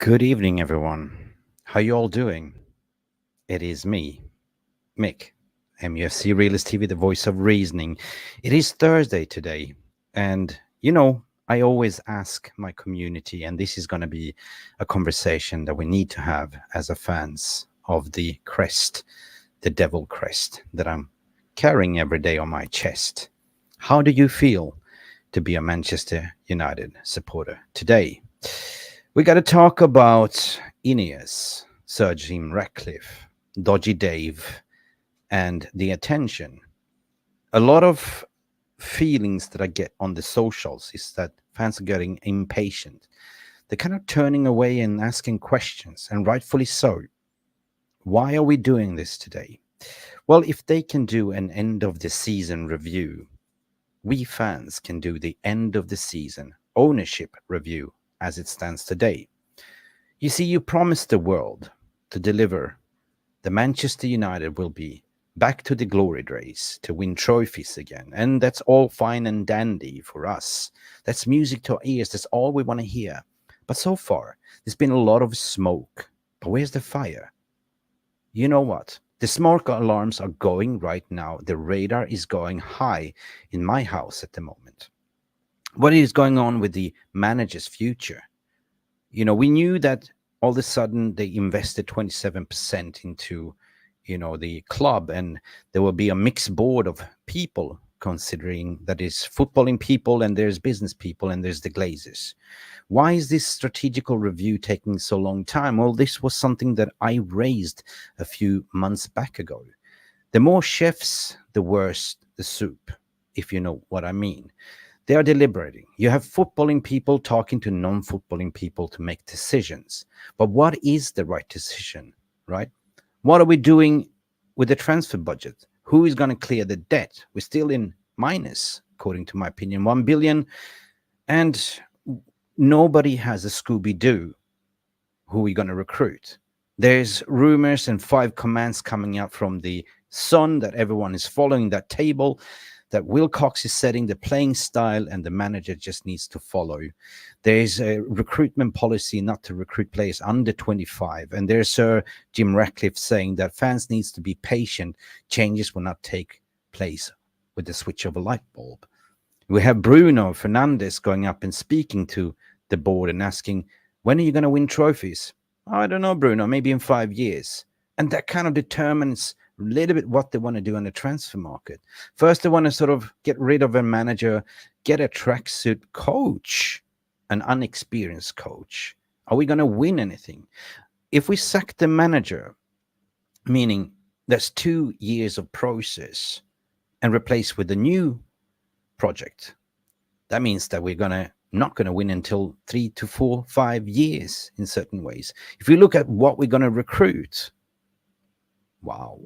Good evening, everyone. How you all doing? It is me, Mick, MUFC Realist TV, the voice of reasoning. It is Thursday today, and I always ask my community, and this is going to be a conversation that we need to have as a fans of the crest, the devil crest that I'm carrying every day on my chest. How do you feel to be a Manchester United supporter today? We got to talk about INEOS, Sir Jim Ratcliffe, Dodgy Dave, and the attention. A lot of feelings that I get on the socials is that fans are getting impatient. They're kind of turning away and asking questions, and rightfully so. Why are we doing this today? Well, if they can do an end of the season review, we fans can do the end of the season ownership review as it stands today. You see, you promised the world to deliver. The Manchester United will be back to the glory days to win trophies again. And that's all fine and dandy for us. That's music to our ears. That's all we want to hear. But so far, there's been a lot of smoke. But where's the fire? You know what? The smoke alarms are going right now. The radar is going high in my house at the moment. What is going on with the manager's future? We knew that all of a sudden they invested 27% into, the club, and there will be a mixed board of people, considering that is footballing people and there's business people and there's the Glazers. Why is this strategical review taking so long time? Well, this was something that I raised a few months back ago. The more chefs, the worse the soup, if you know what I mean. They are deliberating. You have footballing people talking to non-footballing people to make decisions. But what is the right decision, right? What are we doing with the transfer budget? Who is going to clear the debt? We're still in minus, according to my opinion, 1 billion. And nobody has a Scooby-Doo who we're going to recruit. There's rumors and 5 commands coming out from the Sun that everyone is following that table, that Wilcox is setting the playing style and the manager just needs to follow. There's a recruitment policy not to recruit players under 25. And there's Sir Jim Ratcliffe saying that fans needs to be patient. Changes will not take place with the switch of a light bulb. We have Bruno Fernandes going up and speaking to the board and asking, when are you going to win trophies? I don't know, Bruno, maybe in 5 years. And that kind of determines a little bit what they want to do on the transfer market. First, they want to sort of get rid of a manager, get a tracksuit coach, an unexperienced coach. Are we going to win anything? If we sack the manager, meaning there's 2 years of process, and replace with a new project, that means that we're not going to win until 3 to 4, 5 years in certain ways. If you look at what we're going to recruit, wow.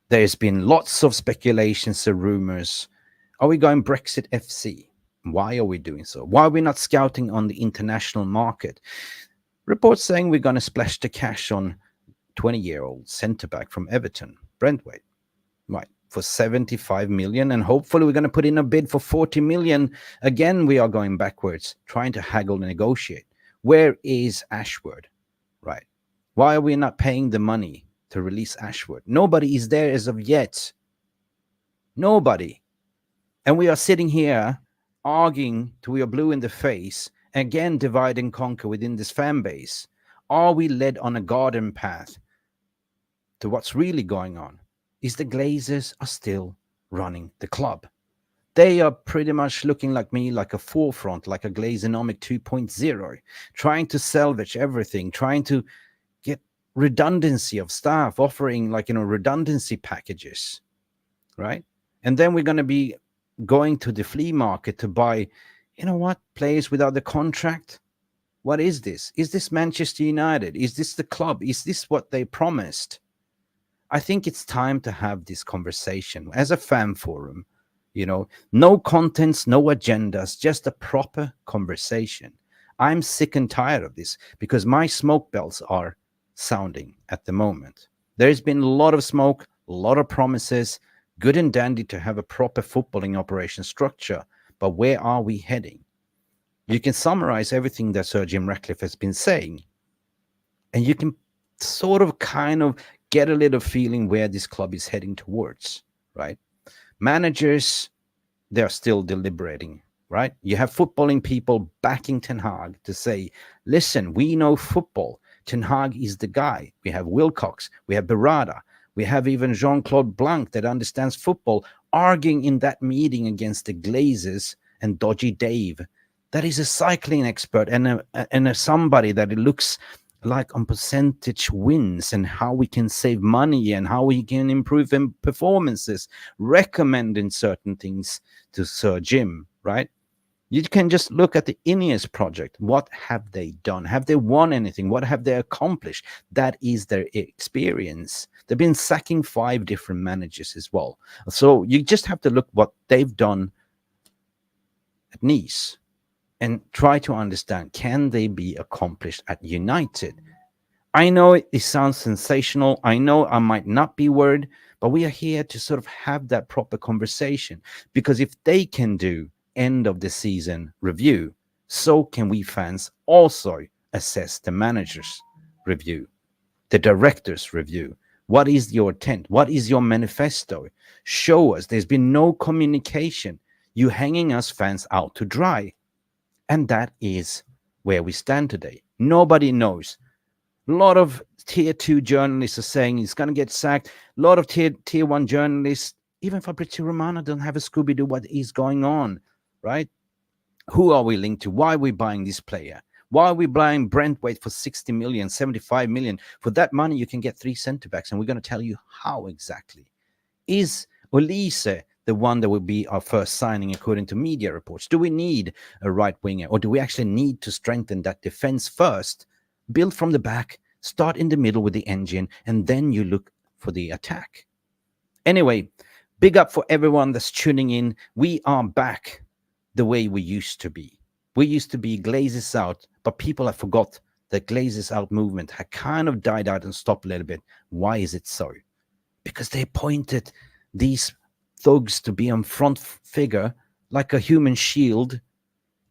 There's been lots of speculations and rumors. Are we going Brexit FC? Why are we doing so? Why are we not scouting on the international market? Reports saying we're going to splash the cash on 20-year-old centre-back from Everton, Brentwaite, right, for 75 million. And hopefully we're going to put in a bid for 40 million. Again, we are going backwards, trying to haggle and negotiate. Where is Ashford, right? Why are we not paying the money to release Ashford? Nobody is there as of yet. Nobody. And we are sitting here arguing till we are blue in the face, again divide and conquer within this fan base. Are we led on a garden path to what's really going on? Is the Glazers are still running the club. They are pretty much looking like me, like a forefront, like a Glazenomic 2.0, trying to salvage everything, trying to get redundancy of staff, offering redundancy packages, right? And then we're going to be going to the flea market to buy, players without the contract. What is this? Is this Manchester United? Is this the club? Is this what they promised? I think it's time to have this conversation as a fan forum. No contents, no agendas, just a proper conversation. I'm sick and tired of this because my smoke bells are sounding at the moment. There's been a lot of smoke, a lot of promises, good and dandy to have a proper footballing operation structure, but where are we heading? You can summarize everything that Sir Jim Ratcliffe has been saying and you can sort of kind of get a little feeling where this club is heading towards, right? Managers, they're still deliberating, right? You have footballing people backing Ten Hag to say, listen, we know football. Ten Hag is the guy. We have Wilcox, we have Berrada, we have even Jean-Claude Blanc that understands football arguing in that meeting against the Glazers and Dodgy Dave. That is a cycling expert and somebody that it looks like on percentage wins and how we can save money and how we can improve in performances, recommending certain things to Sir Jim, right? You can just look at the INEOS project. What have they done? Have they won anything? What have they accomplished? That is their experience. They've been sacking 5 different managers as well. So you just have to look what they've done at Nice and try to understand, can they be accomplished at United? I know it sounds sensational. I know I might not be worried, but we are here to sort of have that proper conversation, because if they can do end of the season review, so can we fans also assess the manager's review, the director's review. What is your intent? What is your manifesto? Show us. There's been no communication. You hanging us fans out to dry. And that is where we stand today. Nobody knows. A lot of tier 2 journalists are saying he's going to get sacked. A lot of tier 1 journalists, even Fabrizio Romano, don't have a Scooby-Doo what is going on, right? Who are we linked to? Why are we buying this player? Why are we buying Brentwaite for 60 million, 75 million? For that money, you can get 3 centre-backs, and we're going to tell you how exactly. Is Olise the one that will be our first signing according to media reports? Do we need a right winger, or do we actually need to strengthen that defense first? Build from the back, start in the middle with the engine, and then you look for the attack. Anyway, big up for everyone that's tuning in. We are back the way we used to be. We used to be Glazers out, but people have forgot the Glazers out movement had kind of died out and stopped a little bit. Why is it so? Because they appointed these thugs to be on front figure like a human shield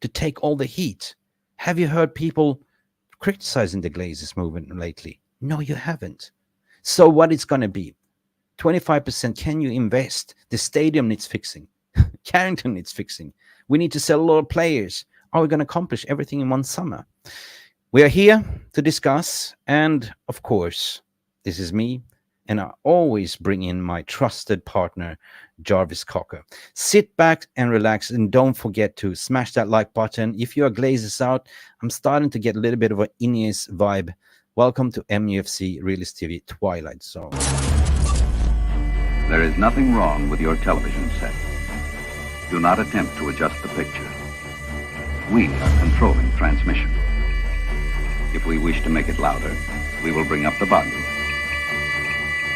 to take all the heat. Have you heard people criticizing the Glazers movement lately? No, you haven't. So what it's going to be? 25%. Can you invest? The stadium needs fixing. Carrington needs fixing. We need to sell a lot of players. Are we going to accomplish everything in one summer? We are here to discuss. And of course, this is me. And I always bring in my trusted partner, Jarvis Cocker. Sit back and relax, and don't forget to smash that like button. If you are Glazers out, I'm starting to get a little bit of an INEOS vibe. Welcome to MUFC Realist TV Twilight Zone. There is nothing wrong with your television set. Do not attempt to adjust the picture. We are controlling transmission. If we wish to make it louder, we will bring up the volume.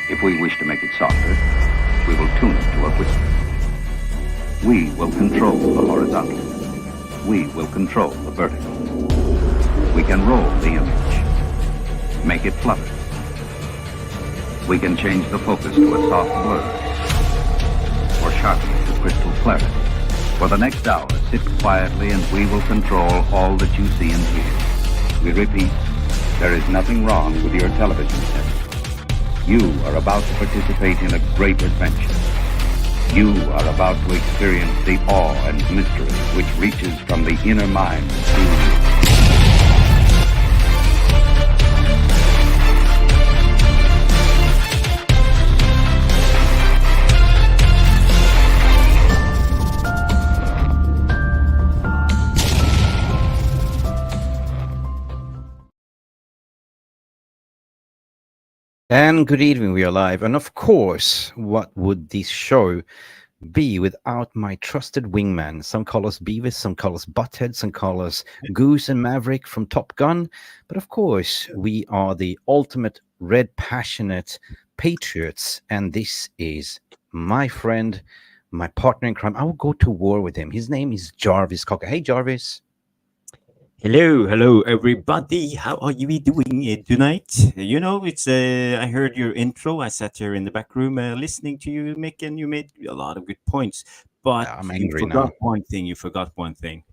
If we wish to make it softer, we will tune it to a whisper. We will control the horizontal. We will control the vertical. We can roll the image, make it flutter. We can change the focus to a soft blur, or sharply to crystal clarity. For the next hour, sit quietly and we will control all that you see and hear. We repeat, there is nothing wrong with your television set. You are about to participate in a great adventure. You are about to experience the awe and mystery which reaches from the inner mind to... And good evening, we are live. And of course, what would this show be without my trusted wingman? Some call us Beavis, some call us Butthead, some call us Goose and Maverick from Top Gun. But of course, we are the ultimate red passionate patriots. And this is my friend, my partner in crime. I will go to war with him. His name is Jarvis Cocker. Hey, Jarvis. Hello, everybody. How are you doing tonight? You know, it's I heard your intro. I sat here in the back room listening to you, Mick, and you made a lot of good points. But I'm you angry forgot now. one thing. You forgot one thing.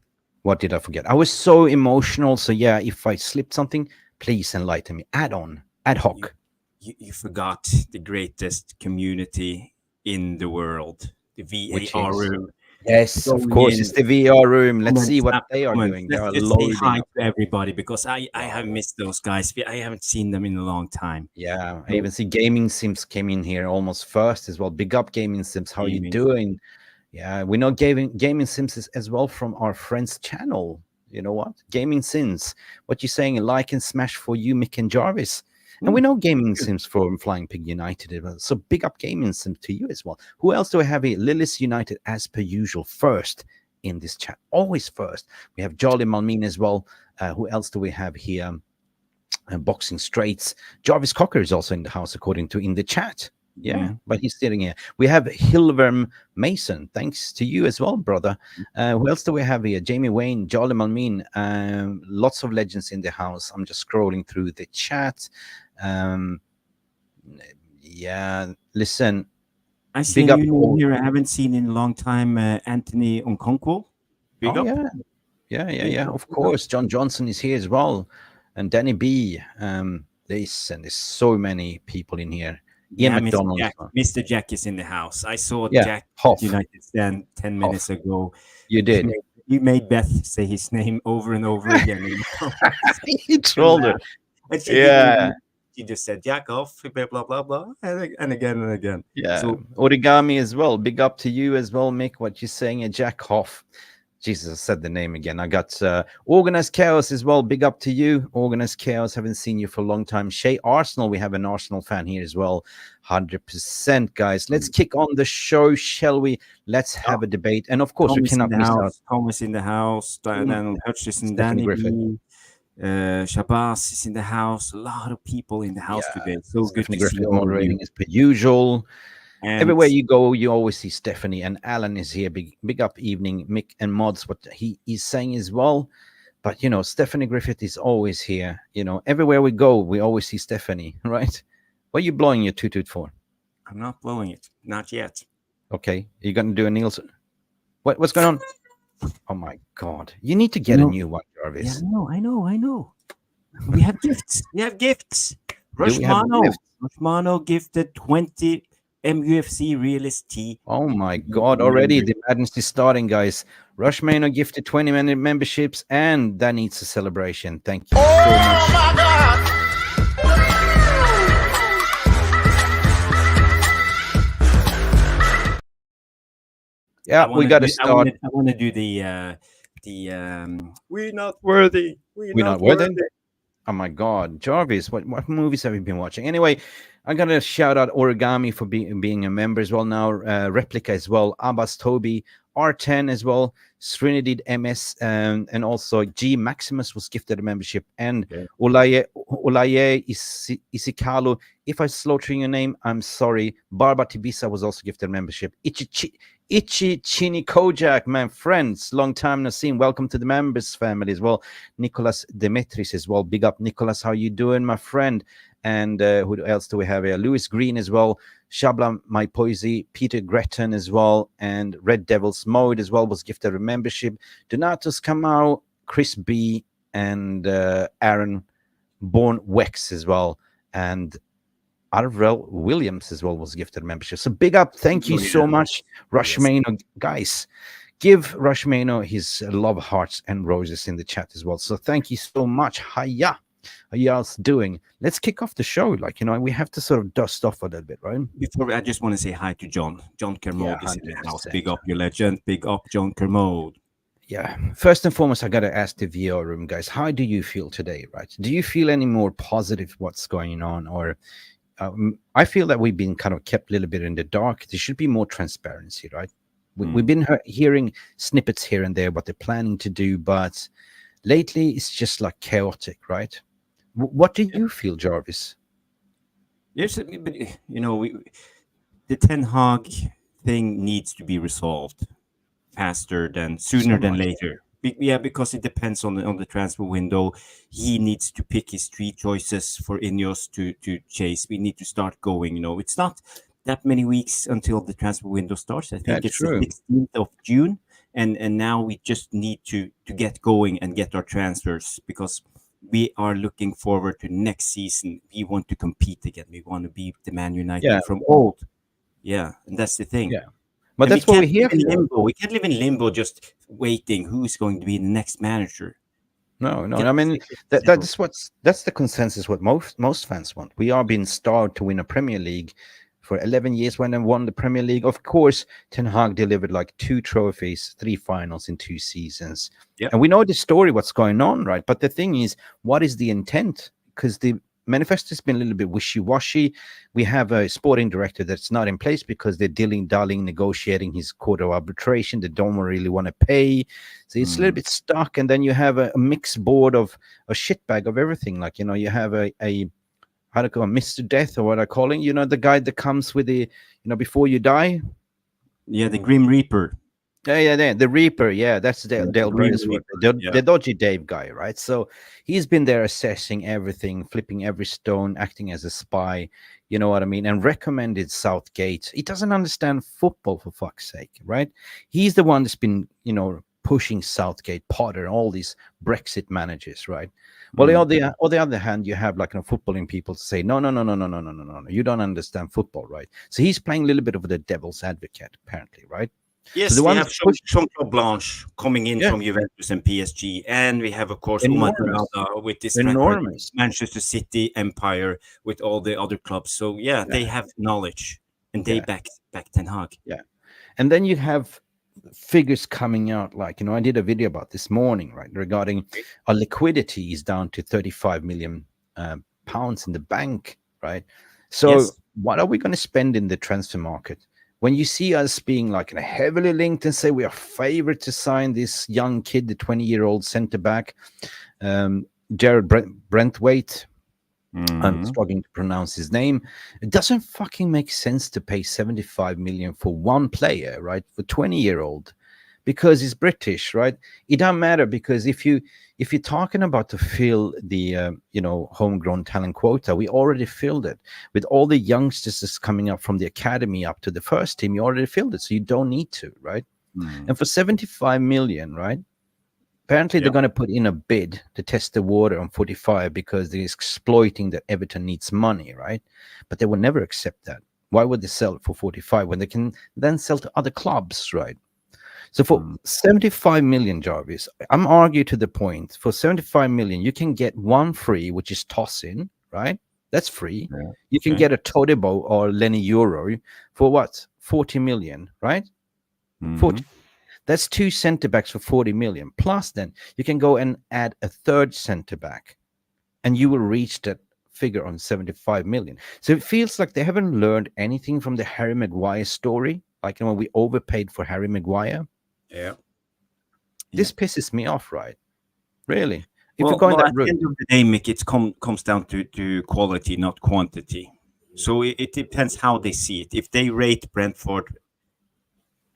What did I forget? I was so emotional. So yeah, if I slipped something, Please enlighten me. Ad You, hoc. you forgot the greatest community in the world, the Which VAR is, room. yes, of Going course, in, it's the VR room. Let's see comments what after they are comments. doing. They are Let's say loading hi up. to everybody because I have Wow. missed those guys. I haven't seen them in a long time. Yeah, I So even see Gaming Sims came in here almost first as well. Big up Gaming Sims. How you gaming. doing? Yeah, we know Gaming Sims as well from our friend's channel. You know what? Gaming Sims. What you saying? A like and smash for you, Mick and Jarvis. And we Mm, know Gaming good. Sims from Flying Pig United as well. So big up Gaming Sims to you as well. Who else do we have here? Lilith United, as per usual, first in this chat. Always first. We have Jolly Malmin as well. Who else do we have here? Boxing Straits. Jarvis Cocker is also in the house, according to in the chat. Yeah, but he's sitting here. We have Hilverm Mason. Thanks to you as well, brother. Who else do we have here? Jamie Wayne, Jolly Malmin. Lots of legends in the house. I'm just scrolling through the chat. Um, yeah, listen. I see a Big up new name all. here I haven't seen in a long time. Anthony Onkonkwo. Big Oh up. yeah, Big up. Of Big up. course, John Johnson is here as well, and Danny B. There's so many people in here. Ian Yeah, Mr. McDonald. Jack. Mr. Jack is in the house. I saw Yeah, Jack at Hoff. United Stand 10 minutes Hoff. ago. You did. You made Beth say his name over and over again in the comments. He trolled her. And she didn't Yeah, even, she just said Jack off, blah, blah, blah, blah, and again and again. yeah. So, Origami as well. Big up to you as well, Mick. What you saying? Jack Hoff. Jesus, I said the name again. I got Organized Chaos as well. Big up to you, Organized Chaos. Haven't seen you for a long time. Shay Arsenal, we have an Arsenal fan here as well. 100%, guys. Let's kick on the show, shall we? Let's have a debate. And of course, we Thomas in cannot the miss out house. Thomas in the house. Daniel Hutchison, Stephanie Danny Griffith. B. Shabazz is in the house. A lot of people in the house Yeah, today. So good Stephanie to see Griffith all of moderating you. as per usual. And Everywhere you go, you always see Stephanie, and Alan is here. Big up evening, Mick and Mods, what he is saying as well. But Stephanie Griffith is always here. Everywhere we go, we always see Stephanie, right? What are you blowing your toot for? I'm not blowing it. Not yet. Okay, you're gonna do a Nielsen. What's going on? Oh my God! You need to get a new one, Jarvis. Yeah, I know. We have gifts. We have gifts. Do we have gifts? Rushmano gifted 20 MUFC Realist T. Oh my God! Already the madness is starting, guys. Rushmano gifted 20 memberships, and that needs a celebration. Thank you so much. My God. Yeah, we got to start. I want to do the we're not worthy. We're not worthy. Oh my God, Jarvis, what movies have you been watching? Anyway, I'm gonna shout out Origami for being a member as well now. Replica as well. Abbas Toby, R10 as well. Srinidid MS, and also G Maximus was gifted a membership, and Olaye Isikalu. If I slaughter your name, I'm sorry. Barba Tibisa was also gifted a membership. Ichi Chini Kojak, my friends, long time no seen. Welcome to the members family as well. Nicholas Demetris as well. Big up, Nicholas. How you doing, my friend? And who else do we have here? Lewis Green as well. Shabla My Poesy, Peter Gretton as well, and Red Devils Mode as well was gifted a membership. Donatus Kamau, Chris B, and Aaron Born Wex as well, and Arvel Williams as well was gifted a membership. So big up, thank you so much, Rushmano. Guys, give Rushmano his love hearts and roses in the chat as well. So thank you so much. Hiya. How you all doing? Let's kick off the show. We have to sort of dust off a little bit, right? Before I just want to say hi to John. John Kermode is in the 100%. house. Big up your legend. Big up John Kermode. Yeah. First and foremost, I got to ask the VR room guys, how do you feel today, right? Do you feel any more positive what's going on? Or I feel that we've been kind of kept a little bit in the dark. There should be more transparency, right? We've been hearing snippets here and there what they're planning to do, but lately it's just like chaotic, right? What do you feel, Jarvis? Yes, but the Ten Hag thing needs to be resolved sooner than later. Because it depends on the transfer window. He needs to pick his three choices for Ineos to chase. We need to start going. It's not that many weeks until the transfer window starts. I think it's true. the 16th of June, and now we just need to get going and get our transfers, because we are looking forward to next season. We want to compete again. We want to be the Man Yeah, United from old. Yeah, and that's the thing. yeah. But And we that's what can't we're live here in for. limbo. We can't live in limbo just waiting who's going to be the next manager. No, We no. I got to mean, take it seriously. that's the consensus. What most fans want. We are being starved to win a Premier League for 11 years. When they won the Premier League, of course, Ten Hag delivered like 2 trophies, 3 finals in 2 seasons, Yep. and we know the story. What's going on, right? But the thing is, what is the intent? Because the manifesto's been a little bit wishy-washy. We have a sporting director that's not in place because they're dilly-dallying, negotiating his court of arbitration. They don't really want to pay. So it's a little bit stuck. And then you have a mixed board of a shitbag of everything. Like, you have a how to call him, Mr. Death, or what I call him, the guy that comes with the, before you die. Yeah, the Grim Reaper. Yeah, the Reaper. Yeah, that's Yeah, the Del Grim Rey's word. Reaper. The, Yeah. the dodgy Dave guy, right? So he's been there assessing everything, flipping every stone, acting as a spy. You know what I mean? And recommended Southgate. He doesn't understand football, for fuck's sake, right? He's the one that's been, pushing Southgate, Potter, all these Brexit managers, right? Well, on the other hand, you have like footballing people to say, no, no, no, no, no, no, no, no, no, you don't understand football, right? So he's playing a little bit of the devil's advocate, apparently, right? So Yes, the we ones have push, Jean-Claude Blanche coming in yeah, from Juventus and PSG, and we have, of course, Omar enormous, Berrada with this track record, enormous, Manchester City empire with all the other clubs. So yeah, yeah, they have knowledge, and they yeah, back Ten Hag. yeah. And then you have figures coming out like, I did a video about this morning, right, regarding our liquidity is down to 35 million pounds in the bank, right? So Yes. what are we going to spend in the transfer market? When you see us being like heavily linked and say we are favored to sign this young kid, the 20-year-old center back, Jared Brentwaite, I'm Mhm. struggling to pronounce his name. It doesn't fucking make sense to pay 75 million for one player, right? For 20-year-old, because he's British, right? It doesn't matter, because if you're talking about to fill the homegrown talent quota, we already filled it with all the youngsters that's coming up from the academy up to the first team. You already filled it, so you don't need to, right? Mhm. And for 75 million, right? Apparently, they're Yeah. going to put in a bid to test the water on 45 because they're exploiting that Everton needs money, right? But they will never accept that. Why would they sell it for 45 when they can then sell to other clubs, right? So for Mm. 75 million, Jarvis, I'm arguing to the point. For 75 million, you can get one free, which is toss-in, right? That's free. Yeah. You can Okay. get a Todibo or Lenny Euro for what? 40 million, right? 40. Mhm. That's two center backs for 40 million. Plus, then you can go and add a third center back, and you will reach that figure on 75 million. So it feels like they haven't learned anything from the Harry Maguire story. Like, when we overpaid for Harry Maguire. Yeah. Yeah. This pisses me off, right? Really. If you're Well, going that at the route. end of the day, Mick, it comes down to quality, not quantity. So it depends how they see it. If they rate Brentford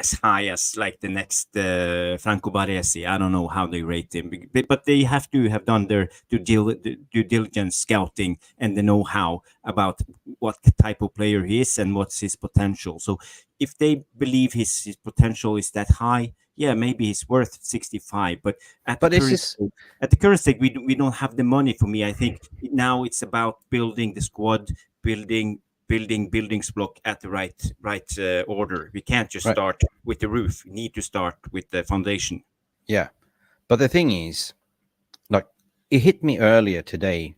as high as like the next Franco Baresi, I don't know how they rate him, but they have to have done their due diligence scouting and the know-how about what type of player he is and what's his potential. So if they believe his potential is that high, yeah, maybe he's worth 65. But at the But it's current just, at the current stage, we don't have the money. For me, I think now it's about building the squad, buildings block at the right order. We can't just right. start with the roof. We need to start with the foundation. Yeah. But the thing is, like, it hit me earlier today,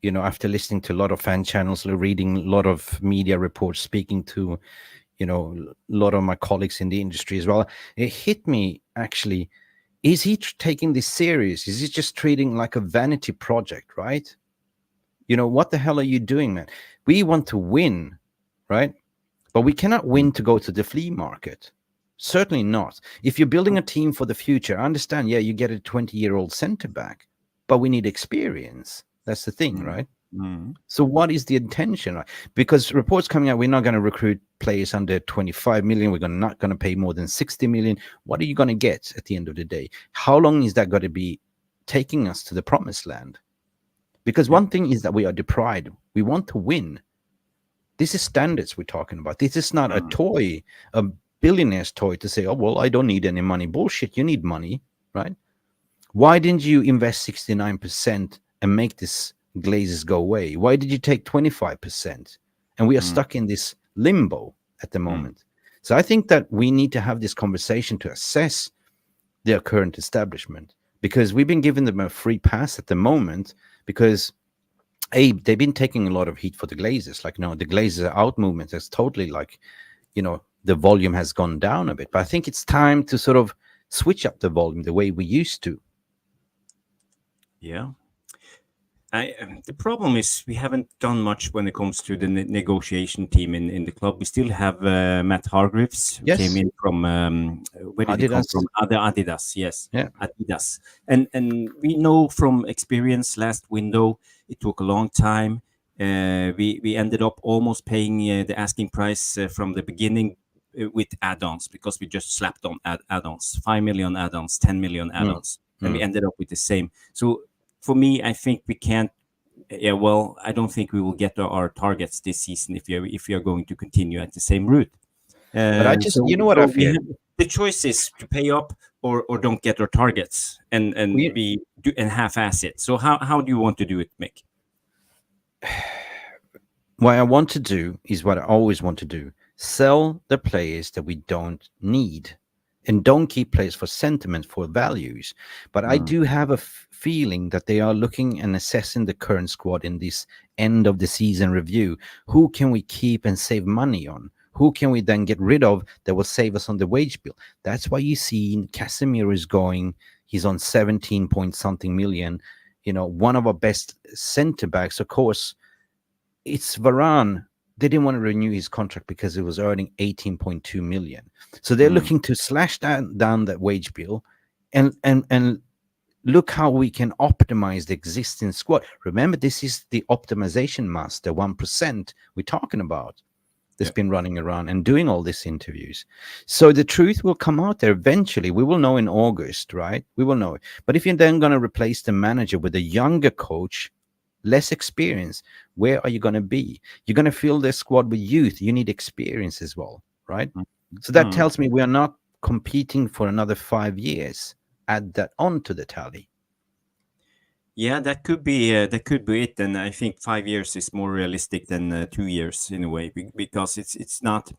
after listening to a lot of fan channels, reading a lot of media reports, speaking to, a lot of my colleagues in the industry as well. It hit me actually. Is he taking this serious? Is he just treating like a vanity project, right? What the hell are you doing, man? We want to win, right? But we cannot win to go to the flea market. Certainly not. If you're building a team for the future, I understand, yeah, you get a 20-year-old center back, but we need experience. That's the thing, Mm. right? Mm. So what is the intention? Right? Because reports coming out, we're not going to recruit players under 25 million. We're not going to pay more than 60 million. What are you going to get at the end of the day? How long is that going to be taking us to the promised land? Because Yeah. one thing is that we are deprived. We want to win. This is standards we're talking about. This is not a Mm. toy, a billionaire's toy to say, oh, well, I don't need any money. Bullshit, you need money, right? Why didn't you invest 69% and make this glazes go away? Why did you take 25%? And we are Mm, stuck in this limbo at the mm. moment. So I think that we need to have this conversation to assess their current establishment, because we've been giving them a free pass at the moment, because they've been taking a lot of heat for the Glazers. Like, no, the Glazers out movement is totally like, the volume has gone down a bit. But I think it's time to sort of switch up the volume the way we used to. Yeah. The problem is we haven't done much when it comes to the negotiation team in the club. We still have Matt Hargreaves, who came Yes, in from where did he come Adidas. from? Adidas, yes, Yeah. Adidas. And we know from experience last window it took a long time. We ended up almost paying the asking price from the beginning with add-ons, because we just slapped on add-ons, 5 million add-ons, 10 million Mm, add-ons, and we mm. ended up with the same. So for me, I think we can't. Yeah, well, I don't think we will get our targets this season if you're going to continue at the same route. But I just, So what I we fear. have the choice is to pay up or don't get our targets and We, be and half-ass it. So how do you want to do it, Mick? what I want to do is what I always want to do: sell the players that we don't need, and don't keep players for sentiment, for values. But I Mm, do have a feeling that they are looking and assessing the current squad in this end of the season review. Who can we keep and save money on? Who can we then get rid of that will save us on the wage bill? That's why you see Casemiro is going. He's on 17 point something million. One of our best center backs, of course, it's Varane. They didn't want to renew his contract because it was earning 18.2 million. So they're mm, looking to slash down that wage bill, and look how we can optimize the existing squad. Remember, this is the optimization master 1% we're talking about, that's yeah. been running around and doing all these interviews. So the truth will come out there eventually. We will know in August, right? We will know it. But if you're then going to replace the manager with a younger coach, less experience, where are you going to be? You're going to fill the squad with youth. You need experience as well, right? Mm, So that mm. tells me we are not competing for another 5 years. Add that on to the tally. Yeah, that could be it, and I think 5 years is more realistic than 2 years in a way, because it's not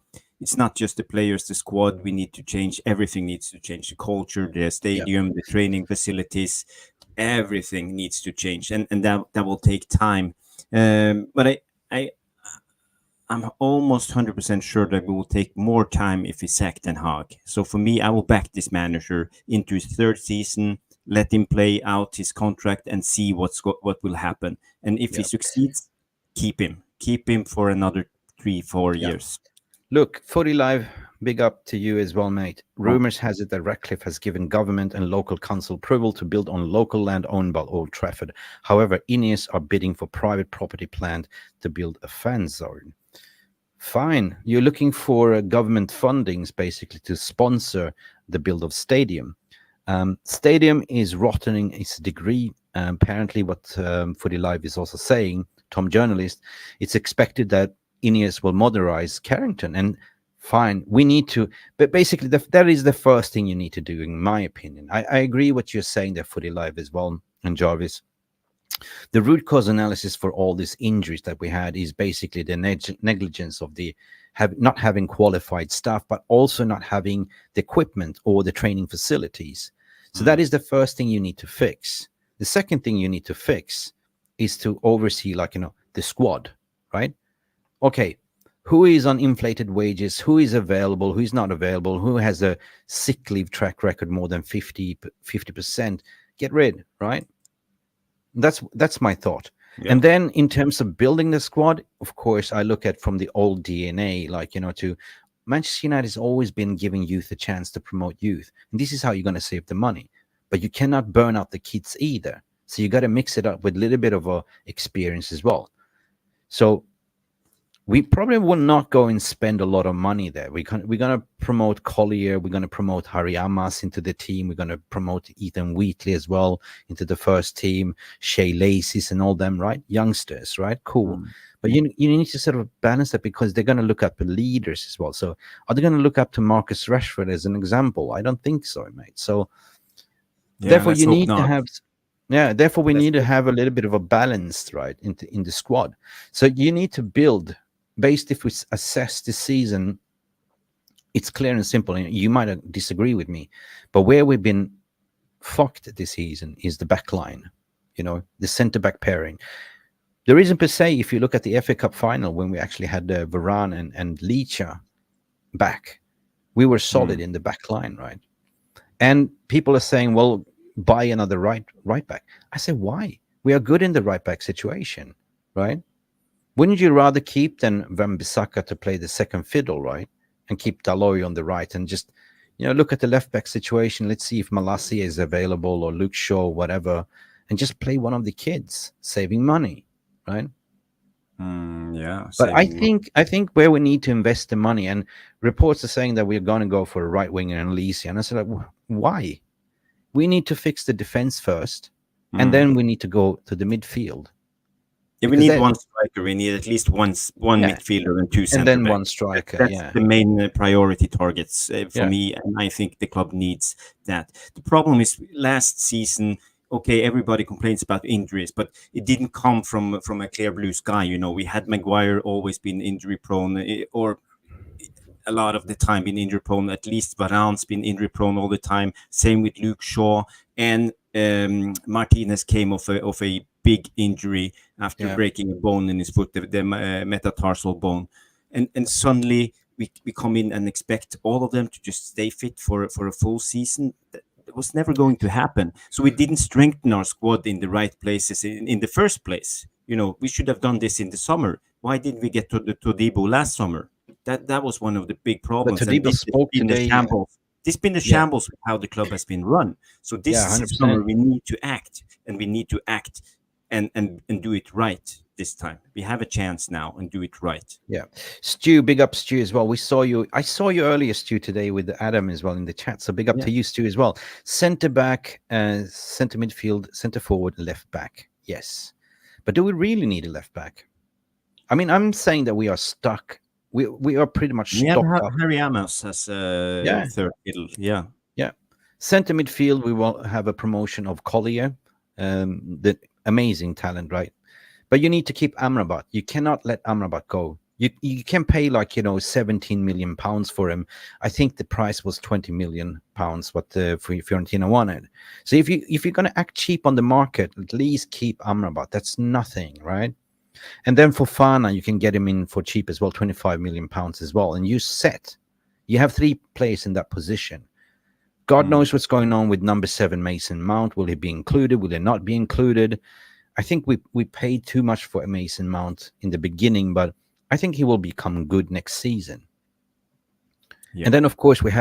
just the players, the squad. We need to change everything. Needs to change the culture, the Yeah. stadium, the training facilities. Everything needs to change, and that will take time. But I I'm almost 100% sure that we will take more time if we sack Ten Hag. So for me, I will back this manager into his third season, let him play out his contract and see what will happen. And if he Yeah. succeeds, keep him for another 3-4 Yeah. years. Look, Footy Live, big up to you as well, mate. Oh, Rumors has it that Ratcliffe has given government and local council approval to build on local land owned by Old Trafford. However, INEOS are bidding for private property planned to build a fan zone. Fine. You're looking for government fundings basically to sponsor the build of stadium. Stadium is rotting its degree. Apparently, what Footy Live is also saying, Tom Journalist, it's expected that INEOS will modernize Carrington. And fine, we need to, but basically, that is the first thing you need to do, in my opinion. I agree what you're saying there, Footy Live as well, and Jarvis. The root cause analysis for all these injuries that we had is basically the negligence of the not having qualified staff, but also not having the equipment or the training facilities. So that mm, is the first thing you need to fix. The second thing you need to fix is to oversee, like, the squad, right? Okay, who is on inflated wages, who is available, who is not available, who has a sick leave track record more than 50%, get rid, right? That's my thought. yeah. And then in terms of building the squad, of course, I look at from the old DNA, like, to Manchester United has always been giving youth a chance to promote youth. And this is how you're going to save the money. But you cannot burn out the kids either. So you got to mix it up with a little bit of experience as well. So we probably will not go and spend a lot of money there. We're going to promote Collier. We're going to promote Hariamas into the team. We're going to promote Ethan Wheatley as well into the first team. Shea Lacey's and all them, right? Youngsters, right? Cool. Mm. But you need to sort of balance that, because they're going to look up to leaders as well. So are they going to look up to Marcus Rashford as an example? I don't think so, mate. So Yeah, therefore, let's you hope need to not. have Yeah, therefore we That's need to have a little bit of a balance, right, in the squad. So you need to build based. If we assess the season, it's clear and simple. And you might disagree with me, but where we've been fucked this season is the back line. The centre back pairing. The reason per se, if you look at the FA Cup final when we actually had Varane and Licha back, we were solid in the back line, right? And people are saying, well, buy another right back. I say, why? We are good in the right back situation, right? Wouldn't you rather keep than Wan-Bissaka to play the second fiddle, right? And keep Dalot on the right and just, look at the left back situation. Let's see if Malacia is available or Luke Shaw, whatever, and just play one of the kids, saving money, right? Yeah, But I saving money. think where we need to invest the money, and reports are saying that we're going to go for a right winger and Alicia, and I said, like, why? We need to fix the defense first, and then we need to go to the midfield. Yeah, we Because need one striker. We need at least one yeah, midfielder and two and center then backs. one striker. That's Yeah, the main priority targets for yeah, me, and I think the club needs that. The problem is last season. Okay, everybody complains about injuries, but it didn't come from a clear blue sky. We had Maguire always been injury prone, or a lot of the time been injury prone. At least Varane's been injury prone all the time. Same with Luke Shaw, and Martinez came off a big injury after yeah, breaking a bone in his foot, the metatarsal bone, and suddenly we come in and expect all of them to just stay fit for a full season. That was never going to happen. So we didn't strengthen our squad in the right places in the first place. We should have done this in the summer. Why didn't we get to the Todibo last summer? That was one of the big But problems, and Todibo this has spoke been the today. shambles. This has been the Yeah, shambles with how the club has been run. So yeah, this 100%. summer we need to act, and we need to act and do it right this time. We have a chance now and do it right. Yeah, Stu, big up Stu as well. We saw you. I saw you earlier, Stu, today with Adam as well in the chat. So big up Yeah. to you, Stu, as well. Centre back, centre midfield, centre forward, left back. Yes, but do we really need a left back? I mean, I'm saying that we are stuck. We are pretty much We have stocked up. Harry Amos as Yeah, third middle. Yeah. yeah. Centre midfield, we will have a promotion of Collier, the amazing talent, right? But you need to keep Amrabat. You cannot let Amrabat go. You can pay like 17 million pounds for him. I think the price was 20 million pounds what Fiorentina wanted. So if you're gonna act cheap on the market, at least keep Amrabat. That's nothing, right? And then for Fana, you can get him in for cheap as well, 25 million pounds as well. And you set. You have 3 players in that position. God knows what's going on with number 7 Mason Mount. Will he be included? Will he not be included? I think we paid too much for Mason Mount in the beginning, but I think he will become good next season. Yeah. And then of course we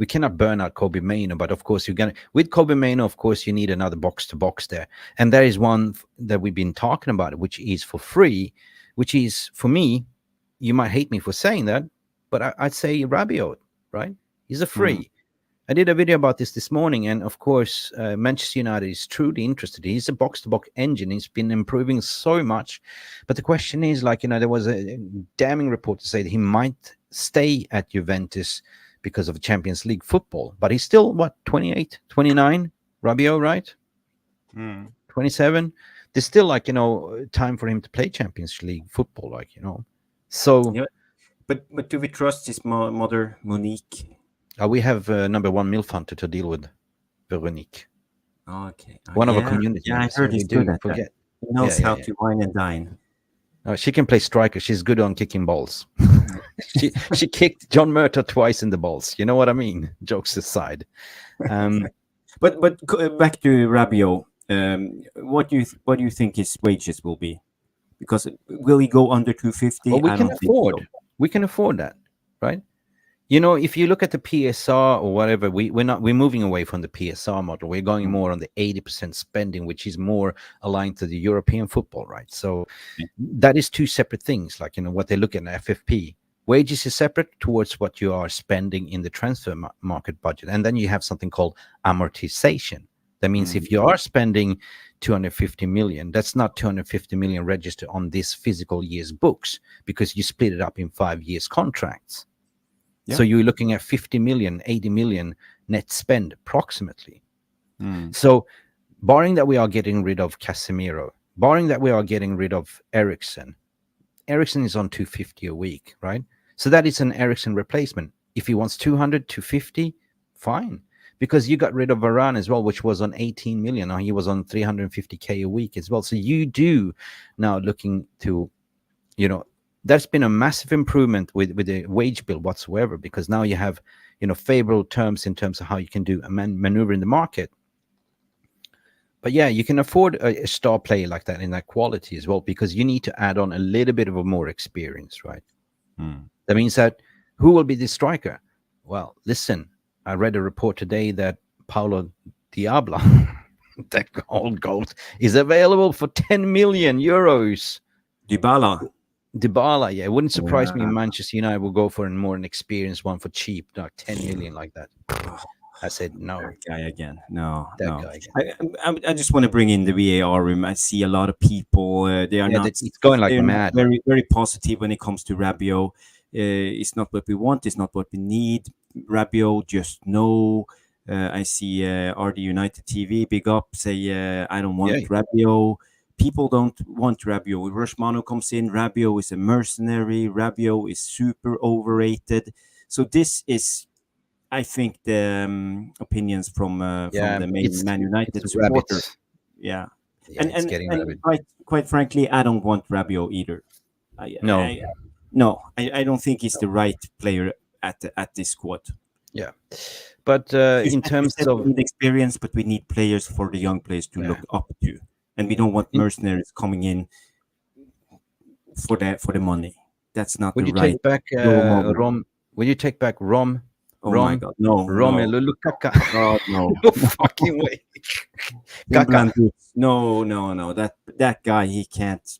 cannot burn out Kobe Maino, but of course with Kobe Maino, of course you need another box to box there. And there is one that we've been talking about, which is for free, which is for me, you might hate me for saying that, but I'd say Rabiot, right? He's a free. I did a video about this morning, and of course, Manchester United is truly interested. He's a box-to-box engine. He's been improving so much. But the question is, there was a damning report to say that he might stay at Juventus because of Champions League football. But he's still, 28, 29? Rabiot, right? 27? There's still, time for him to play Champions League football, So... Yeah. But do we trust his mother, Monique? We have number 1 MILF hunter to deal with, Veronique. Okay. One of our community Yeah, members. I heard he's good at forget. That. He knows how to wine and dine. She can play striker. She's good on kicking balls. she kicked John Murtaugh twice in the balls. You know what I mean? Jokes aside. But back to Rabiot. What do you think his wages will be? Because will he go under 250? Well, we can afford. We can afford that, right? If you look at the PSR or whatever, we're moving away from the PSR model. We're going more on the 80% spending, which is more aligned to the European football, right? So that is 2 separate things. What they look at in FFP, wages is separate towards what you are spending in the transfer market budget, and then you have something called amortization. That means if you are spending 250 million, that's not 250 million registered on this physical year's books because you split it up in 5 years contracts. Yeah. So you're looking at 50 million, 80 million net spend approximately. So barring that we are getting rid of Casemiro, barring that we are getting rid of Ericsson. Ericsson is on 250 a week, right? So that is an Ericsson replacement. If he wants 200, 250, fine. Because you got rid of Varane as well, which was on 18 million. Now he was on 350K a week as well. So you do now looking to, that's been a massive improvement with the wage bill whatsoever, because now you have, favorable terms in terms of how you can do a maneuver in the market. But yeah, you can afford a star player like that in that quality as well, because you need to add on a little bit of a more experience, right? That means that who will be the striker? Well, listen, I read a report today that Paulo Diabla, that old gold, is available for 10 million euros. Dybala, yeah, it wouldn't surprise me if Manchester United will go for an experienced one for cheap, like 10 million like that. I said no. That guy again. No, That no. guy again. I just want to bring in the VAR room. I see a lot of people. They are Yeah, not. it's going like They're not mad. very, very positive when it comes to Rabiot. It's not what we want. It's not what we need. Rabiot, just no. I see RD United TV big up say I don't want Yeah. Rabiot. People don't want Rabiot. Romano comes in. Rabiot is a mercenary. Rabiot is super overrated. So this is, I think, the opinions from the main Man United it's supporter. rabbits. Yeah, Yeah, it's getting rabbit. quite frankly, I don't want Rabiot either. No. I don't think he's the right player at this squad. Yeah, but in terms we of need experience, but we need players for the young players to look up to, and we don't want mercenaries coming in for the money. That's not would the you right. take back Rom? Would you take back Rom? Oh my God, no, Romelu Lukaku. God, no. No fucking way. Kaka. No. That guy, he can't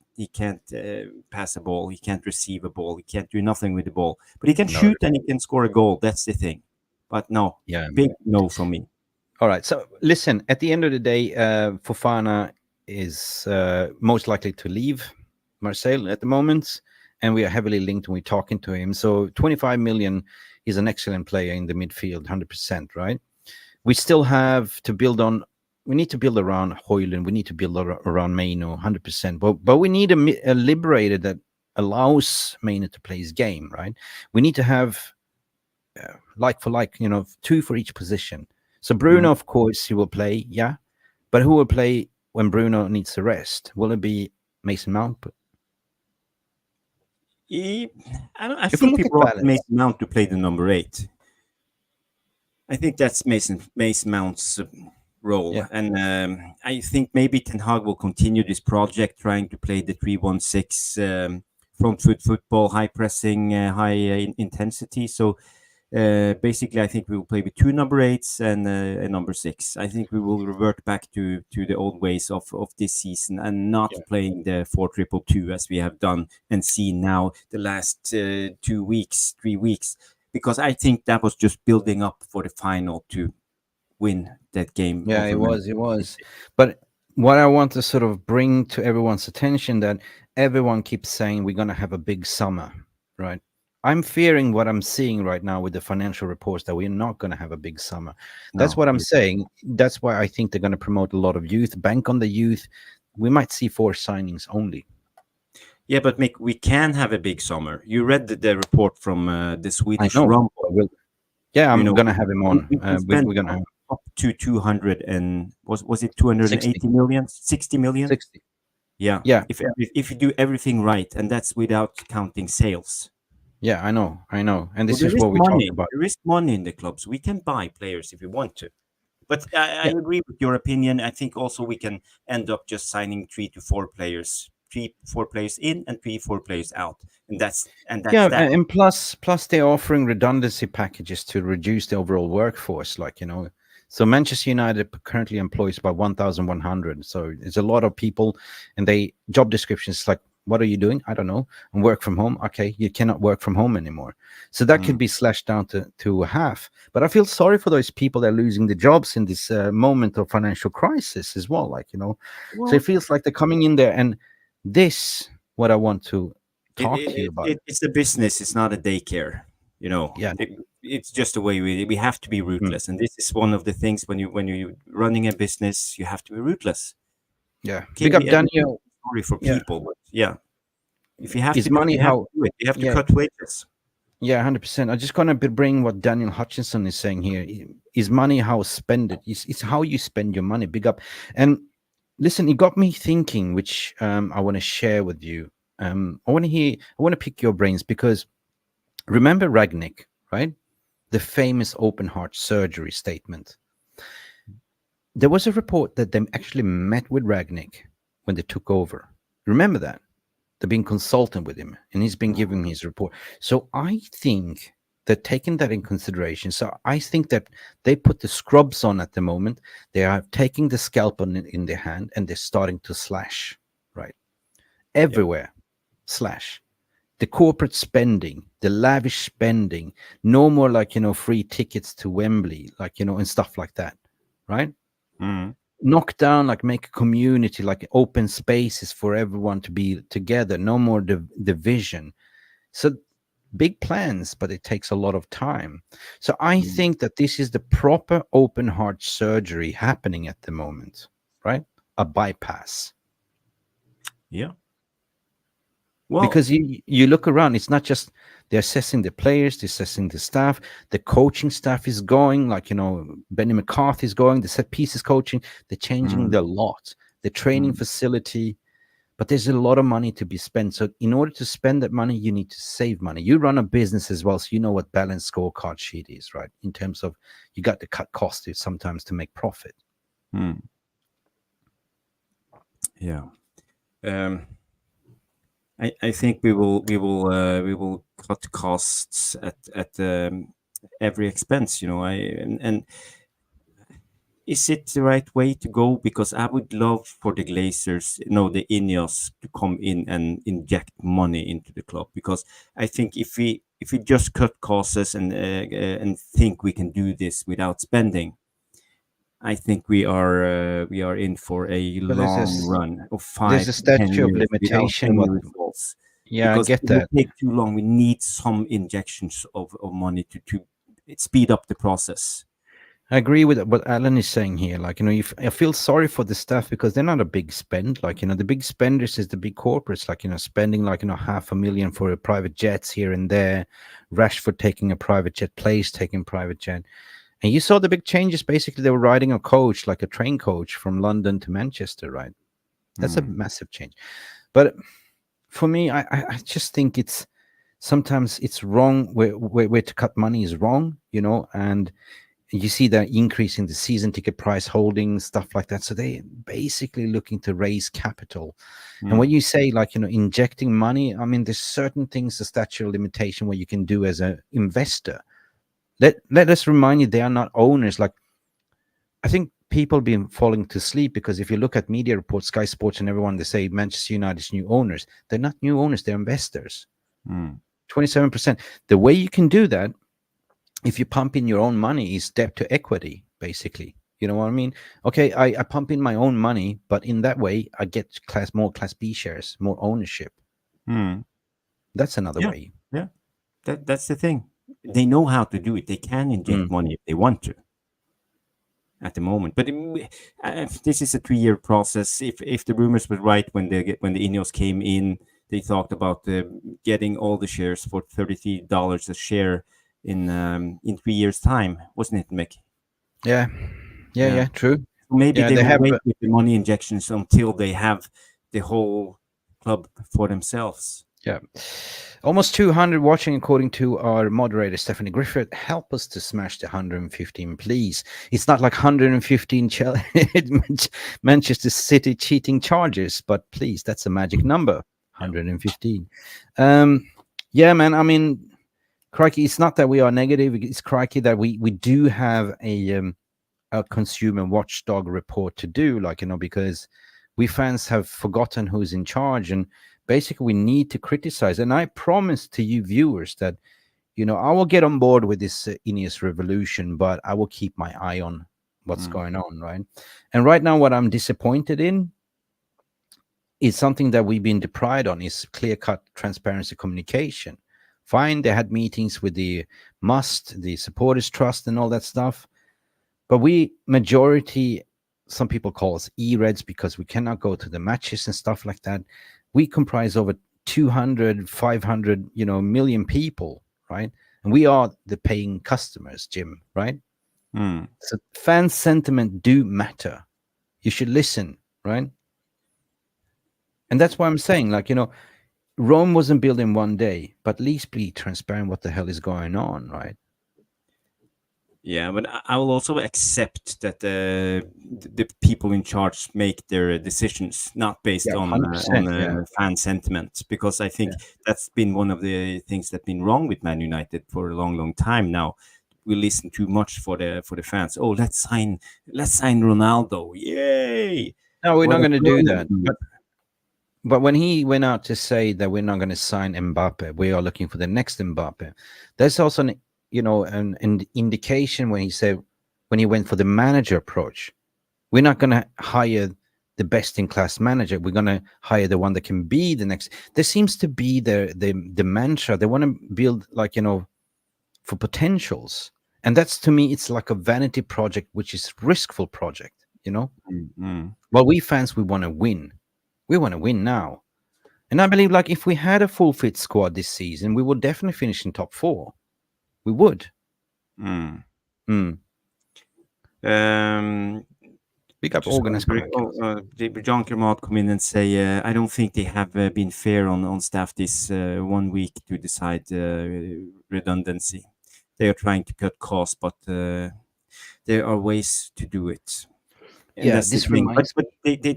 pass a ball. He can't receive a ball. He can't do nothing with the ball. But he can shoot and he can score a goal. That's the thing. But no, big no from me. All right. So listen, at the end of the day, Fofana is most likely to leave Marseille at the moment, and we are heavily linked when we're talking to him. So 25 million. He's an excellent player in the midfield, 100%, right? We still have to build on. We need to build around Højlund. We need to build around Maino, 100%. But we need a liberator that allows Maino to play his game, right? We need to have like for like, two for each position. So Bruno, of course, he will play, yeah. But who will play when Bruno needs the rest? Will it be Mason Mount? I think people want Mason Mount to play the number 8. I think that's Mason Mount's role. Yeah. And I think maybe Ten Hag will continue this project, trying to play the 3-1-6 front foot football, high pressing, high intensity. So basically, I think we will play with 2 number 8s and a number 6. I think we will revert back to the old ways of this season and not playing the 4-2-2 as we have done and seen now the last 3 weeks. Because I think that was just building up for the final to win that game. Yeah, it was. But what I want to sort of bring to everyone's attention, that everyone keeps saying we're going to have a big summer, right? I'm fearing what I'm seeing right now with the financial reports, that we're not going to have a big summer. That's what I'm saying. That's why I think they're going to promote a lot of youth, bank on the youth. We might see 4 signings only. Yeah, but Mick, we can have a big summer. You read the report from the Swedish Rumble. Yeah, I'm going to have him on. We're going to have up to 200 and was it 280 60. million? 60 million? 60. Yeah. If you do everything right, and that's without counting sales. Yeah, I know. And this is what we talk about. There is money in the clubs. We can buy players if we want to. But I agree with your opinion. I think also we can end up just signing 3 to 4 players. 3-4 players in and 3-4 players out, and that's that. And plus they're offering redundancy packages to reduce the overall workforce, so Manchester United currently employs about 1,100, so it's a lot of people, and they job descriptions like, what are you doing? I don't know. And work from home. Okay, you cannot work from home anymore, so that could be slashed down to half. But I feel sorry for those people that are losing the jobs in this moment of financial crisis as well, so it feels like they're coming in there. And this, what I want to talk to you about. It's a business. It's not a daycare. You know, Yeah, it's just the way we have to be mm, ruthless, and this is one of the things when you're running a business, you have to be ruthless. yeah. Okay, Big up everything Daniel. is sorry for Yeah, people, but yeah, if you have is to do it, money you have how? to do it. You have to Yeah, cut wages. yeah, 100%. I just gonna bring what Daniel Hutchinson is saying here. Is money how spend it? It's how you spend your money. Big up. And listen, it got me thinking, which I want to share with you. I want to hear. I want to pick your brains because remember Ragnick, right? The famous open heart surgery statement. There was a report that they actually met with Ragnick when they took over. Remember that? They've been consulting with him and he's been giving his report. So I think that taking that in consideration, so I think that they put the scrubs on at the moment. They are taking the scalpel in their hand and they're starting to slash, right? Yeah. Everywhere, slash. The corporate spending, the lavish spending, no more like, free tickets to Wembley, like, and stuff like that, right? Mm. Knock down, like make a community, like open spaces for everyone to be together, no more division. So big plans, but it takes a lot of time. So I Mm. think that this is the proper open heart surgery happening at the moment, right? A bypass. Yeah. Well, Because you look around, it's not just they're assessing the players, they're assessing the staff, the coaching staff is going, like, Benny McCarthy is going, the set pieces coaching, they're changing mm, the lot, the training mm, facility. But there's a lot of money to be spent. So in order to spend that money, you need to save money. You run a business as well, so you know what balanced scorecard sheet is, right? In terms of you got to cut costs sometimes to make profit. mm, yeah. Um, I think we will cut costs at every expense. You know, and is it the right way to go? Because I would love for the Glazers, the INEOS, to come in and inject money into the club. Because I think if we just cut costs and think we can do this without spending, I think we are in for a But long run of there's five a to ten statute of years without limitation. any What? results. Yeah, I Because get it will that. take too long. We need some injections of money to speed up the process. I agree with what Alan is saying here. Like, I feel sorry for the staff because they're not a big spend. Like, the big spenders is the big corporates, like, spending like, 500,000 for a private jets here and there. Rashford taking a private jet, Place taking private jet. And you saw the big changes. Basically, they were riding a coach, like a train coach from London to Manchester, right? That's a Mm, massive change. But for me, I just think it's sometimes it's wrong where to cut money is wrong, and you see that increase in the season ticket price holdings, stuff like that. So they basically looking to raise capital. And when mm, you say like, injecting money, I mean, there's certain things, the statute of limitation, what you can do as an investor. Let us remind you, they are not owners. Like, I think people been falling to sleep because if you look at media reports, Sky Sports and everyone, they say Manchester United's new owners. They're not new owners, they're investors. mm, 27%. The way you can do that, if you pump in your own money, is debt to equity, basically. You know what I mean? Okay, I pump in my own money, but in that way, I get more class B shares, more ownership. mm. That's another Yeah, way. yeah. That's the thing. They know how to do it. They can inject Mm. money if they want to at the moment. But this is a 3-year process. If the rumors were right when the Ineos came in, they talked about getting all the shares for $33 a share in 3 years' time, wasn't it, Mick? Yeah, yeah, Yeah. yeah, true. So maybe Yeah, they they will have. wait with the money injections until they have the whole club for themselves. Yeah. Almost 200 watching, according to our moderator, Stephanie Griffith. Help us to smash the 115, please. It's not like 115 Manchester City cheating charges, but please, that's a magic number, Yeah. 115. Yeah, man, I mean, crikey, it's not that we are negative. It's crikey that we do have a consumer watchdog report to do, like, because we fans have forgotten who's in charge, and basically we need to criticize. And I promise to you viewers that, I will get on board with this Ineos revolution, but I will keep my eye on what's Mm, going on, right? And right now, what I'm disappointed in is something that we've been deprived on, is clear-cut transparency communication Fine, they had meetings with the the supporters trust and all that stuff. But we majority, some people call us E-Reds because we cannot go to the matches and stuff like that. We comprise over 200, 500, million people, right? And we are the paying customers, Jim, right? Mm. So fan sentiment do matter. You should listen, right? And that's why I'm saying, like, Rome wasn't built in one day, but at least be transparent what the hell is going on, right? Yeah, but I will also accept that the people in charge make their decisions not based Yeah, on 100%. Yeah. fan sentiment, because I think Yeah. that's been one of the things that's been wrong with Man United for a long, long time now. We listen too much for the fans. Oh, let's sign Ronaldo! Yay! No, we're What not does going to do Ronaldo that. do? But when he went out to say that we're not going to sign Mbappe, we are looking for the next Mbappe. There's also an indication when he said, when he went for the manager approach, we're not going to hire the best in class manager. We're going to hire the one that can be the next. There seems to be the mantra. They want to build, like, for potentials. And that's, to me, it's like a vanity project, which is riskful project, Mm. Well, we fans, we want to win. We want to win now. And I believe, like, if we had a full fit squad this season, we would definitely finish in top 4. We would. Mm. Mm. Um, Big up just organized wondering, crackers. John Kermot come in and say, I don't think they have been fair on staff this 1 week to decide redundancy. They are trying to cut costs, but there are ways to do it. And Yeah, that's the this thing. But reminds but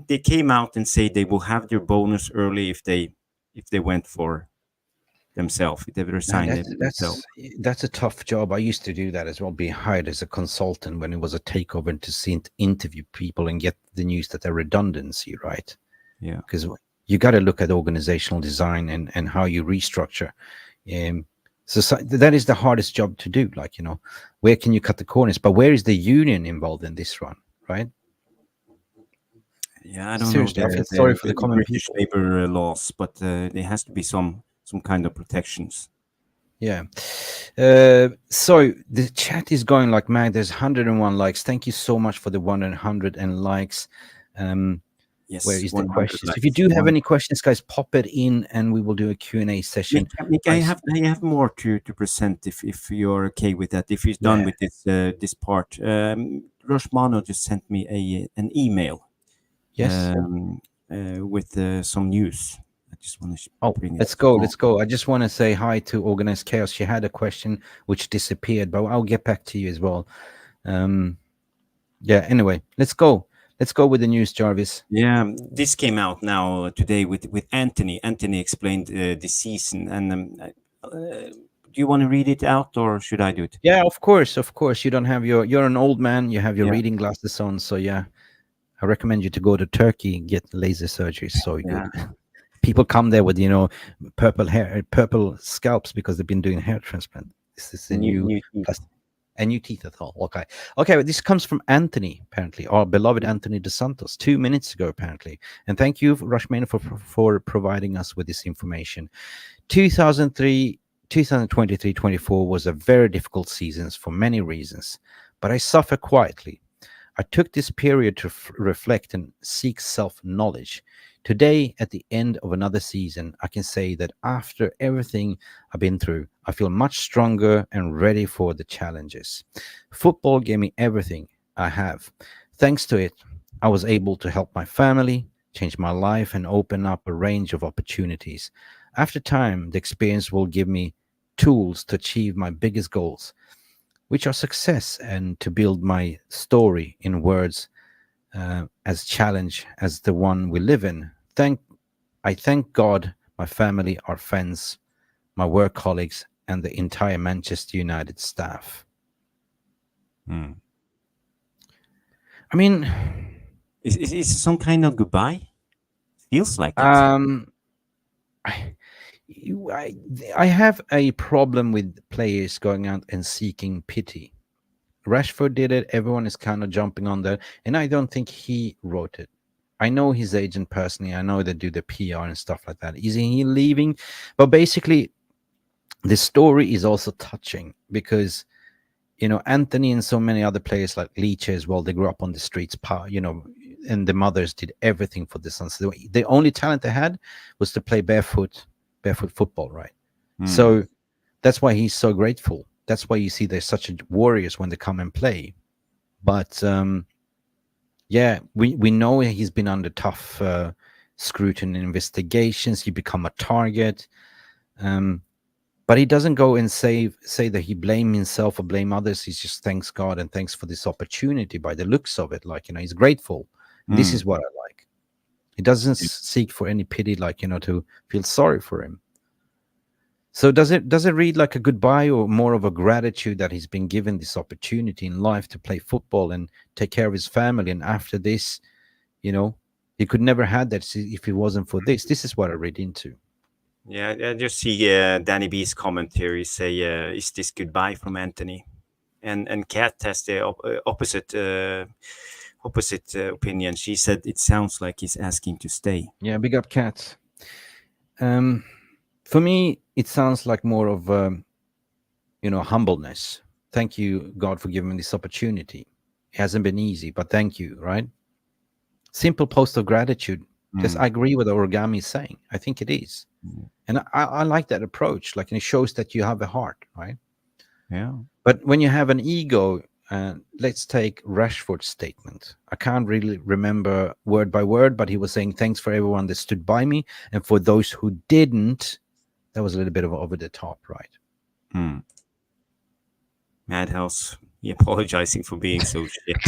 they came out and say they will have their bonus early if they went for themselves, if they man, resigned themselves. that's a tough job. I used to do that as well, being hired as a consultant when it was a takeover, and to see interview people and get the news that they're redundancy, right? Yeah. Because you got to look at organizational design and how you restructure. So that is the hardest job to do. Like, where can you cut the corners? But where is the union involved in this run, right? Yeah, I don't know Seriously, I feel sorry for the the common British people. labor laws, but there has to be some kind of protections. Yeah. So the chat is going like mad. There's 101 likes. Thank you so much for the 100 and likes. Yes, Where is the 100 questions? If you likes. do have any questions, guys, pop it in and we will do a Q&A session. Mick, I have more to present if you're okay with that. If he's done Yeah. with this part, Romano just sent me an email. Yes. With some news. I just want to Oh, bring it. let's go. Let's go. I just want to say hi to Organized Chaos. She had a question which disappeared, but I'll get back to you as well. Yeah, anyway, let's go. Let's go with the news, Jarvis. Yeah, this came out now today with Anthony. Anthony explained the season, and do you want to read it out, or should I do it? Yeah, of course, of course. You don't have you're an old man. You have your Yeah. reading glasses on, so yeah, I recommend you to go to Turkey and get laser surgery. So good. Yeah. People come there with purple hair, purple scalps because they've been doing hair transplant. This is a new teeth. plastic. And new teeth at all. Okay, but this comes from Anthony, apparently, our beloved Anthony dos Santos, 2 minutes ago, apparently. And thank you, Rushman, for providing us with this information. 2023-24 was a very difficult season for many reasons, but I suffer quietly. I took this period to reflect and seek self-knowledge. Today, at the end of another season, I can say that after everything I've been through, I feel much stronger and ready for the challenges. Football gave me everything I have. Thanks to it, I was able to help my family, change my life, and open up a range of opportunities. After time, the experience will give me tools to achieve my biggest goals, which are success, and to build my story in words as challenge as the one we live in. I thank God, my family, our friends, my work colleagues, and the entire Manchester United staff. Mm. I mean, Is it some kind of goodbye? Feels like it. I, I have a problem with players going out and seeking pity. Rashford did it. Everyone is kind of jumping on that, and I don't think he wrote it. I know his agent personally. I know they do the PR and stuff like that. Is he leaving? But basically, the story is also touching because Anthony and so many other players like Leach as well, they grew up on the streets, and the mothers did everything for the sons. The only talent they had was to play barefoot football, right? Mm. So that's why he's so grateful. That's why you see they're such warriors when they come and play. But yeah, we know he's been under tough scrutiny and investigations. He become a target. But he doesn't go and say that he blame himself or blame others. He just thanks God and thanks for this opportunity by the looks of it. Like, he's grateful. And this is Mm. what I like. He doesn't Yeah. seek for any pity, like, to feel sorry for him. So does it read like a goodbye or more of a gratitude that he's been given this opportunity in life to play football and take care of his family? And after this, he could never had that if it wasn't for this. This is what I read into. Yeah, I just see Danny B's comment here. He say, "Is this goodbye from Anthony?" And Kat has the opposite opinion. She said it sounds like he's asking to stay. Yeah, big up, Cat. For me, it sounds like more of humbleness. Thank you, God, for giving me this opportunity. It hasn't been easy, but thank you, right? Simple post of gratitude. Just Mm. I agree with what Origami is saying. I think it is. Mm. And I like that approach. Like, and it shows that you have a heart, right? Yeah. But when you have an ego, let's take Rashford's statement. I can't really remember word by word, but he was saying, thanks for everyone that stood by me. And for those who didn't, that was a little bit of over the top, right? Mm. Madhouse, he apologizing for being so shit.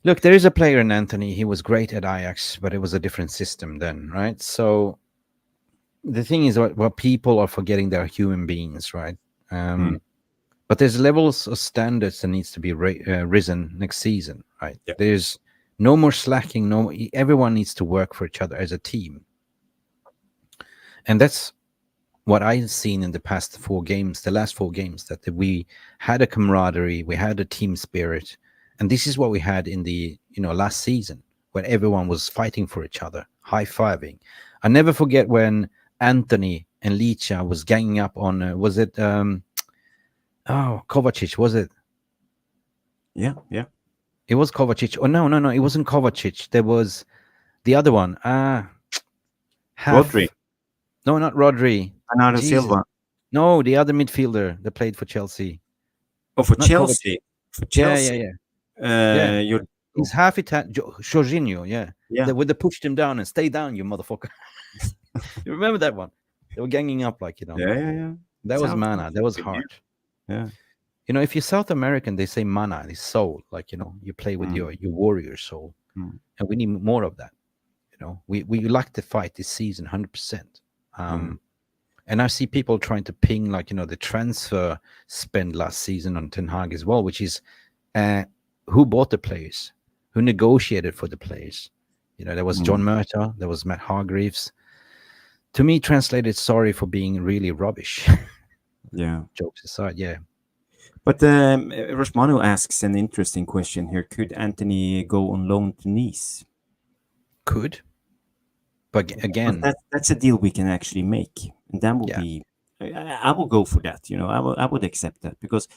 Look, there is a player in Anthony. He was great at Ajax, but it was a different system then, right? So the thing is, what people are forgetting, they're human beings, right? Mm. But there's levels of standards that needs to be risen next season, right? Yeah. There's no more slacking. No, everyone needs to work for each other as a team, and that's what I've seen in the past 4 games, the last 4 games, that we had a camaraderie, we had a team spirit, and this is what we had in the last season, when everyone was fighting for each other, high fiving. I never forget when Anthony and Licha was ganging up on was it Kovacic, was it? Yeah. Yeah. It was Kovacic. Oh no, it wasn't Kovacic. There was the other one. Rodri, Half. No, not Rodri. Bernardo Jesus. Silva. No, the other midfielder that played for Chelsea. Oh, for Not Kovacic. Chelsea. For Yeah, yeah, Chelsea. yeah. Yeah. You're. He's half Italian. Jorginho, yeah. Yeah. They pushed him down and stay down, you motherfucker. You remember that one? They were ganging up, like, Yeah. Yeah. Yeah. That was Sounds mana. That was familiar. heart. Yeah. If you're South American, they say mana, is soul. Like, you play with Mm. your warrior soul. Mm. And we need more of that. We like to fight this season 100%. Mm. And I see people trying to ping, like, the transfer spend last season on Ten Hag as well, which is who bought the players, who negotiated for the players. There was John Mm. Murta, there was Matt Hargreaves. To me, translated, sorry for being really rubbish. Yeah. Jokes aside, yeah. But Romano asks an interesting question here. Could Anthony go on loan to Nice? Could. But But again, that's a deal we can actually make, and that will yeah. be. I will go for that. I would accept that because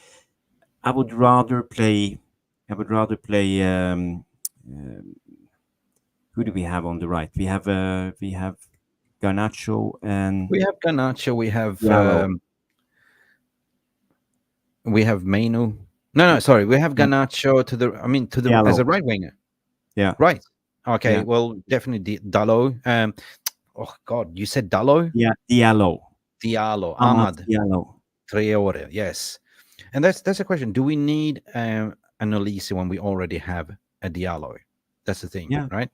I would rather play. I would rather play. Who do we have on the right? We have Garnacho and We have Garnacho, Diallo. we have Menu. No, sorry. We have Yeah, Garnacho to the as Diallo. a right winger. Yeah, Right. Okay. yeah, Well, definitely Dallo. Oh God, you said Dallo? yeah. Diallo. Diallo. Ahmad Ahmad Diallo. Traore. Yes. And that's a question. Do we need an Olise when we already have a Diallo? That's the thing, Yeah. right?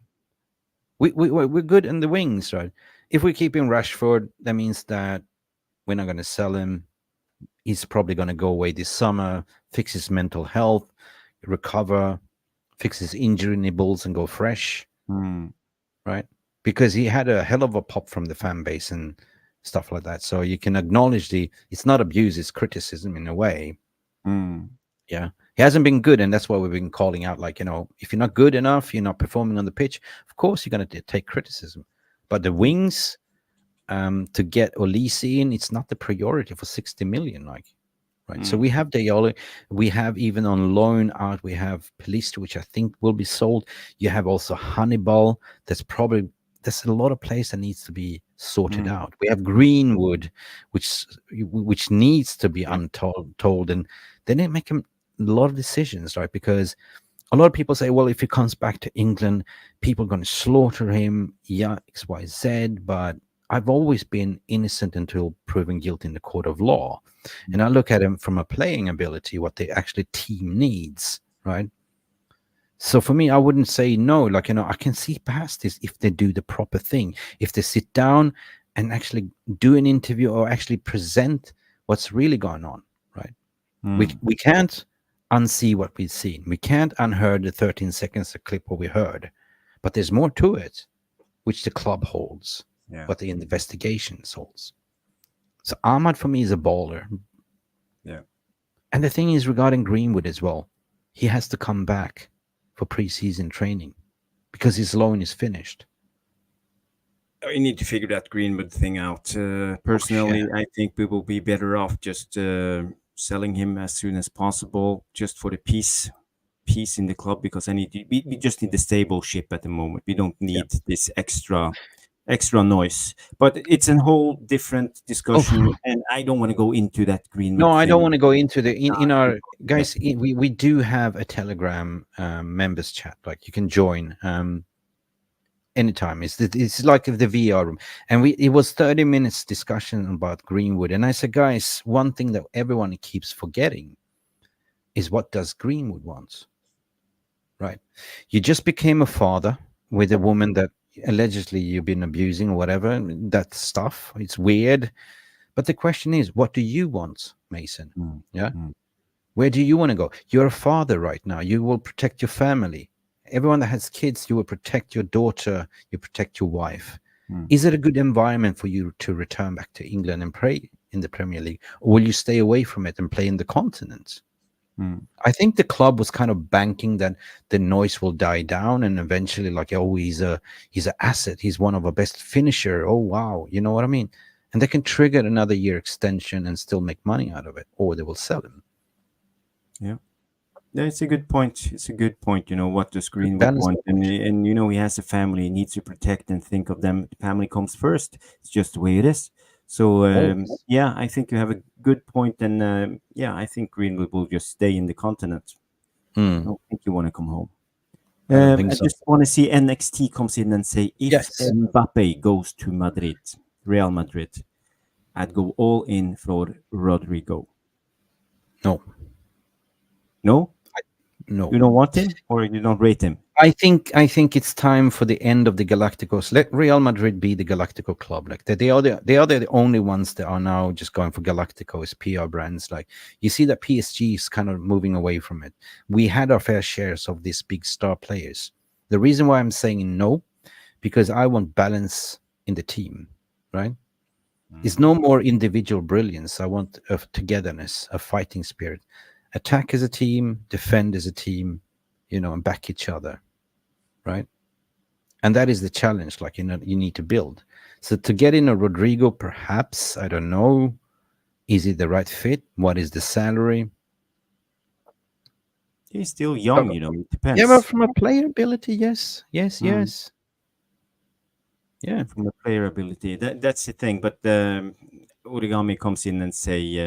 We're good in the wings, right? If we keep in Rashford, that means that we're not going to sell him. He's probably going to go away this summer, fix his mental health, recover, fix his injury nibbles, and go fresh, Mm. right? Because he had a hell of a pop from the fan base and stuff like that. So you can acknowledge it's not abuse, it's criticism in a way. Mm. Yeah. He hasn't been good, and that's why we've been calling out, like, if you're not good enough, you're not performing on the pitch, of course you're going to take criticism. But the wings, to get Olisi in, it's not the priority for 60 million, like, right? So Mm. we have Diallo, we have even on loan out, we have Pelistri, which I think will be sold. You have also Hannibal. There's a lot of players that needs to be sorted Mm. out. We have Mm. Greenwood, which needs to be Yeah. told, and then they make a lot of decisions, right? Because a lot of people say, well, if he comes back to England, people are going to slaughter him. Yeah, XYZ. But I've always been innocent until proven guilty in the court of law. And I look at him from a playing ability, what the actually team needs, right? So for me, I wouldn't say no. Like, I can see past this if they do the proper thing. If they sit down and actually do an interview or actually present what's really going on, right? Mm. We can't unsee what we've seen. We can't unheard the 13 seconds of clip what we heard. But there's more to it, which the club holds, Yeah. what the investigation holds. So Ahmad for me is a baller. Yeah. And the thing is regarding Greenwood as well, he has to come back for preseason training because his loan is finished. We need to figure that Greenwood thing out. Yeah. Personally, I think we will be better off just selling him as soon as possible, just for the peace in the club. Because we just need the stable ship at the moment. We don't Yeah. need this extra noise. But it's a whole different Oh, discussion, and I don't want to go into that no, Greenwood I don't thing. want to go into the in our Yeah. guys. We do have a Telegram members chat. Like you can join. Anytime. It's like the VR room, and it was 30 minutes discussion about Greenwood, and I said, guys, one thing that everyone keeps forgetting is what does Greenwood want, right? You just became a father with a woman that allegedly you've been abusing or whatever. That stuff, it's weird, but the question is, what do you want, Mason? Mm. Yeah, Mm. where do you want to go? You're a father right now. You will protect your family. Everyone that has kids, you will protect your daughter, you protect your wife. Mm. Is it a good environment for you to return back to England and play in the Premier League? Or will you stay away from it and play in the continent? Mm. I think the club was kind of banking that the noise will die down and eventually, like, oh, he's an asset. He's one of our best finisher. Oh wow, you know what I mean? And they can trigger another year extension and still make money out of it, or they will sell him. Yeah. Yeah, it's a good point. It's a good point. What does Good Greenwood balance. want? And he has a family. He needs to protect and think of them. The family comes first. It's just the way it is. So Always. yeah, I think you have a good point. And yeah, I think Greenwood will just stay in the continent. I Hmm. don't think you want to come home. I don't think I so. just want to see NXT comes in and say if Yes. Mbappe goes to Madrid, Real Madrid, I'd go all in for Rodrigo. No. No, No. you don't want him or you don't rate him. I think it's time for the end of the Galacticos. Let Real Madrid be the Galactico club. Like they are the only ones that are now just going for Galacticos PR brands. Like you see that PSG is kind of moving away from it. We had our fair shares of these big star players. The reason why I'm saying no, because I want balance in the team, right? It's Mm. no more individual brilliance. I want a togetherness, a fighting spirit. Attack as a team, defend as a team, and back each other, right? And that is the challenge. Like you need to build. So to get in a Rodrigo, perhaps I don't know. Is it the right fit? What is the salary? He's still But, young, it yeah, but depends. from a player ability, yes, yes, Mm. yes, yeah. From the player ability. That's the thing. But Origami comes in and say,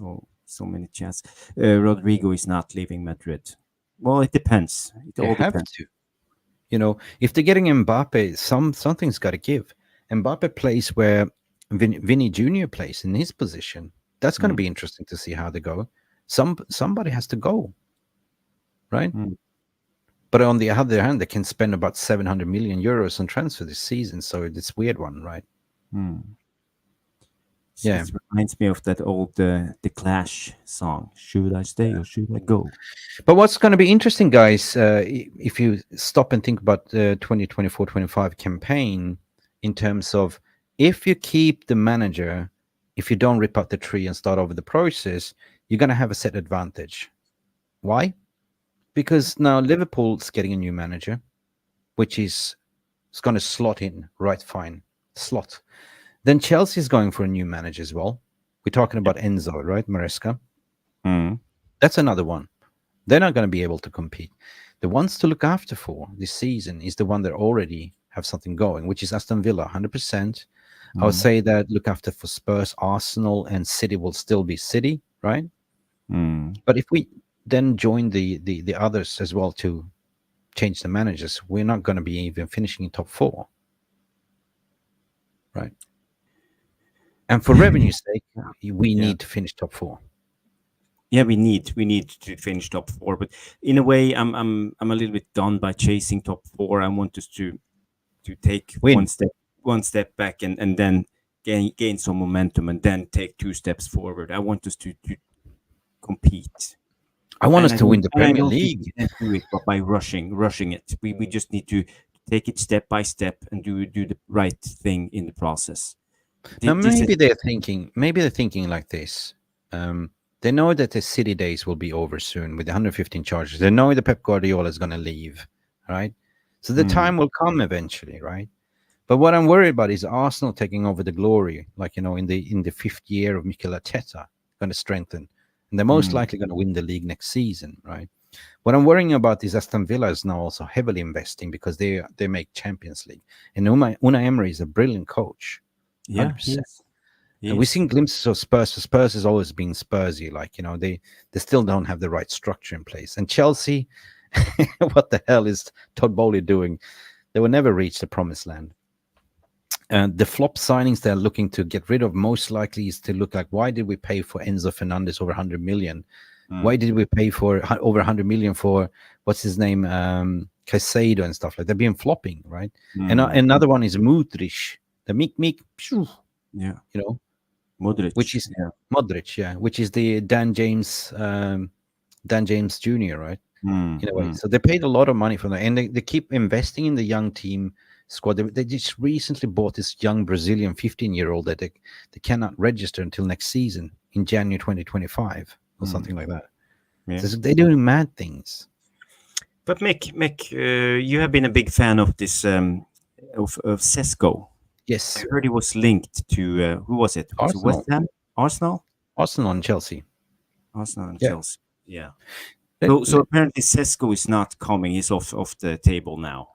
oh, so many chats. Rodrigo is not leaving Madrid. Well, it depends. It They all have depends. to. If they're getting Mbappe, something's got to give. Mbappe plays where Vinny Junior plays in his position. That's going to Mm. be interesting to see how they go. Somebody has to go, right? Mm. But on the other hand, they can spend about 700 million euros on transfer this season. So it's weird one, right? Mm. Yeah. It reminds me of that old The Clash song. Should I stay or should I go? But what's going to be interesting, guys, if you stop and think about the 2024-25 campaign in terms of if you keep the manager, if you don't rip out the tree and start over the process, you're going to have a set advantage. Why? Because now Liverpool's getting a new manager, which is going to slot in right fine. Slot. Then Chelsea's going for a new manager as well. We're talking about Enzo, right? Maresca. Mm. That's another one. They're not going to be able to compete. The ones to look after for this season is the one that already have something going, which is Aston Villa, 100%. I would say that look after for Spurs, Arsenal, and City will still be City, right? Mm. But if we then join the others as well to change the managers, we're not going to be even finishing in top four, right? And for revenue's sake, we Yeah. need to finish top four. Yeah, we need to finish top four, but in a way, I'm a little bit done by chasing top four. I want us to take Win. one step back and then gain some momentum and then take two steps forward. I want us to compete. I want And us to win the I Premier don't think we League. can do it but by rushing it. We just need to take it step by step and do the right thing in the process. Now, This is maybe they're thinking like this. They know that the City days will be over soon with the 115 charges. They know that Pep Guardiola is going to leave, right? So the mm, time will come eventually, right? But what I'm worried about is Arsenal taking over the glory, like in the fifth year of Mikel Arteta, going to strengthen, and they're most mm, likely going to win the league next season, right? What I'm worrying about is Aston Villa is now also heavily investing because they make Champions League, and Unai Emery is a brilliant coach, yeah, 100%. he And we've is. seen glimpses of Spurs. So Spurs has always been Spursy, like they still don't have the right structure in place. And Chelsea, what the hell is Todd Bowley doing? They will never reach the promised land. And the flop signings they're looking to get rid of most likely is to look like, why did we pay for Enzo Fernandez over 100 million? Why Mm, did we pay for over 100 million for what's his name, Caicedo and stuff like that? They've been flopping, right? And mm, another one is Mudrich, the Mick, phew, yeah, you know, which Modric. is Yeah. Modric, yeah, which is the Dan James Jr., right? In a way. Mm. So they paid a lot of money for that, and they keep investing in the young team squad. They just recently bought this young Brazilian 15-year-old that they cannot register until next season in January 2025 or Mm. something like that. Yeah. So they're doing mad things. But Mick, you have been a big fan of this of Sesko. I Yes, heard he was linked to who was it? Was it West Arsenal, Ham, Arsenal, Arsenal and Chelsea. Arsenal and Yeah. Chelsea? Yeah. Let- So let- apparently Sesko is not coming. He's off the table now,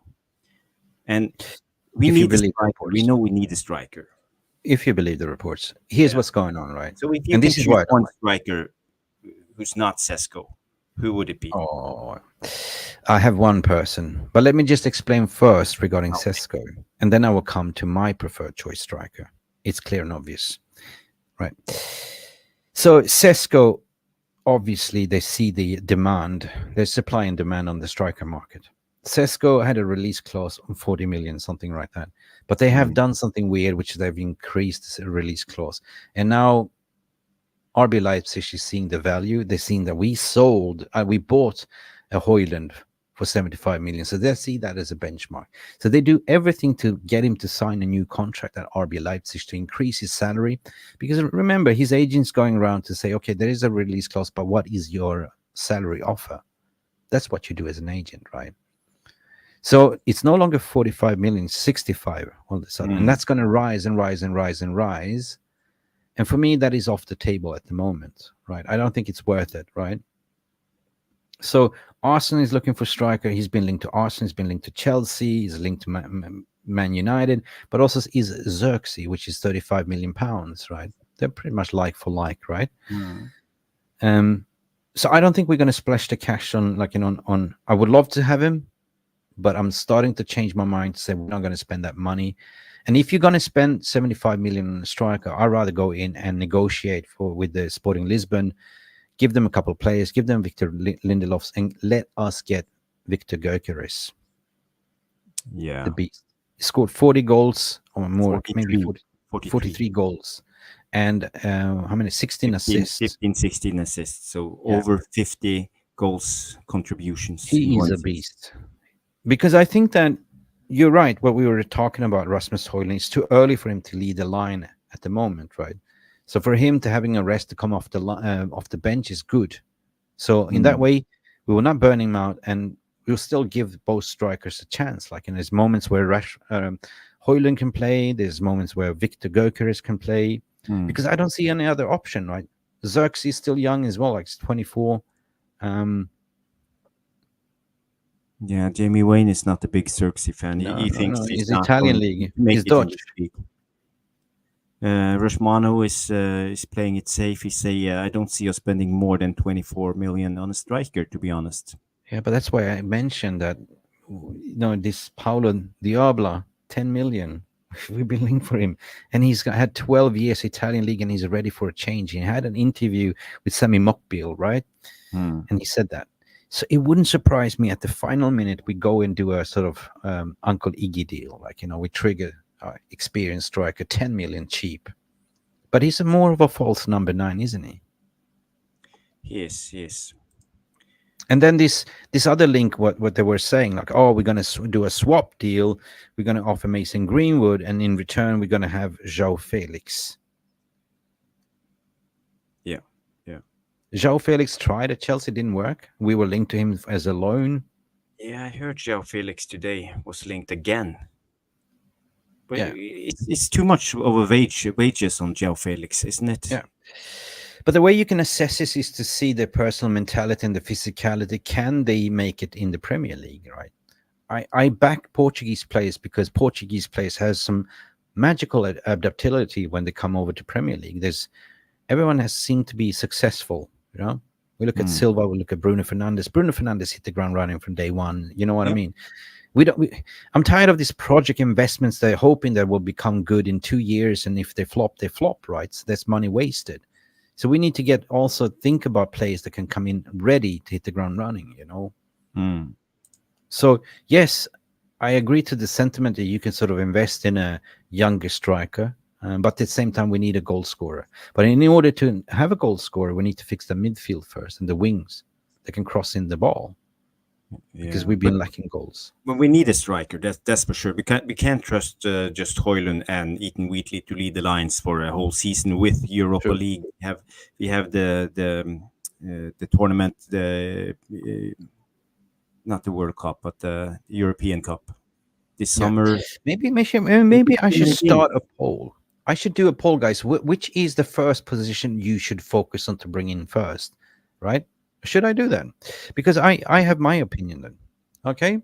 and we if you need a believe the striker. We reports, know we need a striker. if you believe the reports, here's Yeah. what's going on, right? So if you And can this is choose why I don't one like. striker who's not Sesko, who would it be? Oh, I have one person, but let me just explain first regarding Okay. Sesko, and then I will come to my preferred choice striker. It's clear and obvious, right? So Sesko, obviously, they see the demand. There's supply and demand on the striker market. Sesko had a release clause on 40 million, something like that. But they have Mm. done something weird, which they've increased the release clause. And now RB Leipzig is seeing the value. They're seeing that we bought a Hoyland for 75 million. So they see that as a benchmark. So they do everything to get him to sign a new contract at RB Leipzig to increase his salary. Because remember, his agent's going around to say, okay, there is a release clause, but what is your salary offer? That's what you do as an agent, right? So it's no longer 45 million, 65 all of a sudden. And Mm. that's going to rise and rise and rise and rise. And for me, that is off the table at the moment, right? I don't think it's worth it, right? So Arsenal is looking for striker. He's been linked to Arsenal. He's been linked to Chelsea. He's linked to Man United, but also is Xerxes, which is 35 million pounds, right? They're pretty much like for like, right? Mm. So I don't think we're going to splash the cash on on. I would love to have him, but I'm starting to change my mind to say we're not going to spend that money. And if you're going to spend 75 million on a striker, I'd rather go in and negotiate with the Sporting Lisbon, give them a couple of players, give them Victor Lindelofs, and let us get Victor Gyökeres, Yeah. the beast. He scored 40 goals or more, maybe 43. 43 goals. And how many? 16 15, assists. 15, 16 assists. So Yeah. over 50 goals contributions. in He is one a season. beast. Because I think that you're right. What we were talking about, Rasmus Højlund, it's too early for him to lead the line at the moment, right? So for him to having a rest to come off the bench is good. So in that way, we will not burn him out, and we'll still give both strikers a chance. Like in his moments where Højlund can play. There's moments where Victor Gyökeres can play, because I don't see any other option, right? Xerxes is still young as well, like he's 24. Yeah, Jamie Wayne is not a big Xerxes fan. He thinks No, he's it's not Italian going league. to make He's it in Dutch. this league. Romano is playing it safe. He say, I don't see us spending more than 24 million on a striker, to be honest. Yeah, but that's why I mentioned that, this Paulo Diabla, 10 million. We've been linked for him. And had 12 years Italian league and he's ready for a change. He had an interview with Sami Mokbil, right? And he said that. So it wouldn't surprise me at the final minute we go and do a sort of Uncle Iggy deal. Like, we trigger experienced striker, 10 million cheap. But he's more of a false number 9, isn't he? Yes. And then this other link, what they were saying, like, oh, we're going to do a swap deal. We're going to offer Mason Greenwood, and in return, we're going to have João Felix. Yeah. João Felix tried at Chelsea, didn't work. We were linked to him as a loan. Yeah, I heard João Felix today was linked again. But Yeah. it's too much of a wages on João Felix, isn't it? Yeah. But the way you can assess this is to see the personal mentality and the physicality. Can they make it in the Premier League, right? I back Portuguese players because Portuguese players has some magical adaptability when they come over to Premier League. Everyone has seemed to be successful, We look at Silva, we look at Bruno Fernandes. Bruno Fernandes hit the ground running from day one. You know what I mean? I'm tired of these project investments. They're hoping that will become good in 2 years, and if they flop, right? So that's money wasted. So we need to also think about players that can come in ready to hit the ground running, So yes, I agree to the sentiment that you can sort of invest in a younger striker, but at the same time we need a goal scorer. But in order to have a goal scorer, we need to fix the midfield first and the wings that can cross in the ball, because we've been lacking goals. Well, we need a striker, that's for sure. We can't trust just Højlund and Ethan Wheatley to lead the lines for a whole season with Europa League. We have the tournament, not the World Cup, but the European Cup this summer. Maybe I should start a poll. I should do a poll, guys. Which is the first position you should focus on to bring in first, right? Should I do that? Because I have my opinion then. Okay.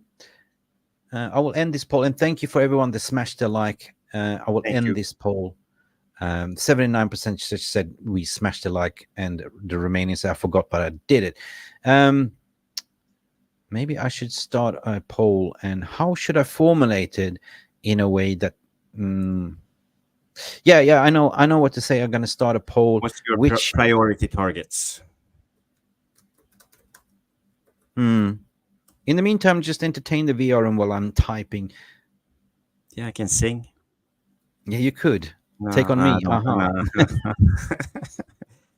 I will end this poll, and thank you for everyone that smashed the like. I will end this poll. 79% said we smashed the like, and the remaining said I forgot, but I did it. Maybe I should start a poll, and how should I formulate it in a way that? Yeah, I know what to say. I'm going to start a poll. What's your priority targets? In the meantime, just entertain the VR room while I'm typing. Yeah, I can sing. Yeah, you could. Take on me.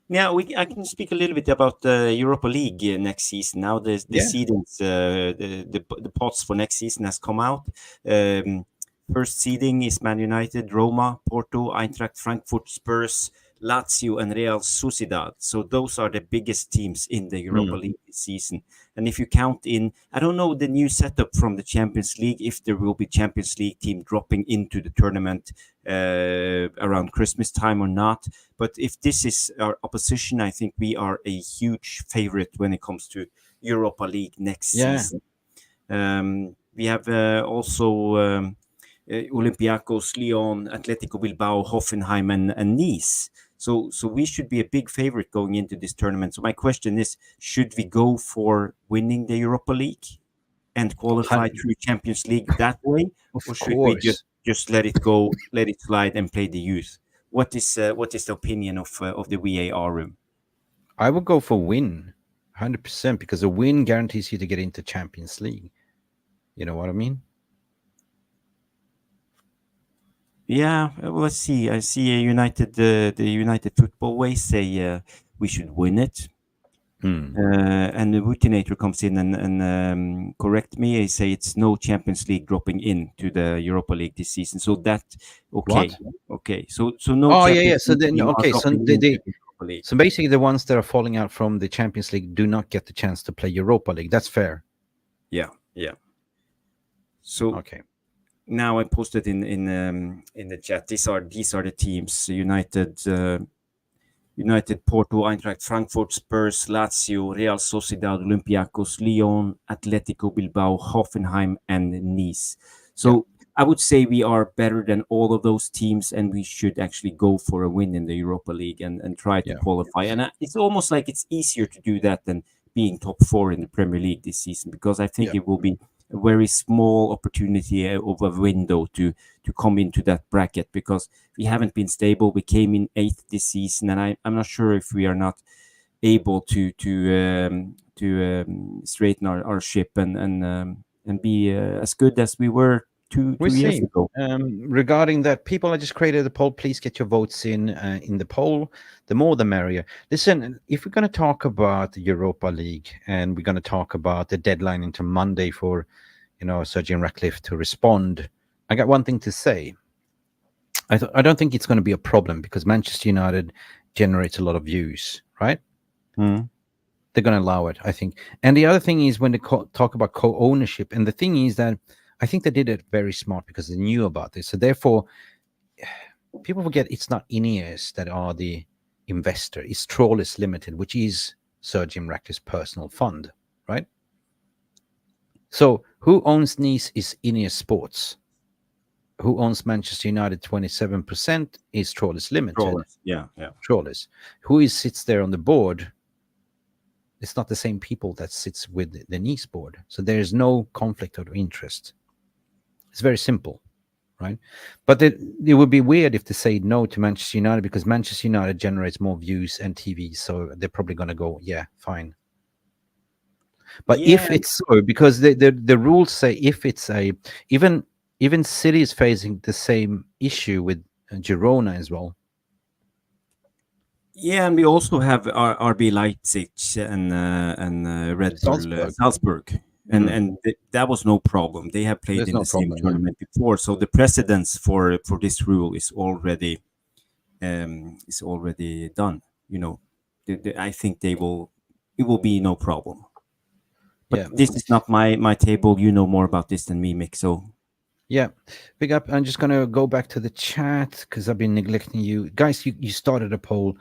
Yeah, I can speak a little bit about the Europa League next season. Now the seedings, the pots for next season has come out. First seeding is ManUnited, Roma, Porto, Eintracht Frankfurt, Spurs, Lazio, and Real Sociedad. So those are the biggest teams in the Europa League this season. And if you count in, I don't know the new setup from the Champions League, if there will be Champions League team dropping into the tournament around Christmas time or not. But if this is our opposition, I think we are a huge favorite when it comes to Europa League next season. We have also Olympiacos, Lyon, Atletico Bilbao, Hoffenheim, and Nice. So we should be a big favorite going into this tournament. So my question is, should we go for winning the Europa League and qualify through Champions League that way? Or should we just let it go, let it slide, and play the youth? What is the opinion of the VAR room? I would go for win, 100%, because a win guarantees you to get into Champions League. You know what I mean? Yeah, well, let's see. I see the United Football Way say we should win it. And the Routinator comes in and correct me. I say it's no Champions League dropping into the Europa League this season. So that What? Okay. So no. Oh Champions yeah. So then League okay. So League. So basically, the ones that are falling out from the Champions League do not get the chance to play Europa League. That's fair. Yeah. So okay. now I posted in the chat. These are the teams: United, Porto, Eintracht Frankfurt, Spurs, Lazio, Real Sociedad, Olympiacos, Lyon, Atletico Bilbao, Hoffenheim, and Nice. Yeah, So I would say we are better than all of those teams, and we should actually go for a win in the Europa League and try to yeah, qualify. And it's almost like it's easier to do that than being top four in the Premier League this season, because I think yeah. it will be a very small opportunity of a window to come into that bracket, because we haven't been stable. We came in eighth this season, and I'm not sure if we are not able to straighten our ship and be as good as we were We two years see. ago. Regarding that, people, I just created a poll. Please get your votes in the poll. The more, the merrier. Listen, if we're going to talk about the Europa League and we're going to talk about the deadline into Monday for, Sir Jim Ratcliffe to respond, I got one thing to say. I don't think it's going to be a problem because Manchester United generates a lot of views, right? Mm. They're going to allow it, I think. And the other thing is when they talk about co-ownership, and the thing is that I think they did it very smart because they knew about this. So therefore, people forget it's not INEOS that are the investor. It's Trawlers Limited, which is Sir Jim Ratcliffe's personal fund, right? So who owns Nice is INEOS Sports. Who owns Manchester United 27% is Trawlers Limited. Yeah. Trawlers. Who sits there on the board? It's not the same people that sits with the Nice board. So there's no conflict of interest. It's very simple, right? But it would be weird if they say no to Manchester United because Manchester United generates more views and TV. So they're probably going to go, yeah, fine. But Yeah. if it's so, because the rules say if it's even City is facing the same issue with Girona as well. Yeah, and we also have RB Leipzig and Red Bull Salzburg, and that was no problem. They have played There's in no the same problem, yeah. tournament before, so the precedence for this rule is already done. I think it will be no problem. But Yeah. this is not my table. You know more about this than me, Mick. So Yeah, big up. I'm just going to go back to the chat because I've been neglecting you. Guys, you started a poll.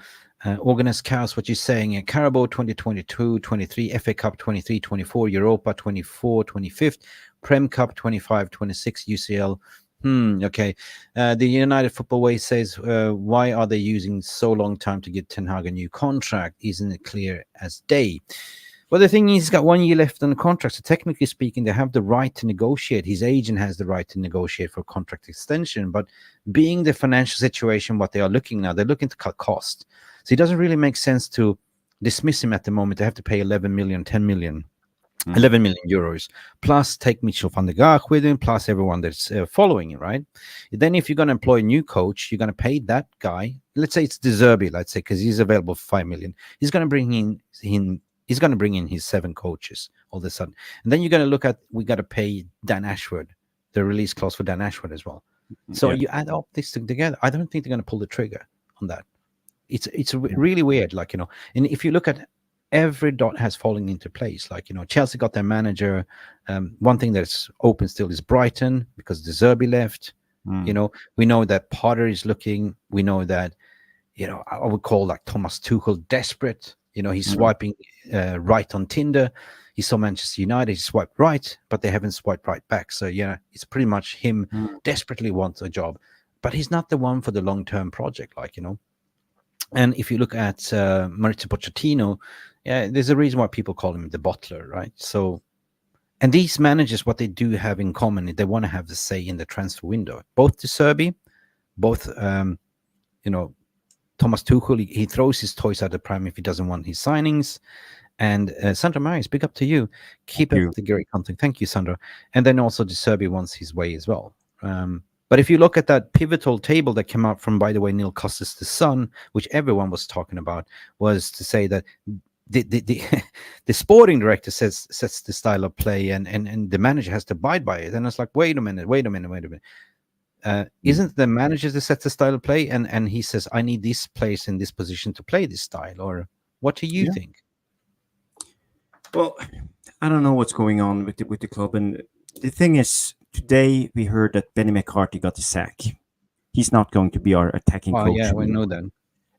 Organized Chaos, what you're saying, Carabao 2022, 23, FA Cup 23, 24, Europa 24, 25th, Prem Cup 25, 26, UCL. Okay. The United Football Way says, why are they using so long time to get Ten Hag a new contract? Isn't it clear as day? Well, the thing is, he's got 1 year left on the contract. So technically speaking, they have the right to negotiate. His agent has the right to negotiate for contract extension. But being the financial situation, what they are looking now, they're looking to cut costs. So it doesn't really make sense to dismiss him at the moment. They have to pay 11 million, 10 million, 11 million euros, plus take Michel van der Gaag with him, plus everyone that's following him, right? Then if you're going to employ a new coach, you're going to pay that guy. Let's say it's De Zerbi, let's say, because he's available for 5 million. He's going to bring in he's going to bring in his 7 coaches all of a sudden. And then you're going to look at, we got to pay Dan Ashford, the release clause for Dan Ashford as well. So you add all this together. I don't think they're going to pull the trigger on that. It's really weird, and if you look at every dot has fallen into place, Chelsea got their manager. One thing that's open still is Brighton because De Zerbi left. We know that Potter is looking. We know that, I would call Thomas Tuchel desperate. He's swiping right on Tinder. He saw Manchester United, he swiped right, but they haven't swiped right back. So, it's pretty much him desperately wants a job, but he's not the one for the long-term project, And if you look at Maurizio Pochettino, there's a reason why people call him the butler, right? So, and these managers, what they do have in common is they want to have the say in the transfer window. Both De Zerbi, both, Thomas Tuchel, he throws his toys at the prime if he doesn't want his signings. And Sandra Maris, big up to you. Keep up the great content. Thank you, Sandra. And then also De Zerbi wants his way as well. But if you look at that pivotal table that came out from, by the way, Neil Costas' the son, which everyone was talking about, was to say that the sporting director sets the style of play and the manager has to abide by it. And it's like, wait a minute. Isn't the manager that sets the style of play? And he says, I need this place in this position to play this style. Or what do you think? Well, I don't know what's going on with the club. And the thing is, today we heard that Benny McCarthy got the sack. He's not going to be our attacking Oh coach yeah, we know anymore. that.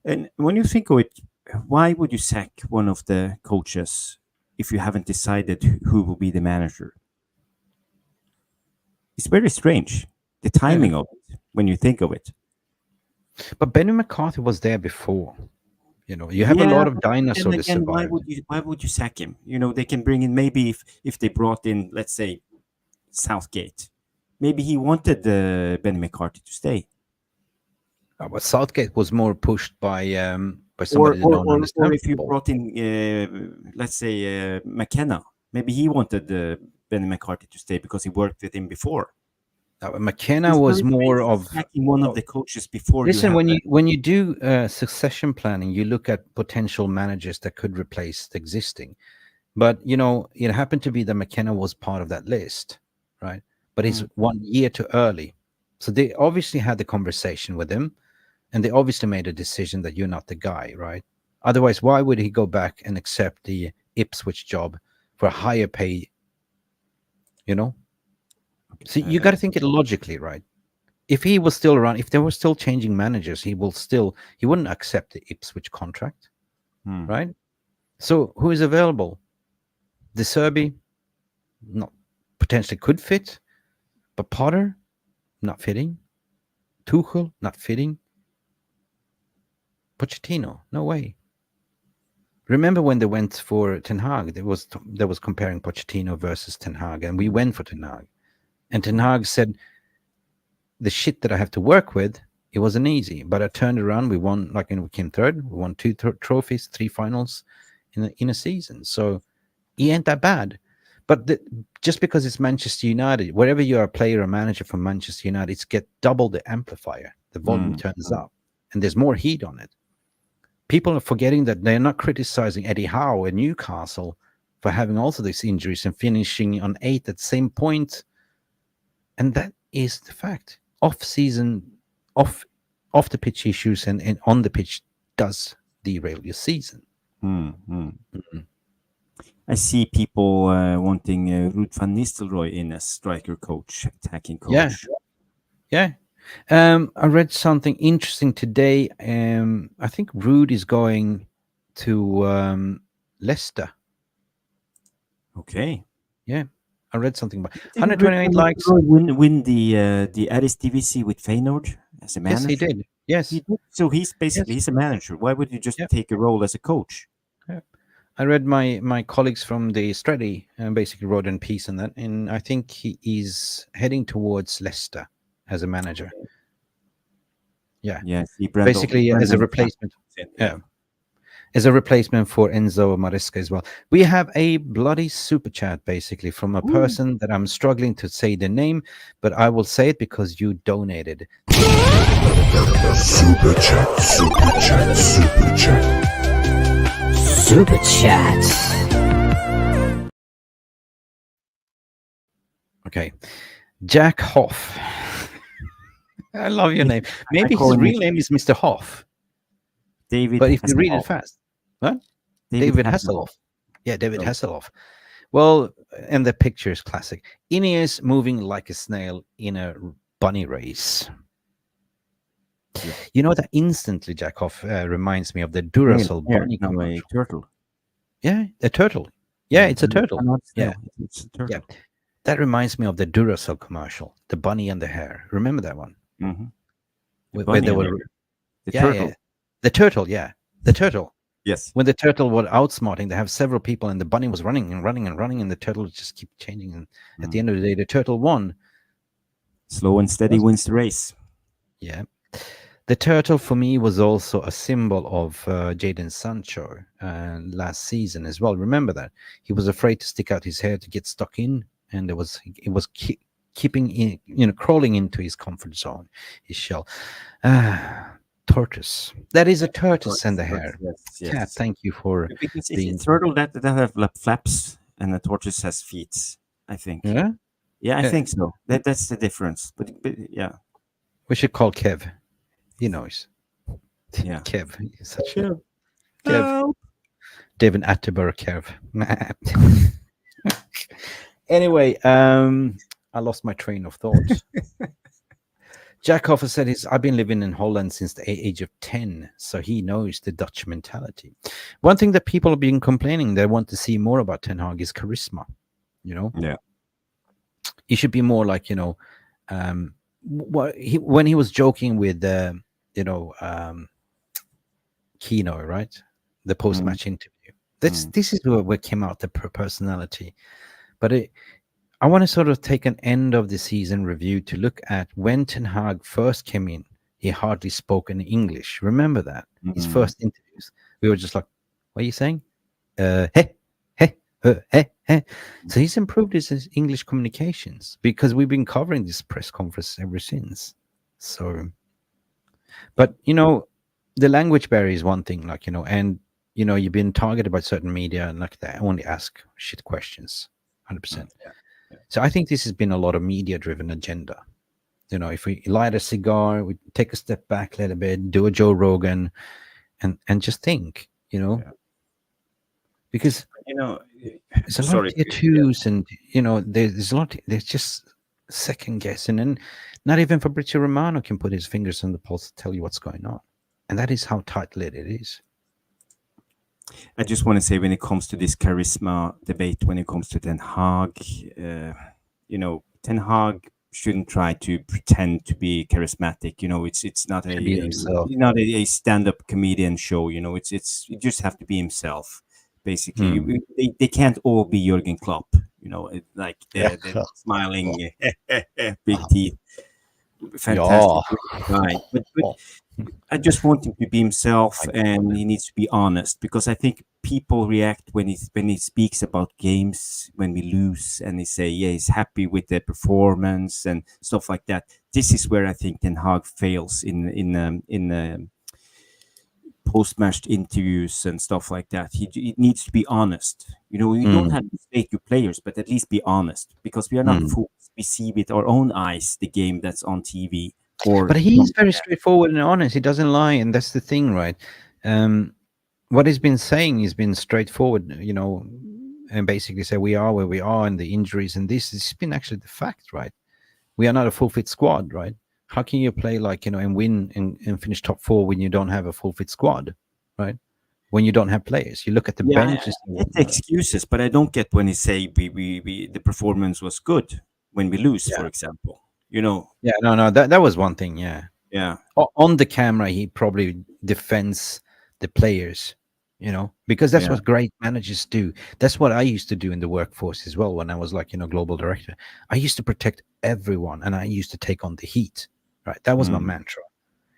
And when you think of it, why would you sack one of the coaches if you haven't decided who will be the manager? It's very strange, the Yeah. timing of it, when you think of it. But Benny McCarthy was there before. You have a Yeah, lot of but then dinosaurs that again, survived. why would you sack him? They can bring in, maybe if they brought in, let's say, Southgate, maybe he wanted Benny McCarthy to stay. But Southgate was more pushed by or somebody that or don't or, or understand if you football. brought in, let's say, McKenna, maybe he wanted Benny McCarthy to stay because he worked with him before. McKenna It's was very strange more of. sacking one of the coaches before you Listen, have when you do succession planning, you look at potential managers that could replace the existing. But it happened to be that McKenna was part of that list, right? But it's Mm. 1 year too early, so they obviously had the conversation with him, and they obviously made a decision that you're not the guy, right? Otherwise, why would he go back and accept the Ipswich job for a higher pay? You know, so you got to think it logically, right? If he was still around, if they were still changing managers, he wouldn't accept the Ipswich contract, Mm. right? So who is available? De Serbi, not potentially could fit, but Potter, not fitting. Tuchel, not fitting. Pochettino, no way. Remember when they went for Ten Hag? There was comparing Pochettino versus Ten Hag, and we went for Ten Hag. And Ten Hag said, "The shit that I have to work with, it wasn't easy, but I turned around. We won, we came third. We won two trophies, three finals in a season. So he ain't that bad." But just because it's Manchester United, wherever you're a player or manager for Manchester United, it's get double the amplifier. The volume turns up, and there's more heat on it. People are forgetting that they're not criticizing Eddie Howe in Newcastle for having also these injuries and finishing on 8th at the same point. And that is the fact. Off-season, off the pitch issues and on the pitch does derail your season. I see people wanting Ruud van Nistelrooy in as striker coach, attacking coach. Yeah. I read something interesting today. I think Ruud is going to Leicester. Okay. Yeah, I read something about Didn't 128 likes. win the Eredivisie with Feyenoord as a manager? Yes, he did. Yes, he did. So he's basically he's a manager. Why would you just take a role as a coach? Yeah. I read my colleagues from the study basically wrote in piece on that, and I think he is heading towards Leicester as a manager. Yeah, basically as a replacement. Yeah. As a replacement for Enzo Maresca as well. We have a bloody super chat basically from a person that I'm struggling to say the name, but I will say it because you donated. Super chat, super chat, super chat. Super chat. Okay. Jack Hoff. I love your name. Maybe his real name is Mr. Hoff. David, but if you read it fast, what? David Hasselhoff. Yeah, David Hasselhoff. Well, and the picture is classic. Ineos moving like a snail in a bunny race. Yeah. You know that instantly, Jack Hoff reminds me of the Duracell bunny commercial. Turtle. Yeah, a turtle. Yeah, it's a turtle. Yeah, it's a turtle. Yeah, that reminds me of the Duracell commercial, the bunny and the hare. Remember that one? Mm-hmm. Where they were the turtle. Yeah. The turtle, yeah. The turtle. Yes. When the turtle was outsmarting, they have several people, and the bunny was running and running and running, and the turtle just keep changing. And at the end of the day, the turtle won. Slow and steady wins the race. Yeah. The turtle, for me, was also a symbol of Jadon Sancho last season as well. Remember that? He was afraid to stick out his head to get stuck in, and it was keeping in, crawling into his comfort zone, his shell. Tortoise. That is a tortoise and the hare. Yes. Cat, thank you for because it's a turtle that have flaps and the tortoise has feet, I think. Yeah, I think so. That's the difference. But yeah. We should call Kev. He knows. Yeah. Kev. Such a Kev. David Attenborough Kev. Anyway, I lost my train of thought. Jack Hoffer said I've been living in Holland since the age of 10, so he knows the Dutch mentality. One thing that people have been complaining they want to see more about Ten Hag is charisma. You know, Yeah. he should be more like, when he was joking with, Kino, right? The post-match interview. This is where came out the personality. But I want to sort of take an end of the season review to look at when Ten Hag first came in. He hardly spoke in English. Remember that? His first interviews. We were just like, what are you saying? Hey, hey, hey, hey. So he's improved his English communications because we've been covering this press conference ever since. So, but, the language barrier is one thing, like, and, you've been targeted by certain media and like that. Only ask shit questions, 100%. So I think this has been a lot of media-driven agenda. If we light a cigar, we take a step back a little bit, do a Joe Rogan, and just think, because there's a lot of sorry. tier twos, and there's a lot. There's just second guessing, and not even Fabrizio Romano can put his fingers on the pulse to tell you what's going on, and that is how tight-lit it is. I just want to say, when it comes to this charisma debate, when it comes to Ten Hag, Ten Hag shouldn't try to pretend to be charismatic. It's not Be himself. a stand-up comedian show. You just have to be himself. Basically, they can't all be Jurgen Klopp. Like the smiling big teeth, fantastic guy. But I just want him to be himself, and he needs to be honest, because I think people react when he speaks about games when we lose, and they say, yeah, he's happy with the performance and stuff like that. This is where I think Ten Hag fails in post-match interviews and stuff like that. He needs to be honest. You don't have to state your players, but at least be honest, because we are not fools. We see with our own eyes the game that's on TV. But he's very straightforward and honest. He doesn't lie, and that's the thing, right? What he's been saying, he's been straightforward, and basically say we are where we are, and the injuries, and this has been actually the fact, right? We are not a full fit squad, right? How can you play like, and win and finish top 4 when you don't have a full fit squad, right? When you don't have players, you look at the bench. I get the excuses, but I don't get when he say the performance was good when we lose, for example. Yeah, no, that was one thing. Yeah. On the camera, he probably defends the players, because that's what great managers do. That's what I used to do in the workforce as well when I was like, global director. I used to protect everyone, and I used to take on the heat. Right, that was my mantra.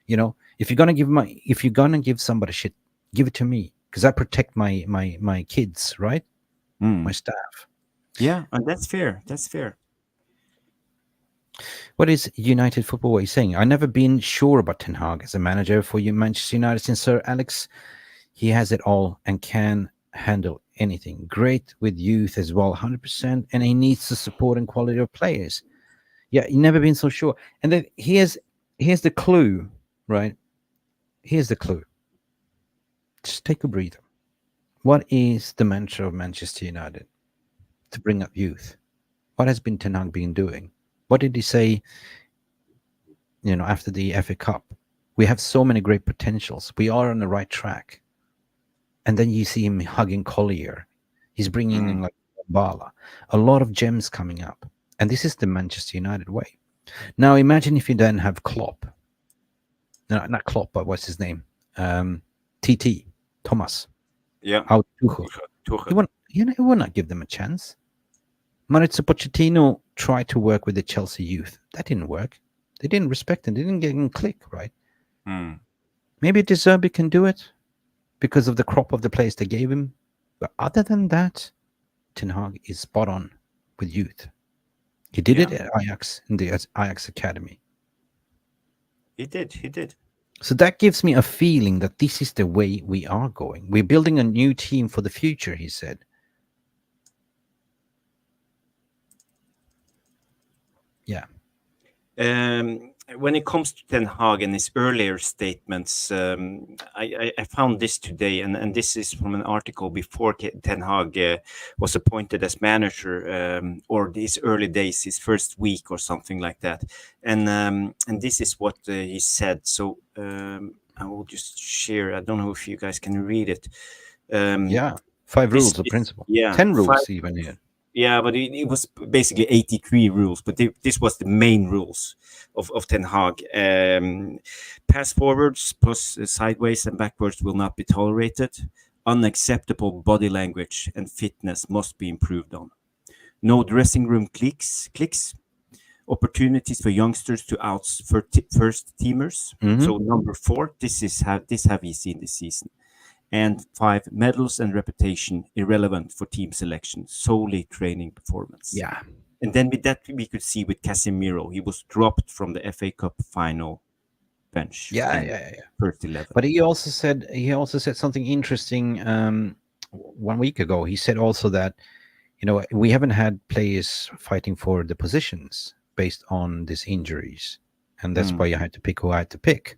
If you're gonna give somebody shit, give it to me, because I protect my kids, right? My staff. Yeah, and that's fair. That's fair. What is United Football Way saying? I've never been sure about Ten Hag as a manager for Manchester United since Sir Alex. He has it all and can handle anything. Great with youth as well, 100%. And he needs the support and quality of players. Yeah, you've never been so sure. And then here's the clue, right? Here's the clue. Just take a breather. What is the mantra of Manchester United? To bring up youth. What has been Ten Hag been doing? What did he say, after the FA Cup? We have so many great potentials. We are on the right track. And then you see him hugging Collier. He's bringing in like Bala. A lot of gems coming up. And this is the Manchester United way. Now imagine if you then have Klopp. No, not Klopp, but what's his name? TT, Thomas. Yeah. Out Tuchel. He will not give them a chance. Maurizio Pochettino tried to work with the Chelsea youth. That didn't work. They didn't respect him. They didn't get him click, right? Maybe De Zerbi can do it because of the crop of the players they gave him. But other than that, Ten Hag is spot on with youth. He did it at Ajax, in the Ajax Academy. He did. So that gives me a feeling that this is the way we are going. We're building a new team for the future, he said. Yeah. when it comes to Ten Hag and his earlier statements, I found this today, and this is from an article before Ten Hag was appointed as manager, or his early days, his first week or something like that. And this is what he said. So I will just share. I don't know if you guys can read it. Yeah, 5 This rules of is, principle, yeah, 10 five. rules even here. Yeah, but it was basically 83 rules, but this was the main rules of Ten Hag. Pass forwards plus sideways and backwards will not be tolerated. Unacceptable body language and fitness must be improved on. No dressing room clicks. Opportunities for youngsters to out first teamers. So number 4, this have you seen this season. And 5, medals and reputation irrelevant for team selection, solely training performance. Yeah. And then with that, we could see with Casemiro, he was dropped from the FA Cup final bench. Yeah. First 11. But he also said something interesting 1 week ago. He said also that, we haven't had players fighting for the positions based on these injuries, and that's why you had to pick who I had to pick,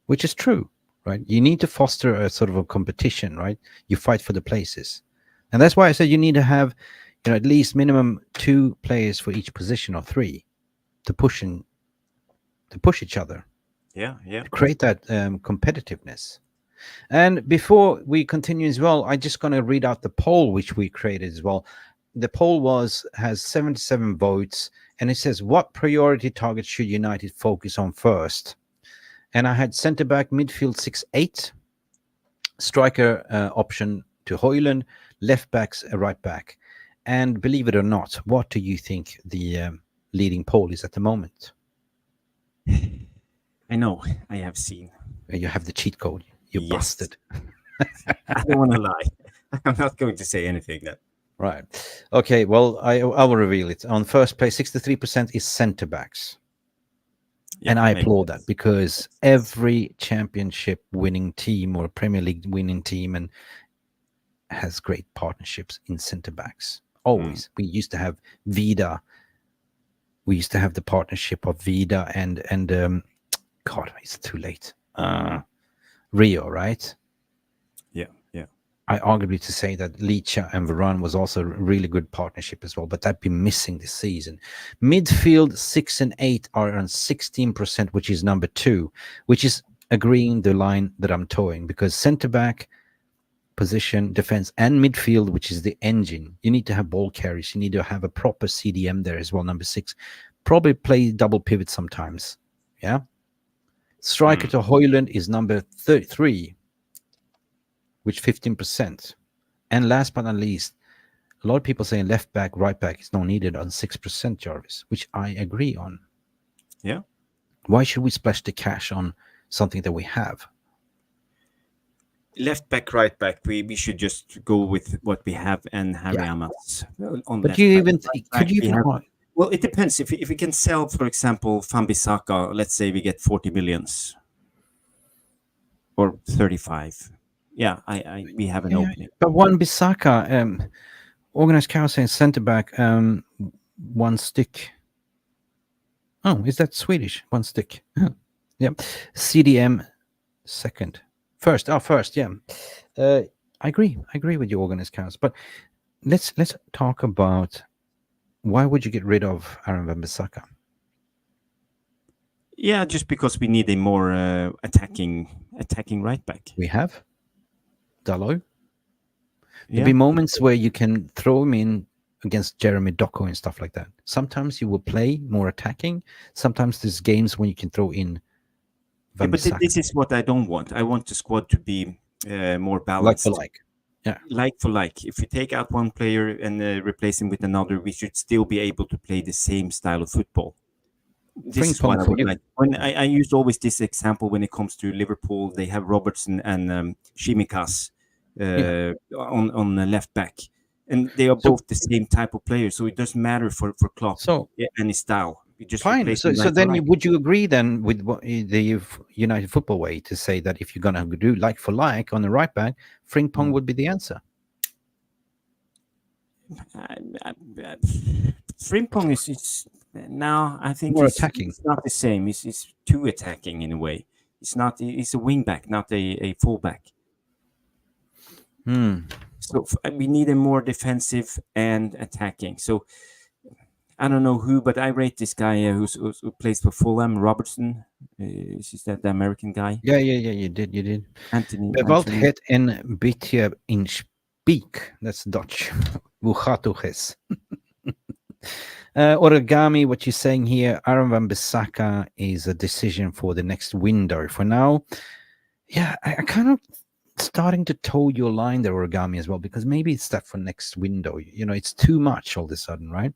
which is true, right? You need to foster a sort of a competition, right? You fight for the places, and that's why I said you need to have, at least minimum 2 players for each position, or 3, to push each other. Yeah. Create that competitiveness. And before we continue as well, I'm just going to read out the poll which we created as well. The poll has 77 votes, and it says, what priority targets should United focus on first? And I had centre back, midfield 6-8, striker option to Højlund, left backs, a right back. And believe it or not, what do you think the leading poll is at the moment? I know, I have seen. You have the cheat code. You busted. I don't want to lie. I'm not going to say anything then. Right. Okay, well, I will reveal it. On first place, 63% is centre backs. Yeah, and I applaud that, because every championship winning team or Premier League winning team and has great partnerships in centre backs. Always. We used to have Vida. We used to have the partnership of Vida and God, it's too late. Rio, right? Yeah. I arguably to say that Licha and Varane was also a really good partnership as well, but that'd be missing this season. Midfield 6 and 8 are on 16%, which is number 2, which is agreeing the line that I'm towing, because centre back position, defense, and midfield, which is the engine, you need to have ball carries. You need to have a proper CDM there as well. Number 6, probably play double pivot sometimes. Yeah. Striker to Højlund is number 3, which 15%. And last but not least, a lot of people saying left back, right back is not needed on 6%, Jarvis, which I agree on. Yeah. Why should we splash the cash on something that we have? Left back, right back, we should just go with what we have and Harry Amas on but left you back. even could you even well, it depends. If we can sell, for example, Wan-Bissaka, let's say we get 40 millions or 35. Yeah, we have an opening. But Wan-Bissaka, organized chaos saying centre back, 1 stick. Oh, is that Swedish? 1 stick. Yeah. CDM second. First, yeah. I agree with your organized chaos. But let's talk about, why would you get rid of Aaron Wan-Bissaka? Yeah, just because we need a more attacking right back. We have Dalot. There'll be moments where you can throw him in against Jeremy Doku and stuff like that. Sometimes you will play more attacking. Sometimes there's games when you can throw in Wan-Bissaka. But this is what I don't want. I want the squad to be more balanced. Like for like. Yeah. Like for like. If we take out one player and replace him with another, we should still be able to play the same style of football. This is what I would like. When I use always this example when it comes to Liverpool, they have Robertson and Tsimikas on the left back, and they are both the same type of players, so it doesn't matter for Klopp any style. You just fine. So then would you agree then with the United Football way to say that if you're going to do like for like on the right back, Frimpong would be the answer? Frimpong is now. I think More attacking. it's not the same. It's too attacking in a way. It's not. It's a wingback, not a fullback. So we need a more defensive and attacking. So I don't know who, but I rate this guy who plays for Fulham, Robertson. Is that the American guy? Yeah, you did. Anthony. Bevalt het en beetje in speak. That's Dutch. Wuchatuches. Origami, what you're saying here, Aaron Wan-Bissaka is a decision for the next window. For now, yeah, I kind of starting to toe your line there, Origami, as well, because maybe it's that for next window. You know, it's too much all of a sudden, right?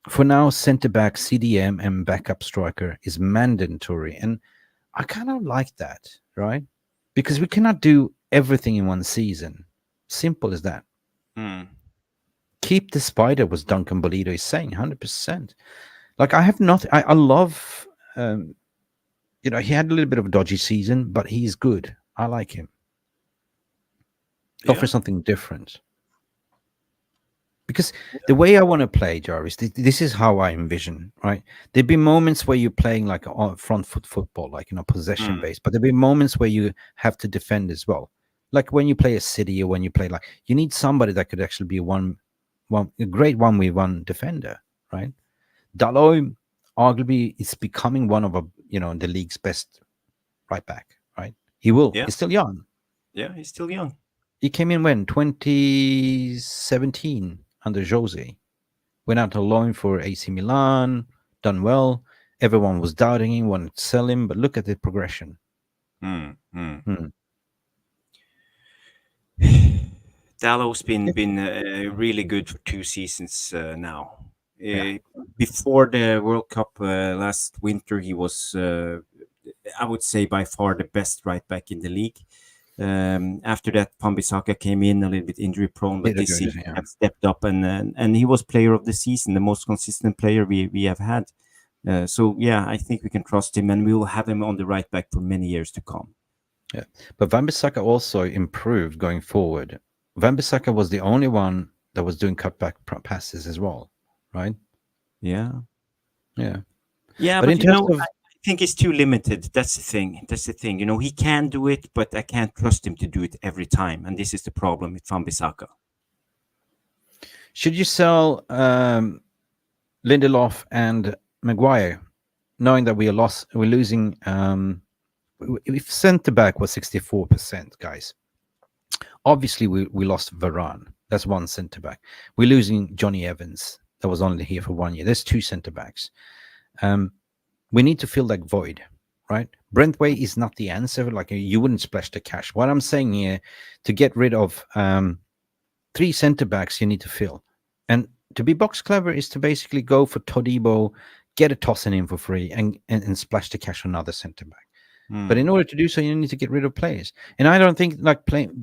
For now, centre back, CDM, and backup striker is mandatory, and I kind of like that, right? Because we cannot do everything in one season. Simple as that. Keep the spider, was Duncan Bolito is saying, 100%. Like, I have nothing. I love, you know, he had a little bit of a dodgy season, but he's good. I like him. Offer something different. Because the way I want to play, Jarvis, this is how I envision, right? There'd be moments where you're playing like front foot football, like, you know, possession based, but there'd be moments where you have to defend as well. Like when you play a City or when you play, like, you need somebody that could actually be a great 1v1 defender, right? Dalot arguably is becoming one of the league's best right back, right? He will. Yeah. He's still young. Yeah, he's still young. He came in when 2017 under Jose. Went out on loan for AC Milan, done well. Everyone was doubting him, wanted to sell him, but look at the progression. Dallow's been really good for 2 seasons now. Before the World Cup last winter, he was, I would say, by far the best right back in the league. After that, Wan-Bissaka came in a little bit injury prone, but this season he have stepped up and he was player of the season, the most consistent player we have had. So yeah, I think we can trust him, and we will have him on the right back for many years to come. Yeah, but Wan-Bissaka also improved going forward. Wan-Bissaka was the only one that was doing cutback passes as well, right? Yeah. But in terms of, I think he's too limited. That's the thing. You know, he can do it, but I can't trust him to do it every time, and this is the problem with Wan-Bissaka. Should you sell Lindelof and Maguire, knowing that we're losing? If centre back was 64%, guys, obviously we lost Varane. That's one centre back. We're losing Johnny Evans. That was only here for 1 year. There's 2 centre backs. We need to fill that void, right? Brentway is not the answer. Like, you wouldn't splash the cash. What I'm saying here, to get rid of 3 centre backs, you need to fill. And to be box clever is to basically go for Todibo, get a toss in for free, and splash the cash on another centre back. But in order to do so, you need to get rid of players. And I don't think, like,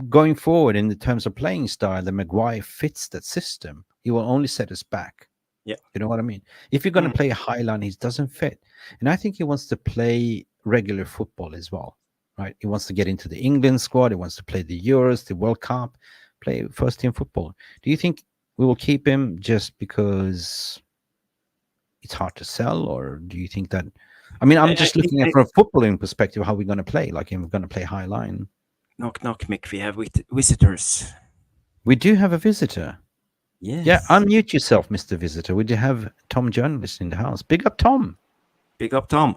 going forward in the terms of playing style, the Maguire fits that system. He will only set us back. Yeah. You know what I mean? If you're going to play a high line, he doesn't fit. And I think he wants to play regular football as well, right? He wants to get into the England squad. He wants to play the Euros, the World Cup, play first team football. Do you think we will keep him just because it's hard to sell? Or do you think that... I mean, I'm just looking at from a footballing perspective, how we're going to play. Like, if we're going to play high line. Knock, knock, Mick. We have visitors. We do have a visitor. Yes. Yeah, unmute yourself, Mr. Visitor. We do have Tom Journalist in the house. Big up, Tom. Big up, Tom.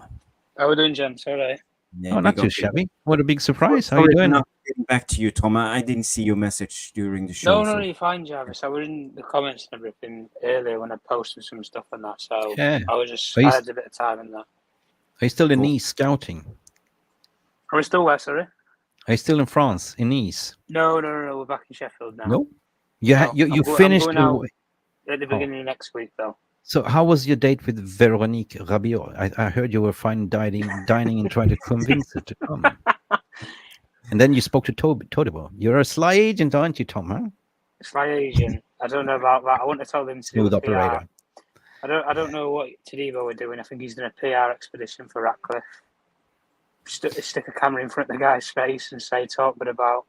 How are we doing, gents? All right. Yeah, not too shabby. What a big surprise. How are you doing? Getting back to you, Tom. I didn't see your message during the show. No, you're fine, Jarvis. I was in the comments and everything earlier when I posted some stuff and that. So yeah. I had a bit of time in that. Are you still in Nice scouting? Are we still where, sorry? Are you still in France, in Nice? No. We're back in Sheffield now. No? You finished... I'm going out at the beginning of next week, though. So how was your date with Véronique Rabiot? I heard you were fine dining and trying to convince her to come. And then you spoke to Todibo. You're a sly agent, aren't you, Tom? Huh? Sly agent. I don't know about that. I want to tell them to smooth do operator. PR. I don't know what Todibo were doing. I think he's doing a PR expedition for Ratcliffe. Stick a camera in front of the guy's face and say, talk but about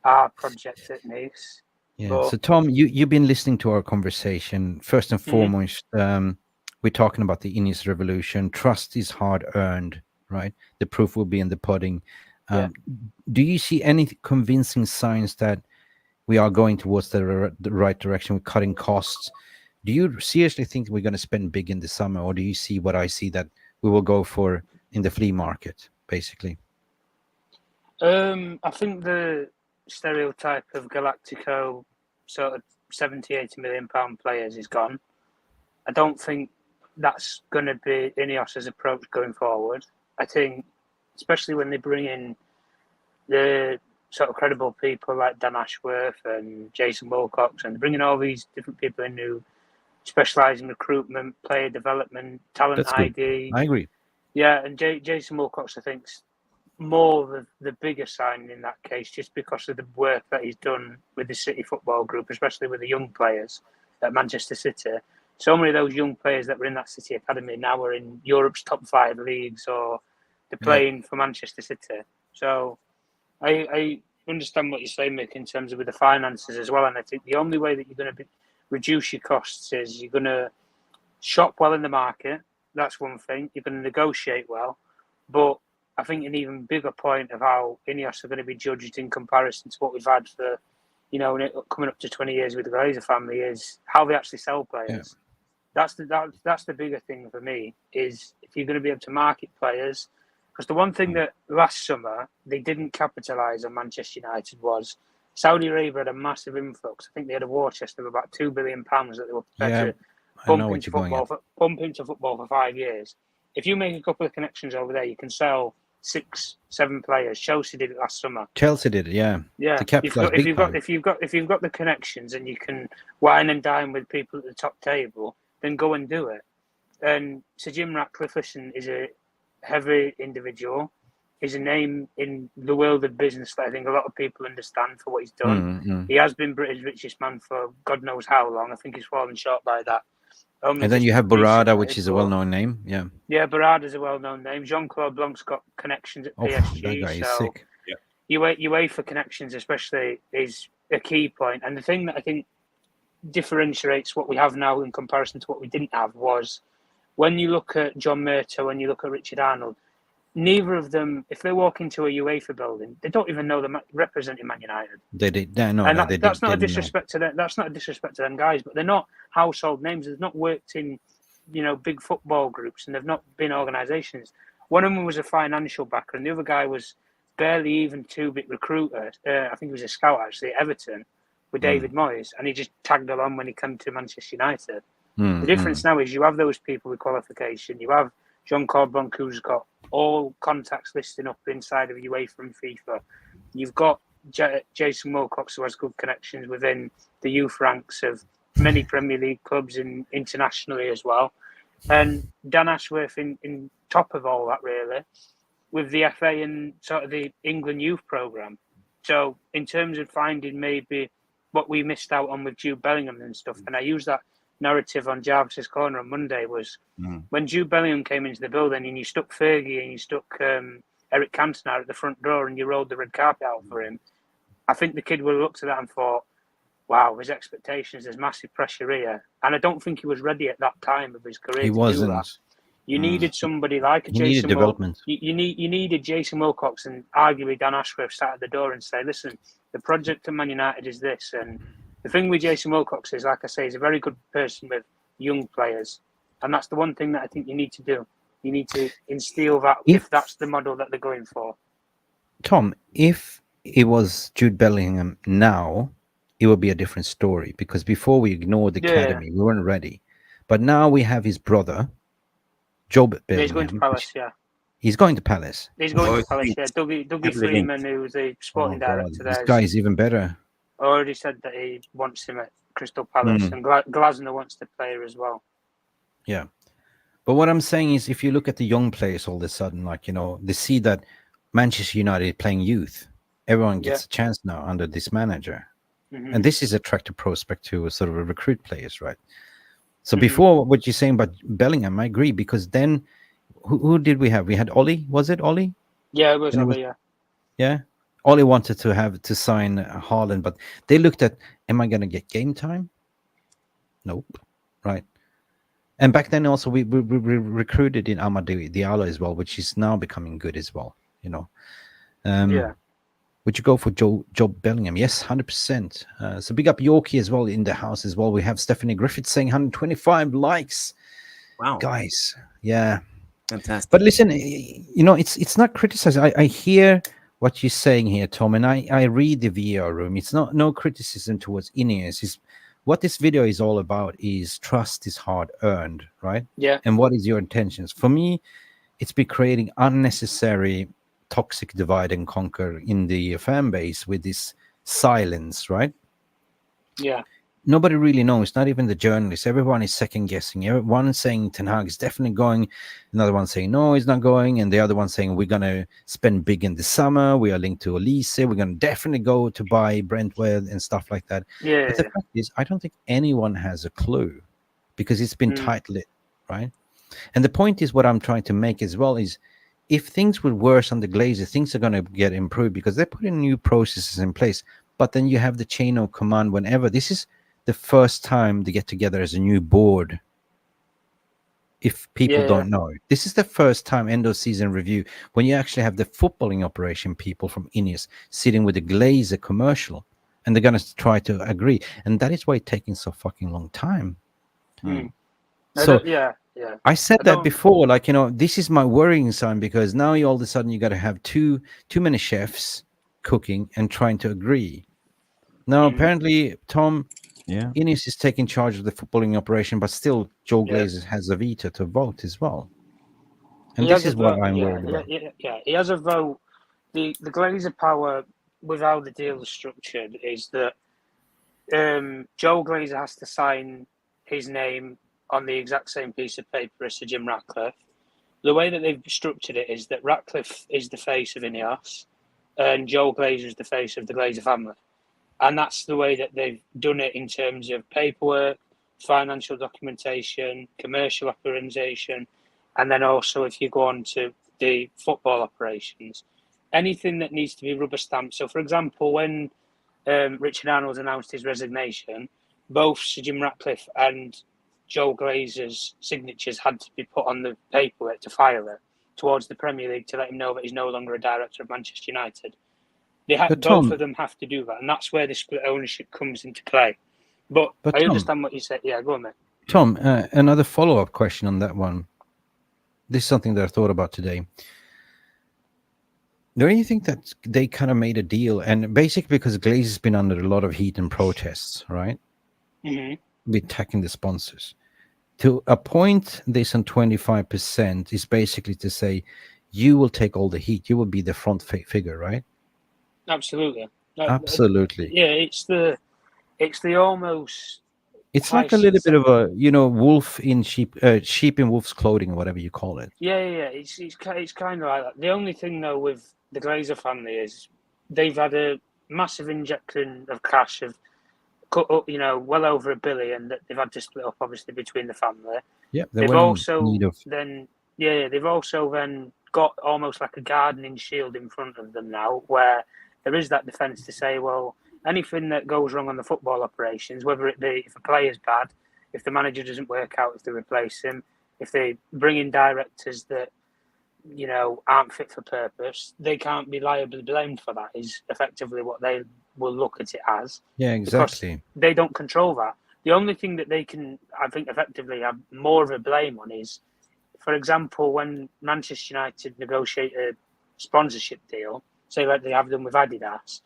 our project at Nice. Yeah. But So Tom, you've been listening to our conversation. First and Mhm. foremost, we're talking about the INEOS revolution. Trust is hard earned, right? The proof will be in the pudding. Yeah. Do you see any convincing signs that we are going towards the right direction with cutting costs? Do you seriously think we're going to spend big in the summer, or do you see what I see, that we will go for in the flea market, basically? I think the stereotype of Galactico sort of 70, 80 million pound players is gone. I don't think that's going to be Ineos's approach going forward. I think, especially when they bring in the sort of credible people like Dan Ashworth and Jason Wilcox, and bringing all these different people in who specialise in recruitment, player development, talent That's good. ID. I agree. Yeah, and Jason Wilcox, I think, more the bigger sign in that case, just because of the work that he's done with the City Football Group, especially with the young players at Manchester City. So many of those young players that were in that City Academy now are in Europe's top 5 leagues, or they're playing for Manchester City. So I understand what you're saying, Mick, in terms of with the finances as well. And I think the only way that you're going to reduce your costs is you're going to shop well in the market. That's one thing. You're going to negotiate well. But I think an even bigger point of how Ineos are going to be judged in comparison to what we've had for, coming up to 20 years with the Glazer family is how they actually sell players. Yeah. That's the bigger thing for me, is if you're going to be able to market players. Because the one thing that last summer they didn't capitalise on Manchester United was Saudi Arabia had a massive influx. I think they had a war chest of about £2 billion that they were prepared to pump into football for 5 years. If you make a couple of connections over there, you can sell 6, 7 players. Chelsea did it last summer. Chelsea did it, yeah. Yeah. If you've got the connections and you can wine and dine with people at the top table, then go and do it. And Sir Jim Ratcliffe, is a heavy individual. He's a name in the world of business that I think a lot of people understand for what he's done. Mm-hmm. He has been Britain's richest man for God knows how long. I think he's fallen short by that. And then you have Barada, which is a well-known name. Yeah. Yeah, Barada's a well-known name. Jean-Claude Blanc's got connections at PSG. That guy is sick. Yeah. UEFA connections, especially, is a key point. And the thing that I think differentiates what we have now in comparison to what we didn't have was when you look at John Murtough, when you look at Richard Arnold, neither of them, if they walk into a UEFA building, they don't even know they're representing Man United. That's not a disrespect to them. That's not a disrespect to them guys, but they're not household names. They've not worked in, big football groups, and they've not been organisations. One of them was a financial backer, and the other guy was barely even 2-bit recruiter. I think he was a scout actually at Everton with David Moyes, and he just tagged along when he came to Manchester United. The difference now is you have those people with qualification. You have Jean-Claude Blanc, who's got all contacts listed up inside of UEFA and FIFA. You've got Jason Wilcox, who has good connections within the youth ranks of many Premier League clubs and internationally as well. And Dan Ashworth in top of all that, really, with the FA and sort of the England youth programme. So in terms of finding maybe what we missed out on with Jude Bellingham and stuff, and I use that narrative on Jarvis's Corner on Monday, was when Jude Bellingham came into the building and you stuck Fergie and you stuck Eric Cantona at the front door and you rolled the red carpet out for him. I think the kid would have looked at that and thought, wow, his expectations, there's massive pressure here. And I don't think he was ready at that time of his career. He wasn't. Do that. You needed somebody like a Jason development. You needed Jason Wilcox and arguably Dan Ashworth sat at the door and say, listen, the project of Man United is this. And the thing with Jason Wilcox is, like I say, he's a very good person with young players. And that's the one thing that I think you need to do. You need to instill that if that's the model that they're going for. Tom, if it was Jude Bellingham now, it would be a different story. Because before we ignored the academy, we weren't ready. But now we have his brother, Job Bellingham. He's going to Palace, He's going to Palace. He's going to Palace, Dougie Freeman, who's the sporting director there. This guy is even better. Already said that he wants him at Crystal Palace, and Glazer wants the player as well. Yeah. But what I'm saying is, if you look at the young players all of a sudden, they see that Manchester United is playing youth. Everyone gets a chance now under this manager. Mm-hmm. And this is attractive prospect to sort of recruit players, right? So before, what you're saying about Bellingham, I agree, because then who did we have? We had Ollie. Was it Ollie? Yeah, it was Ollie, Yeah. All he wanted to have to sign Haaland, but they looked at, am I going to get game time? Nope. Right. And back then also we recruited in Amadou Diallo as well, which is now becoming good as well. You know. Yeah. Would you go for Job Bellingham? Yes, 100%. So big up Yorkie as well in the house as well. We have Stephanie Griffith saying 125 likes. Wow. Guys, yeah. Fantastic. But listen, you know, it's not criticizing. I hear what you're saying here, Tom, and I read the VR room. It's not no criticism towards INEOS. It's what this video is all about is trust is hard earned, right? Yeah. And what is your intentions? For me, it's been creating unnecessary toxic divide and conquer in the fan base with this silence, right? Yeah. Nobody really knows, not even the journalists. Everyone is second guessing. Everyone is saying Ten Hag is definitely going, another one saying no, he's not going, and the other one saying we're going to spend big in the summer. We are linked to Elise. We're going to definitely go to buy Brentwood and stuff like that. Yeah. But the fact is, I don't think anyone has a clue because it's been tight-lit, right? And the point is, what I'm trying to make as well is, if things were worse on the Glazer, things are going to get improved because they're putting new processes in place. But then you have the chain of command whenever. This is the first time they get together as a new board. If people don't know, this is the first time end of season review when you actually have the footballing operation people from INEOS sitting with the Glazer commercial, and they're going to try to agree. And that is why it's taking so fucking long time. So I said that before, like, you know, this is my worrying sign because now you all of a sudden you got to have too many chefs cooking and trying to agree. Now, apparently, Tom, Inos is taking charge of the footballing operation, but still Joe Glazer has a veto to vote as well. And this is what I'm worried about. Yeah, he has a vote. The Glazer power with how the deal is structured is that Joe Glazer has to sign his name on the exact same piece of paper as Sir Jim Ratcliffe. The way that they've structured it is that Ratcliffe is the face of INEOS and Joe Glazer is the face of the Glazer family. And that's the way that they've done it in terms of paperwork, financial documentation, commercial operations, and then also if you go on to the football operations, anything that needs to be rubber stamped. So, for example, when Richard Arnold announced his resignation, both Sir Jim Ratcliffe and Joe Glazer's signatures had to be put on the paperwork to file it towards the Premier League to let him know that he's no longer a director of Manchester United. Both of them have to do that, and that's where the split ownership comes into play. But I understand what you said. Yeah, go on, mate. Tom, another follow-up question on that one. This is something that I thought about today. Don't you think that they kind of made a deal, and basically because Glazer's been under a lot of heat and protests, right? With attacking the sponsors. To appoint this on 25% is basically to say, you will take all the heat. You will be the front figure, right? Absolutely. Absolutely. Yeah, it's the almost. It's like a little bit of a, you know, wolf in sheep in wolf's clothing, or whatever you call it. Yeah. It's kind of like that. The only thing though with the Glazer family is they've had a massive injection of cash of, you know, well over $1 billion that they've had to split up, obviously, between the family. Yeah, they've also they've also then got almost like a gardening shield in front of them now, where there is that defence to say, well, anything that goes wrong on the football operations, whether it be if a player's bad, if the manager doesn't work out, if they replace him, if they bring in directors that, you know, aren't fit for purpose, they can't be liably blamed for that, is effectively what they will look at it as. Yeah, exactly. They don't control that. The only thing that they can, I think, effectively have more of a blame on is, for example, when Manchester United negotiate a sponsorship deal, say like they have them with Adidas,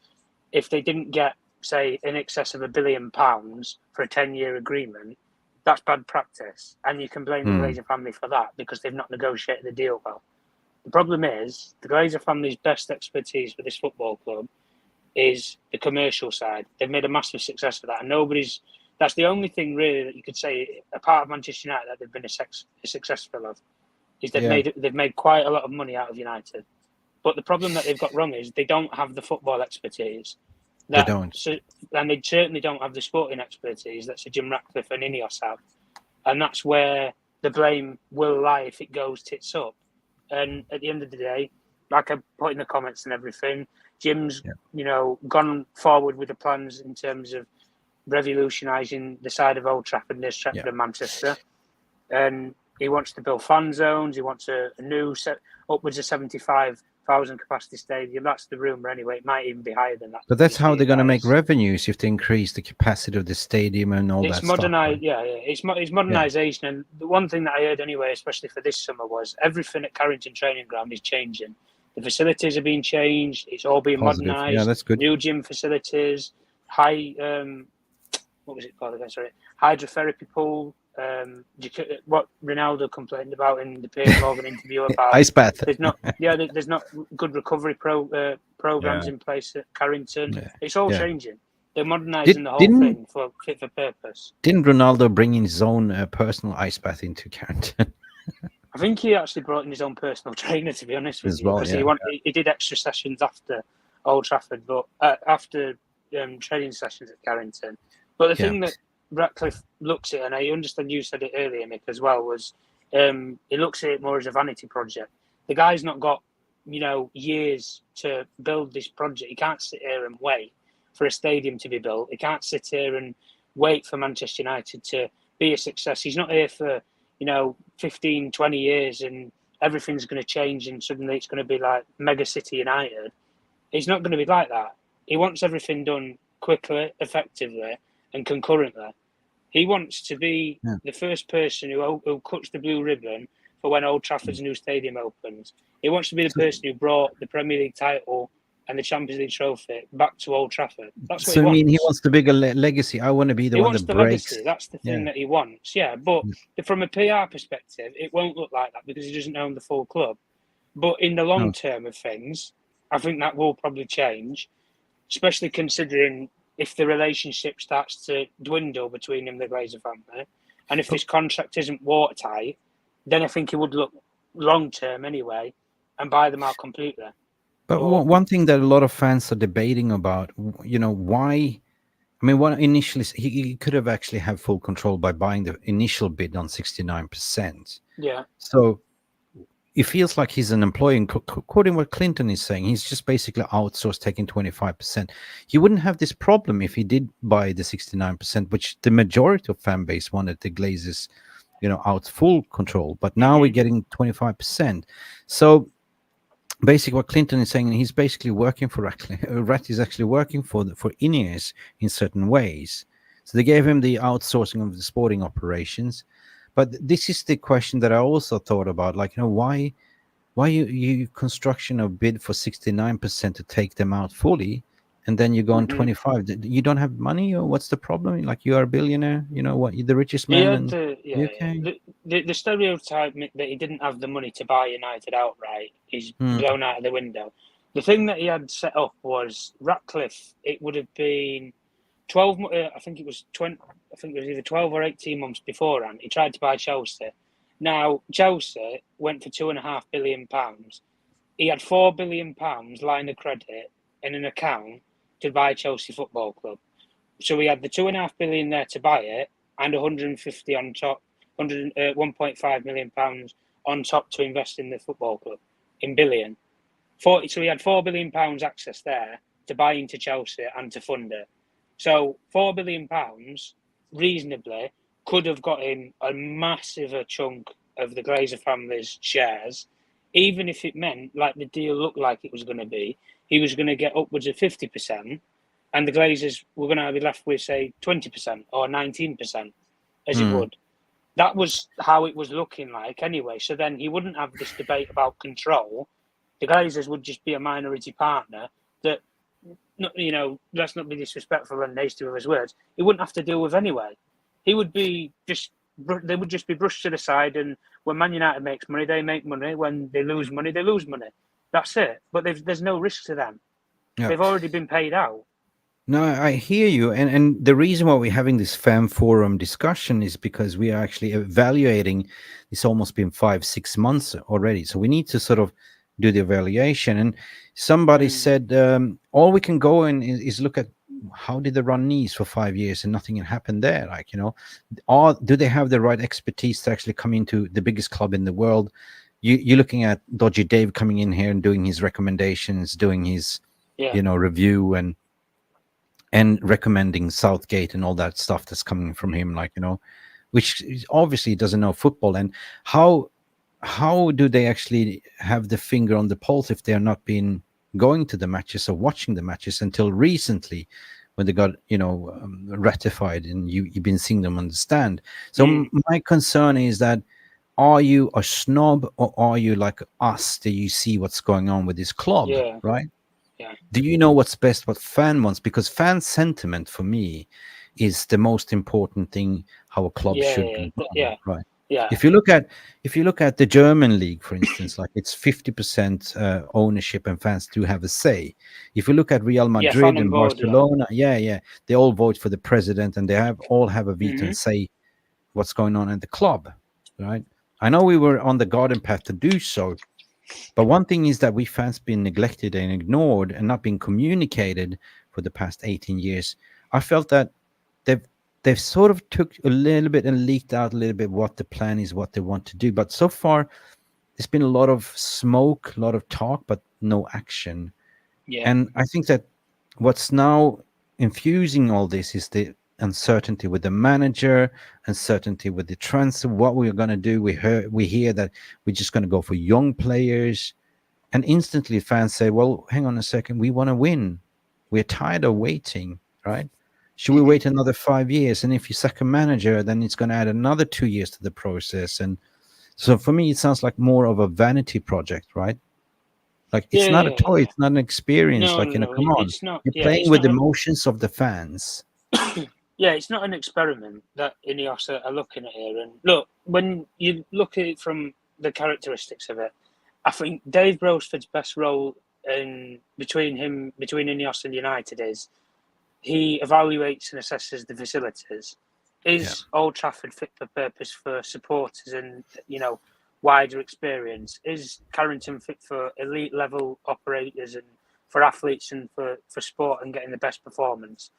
if they didn't get, say, in excess of £1 billion for a 10-year agreement, that's bad practice. And you can blame the Glazer family for that because they've not negotiated the deal well. The problem is the Glazer family's best expertise for this football club is the commercial side. They've made a massive success of that. And that's the only thing really that you could say, a part of Manchester United that they've been successful of, is they've made quite a lot of money out of United. But the problem that they've got wrong is they don't have the football expertise. They don't. And they certainly don't have the sporting expertise that Sir Jim Ratcliffe and INEOS have. And that's where the blame will lie if it goes tits up. And at the end of the day, like I put in the comments and everything, Jim's, gone forward with the plans in terms of revolutionising the side of Old Trafford near Stretford and Manchester. And he wants to build fan zones. He wants a new upwards of 75,000 capacity stadium. That's the rumour anyway. It might even be higher than that. But that's how they're going to make revenues, if they increase the capacity of the stadium and all that stuff. Right? Yeah. It's modernisation. Yeah. And the one thing that I heard anyway, especially for this summer, was everything at Carrington Training Ground is changing. The facilities are being changed. It's all being modernised. Yeah, that's good. New gym facilities, what was it called again? Sorry, hydrotherapy pool. What Ronaldo complained about in the Piers Morgan interview about ice bath. There's not good recovery programs in place at Carrington. Yeah. It's all changing. They're modernising the whole thing for fit for purpose. Didn't Ronaldo bring in his own personal ice bath into Carrington? I think he actually brought in his own personal trainer, to be honest with you, because he did extra sessions after Old Trafford, but after training sessions at Carrington. But the thing that Ratcliffe looks at, and I understand you said it earlier, Mick, as well, was he looks at it more as a vanity project. The guy's not got, years to build this project. He can't sit here and wait for a stadium to be built. He can't sit here and wait for Manchester United to be a success. He's not here for, 15, 20 years and everything's going to change and suddenly it's going to be like Mega City United. He's not going to be like that. He wants everything done quickly, effectively, and concurrently. He wants to be the first person who cuts the blue ribbon for when Old Trafford's new stadium opens. He wants to be the person who brought the Premier League title and the Champions League trophy back to Old Trafford. That's what he wants. He wants the bigger legacy. I want to be the one that breaks. Legacy. That's the thing that he wants. Yeah, but from a PR perspective, it won't look like that because he doesn't own the full club. But in the long term of things, I think that will probably change, especially considering if the relationship starts to dwindle between him and the Glazer family, and if this contract isn't watertight, then I think he would look long term anyway and buy them out completely. But one thing that a lot of fans are debating about, why? I mean, initially he could have actually had full control by buying the initial bid on 69%. Yeah. So it feels like he's an employee. Quoting what Clinton is saying, he's just basically outsourced, taking 25%. He wouldn't have this problem if he did buy the 69%, which the majority of fan base wanted the Glazers, out full control. But now we're getting 25%. So basically what Clinton is saying, he's basically working for Ratcliffe. Rat is actually working for INEOS in certain ways. So they gave him the outsourcing of the sporting operations. But this is the question that I also thought about, why you construction a bid for 69% to take them out fully, and then you go on 25. You don't have money, or what's the problem? Like, you are a billionaire, the richest man in UK. The stereotype that he didn't have the money to buy United outright is blown out of the window. The thing that he had set up was Ratcliffe. It would have been 12. I think it was either 12 or 18 months beforehand. He tried to buy Chelsea. Now Chelsea went for £2.5 billion. He had £4 billion line of credit in an account to buy Chelsea Football Club. So he had the £2.5 billion there to buy it, and 150 on top, 1.5 million pounds on top to invest in the football club in billion. So he had £4 billion access there to buy into Chelsea and to fund it. So £4 billion reasonably could have got him a massive chunk of the Glazer family's shares, even if it meant, like the deal looked like it was going to be, he was going to get upwards of 50%, and the Glazers were going to be left with, say, 20% or 19%, as it would. That was how it was looking like anyway. So then he wouldn't have this debate about control. The Glazers would just be a minority partner that, let's not be disrespectful and hasty with his words, he wouldn't have to deal with anyway. They would just be brushed to the side, and when Man United makes money, they make money. When they lose money, they lose money. That's it. But there's no risk to them. Yeah. They've already been paid out. No, I hear you. And the reason why we're having this fan forum discussion is because we are actually evaluating. It's almost been 5-6 months already. So we need to sort of do the evaluation. And somebody said, all we can go in is look at how did they run Nice for 5 years and nothing had happened there. Or do they have the right expertise to actually come into the biggest club in the world? You're looking at Dodgy Dave coming in here and doing his recommendations, doing his review and recommending Southgate and all that stuff that's coming from him, like, which obviously doesn't know football. And how do they actually have the finger on the pulse if they're not been going to the matches or watching the matches until recently, when they got ratified and you've been seeing them on the stand? So my concern is that, are you a snob, or are you like us? Do you see what's going on with this club, right? Yeah. Do you know what's best, what fan wants? Because fan sentiment for me is the most important thing, how a club should be run, right? Yeah. If you look at the German league, for instance, like, it's 50% ownership, and fans do have a say. If you look at Real Madrid and Barcelona, they all vote for the president, and they all have a veto and say what's going on in the club, right? I know we were on the garden path to do so, but one thing is that we fans been neglected and ignored and not been communicated for the past 18 years. I felt that they've sort of took a little bit and leaked out a little bit what the plan is, what they want to do. But so far, there's been a lot of smoke, a lot of talk, but no action. Yeah. And I think that what's now infusing all this is the uncertainty with the manager, uncertainty with the transfer, what we're going to do. We hear that we're just going to go for young players, and instantly fans say, well, hang on a second, we want to win. We're tired of waiting, right? Should we wait another 5 years? And if you sack a manager, then it's going to add another 2 years to the process. And so for me, it sounds like more of a vanity project, right? Like, it's not a toy, it's not an experience. No, like, no, come on, it's not. you're playing with the emotions of the fans. Yeah, it's not an experiment that INEOS are looking at here. And look, when you look at it from the characteristics of it, I think Dave Brosford's best role between INEOS and United is he evaluates and assesses the facilities. Is Old Trafford fit for purpose for supporters and wider experience? Is Carrington fit for elite level operators and for athletes and for sport and getting the best performance?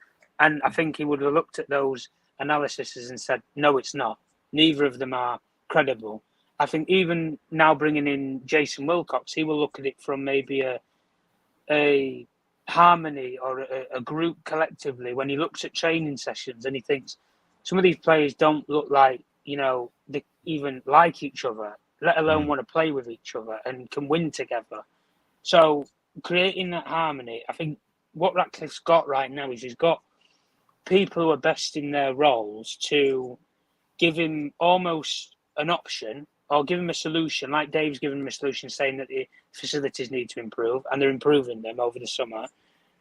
And I think he would have looked at those analyses and said, no, it's not. Neither of them are credible. I think even now bringing in Jason Wilcox, he will look at it from maybe a harmony or a group collectively. When he looks at training sessions and he thinks some of these players don't look like, they even like each other, let alone want to play with each other and can win together. So creating that harmony, I think what Ratcliffe's got right now is he's got people who are best in their roles to give him almost an option or give him a solution, like Dave's given him a solution saying that the facilities need to improve, and they're improving them over the summer.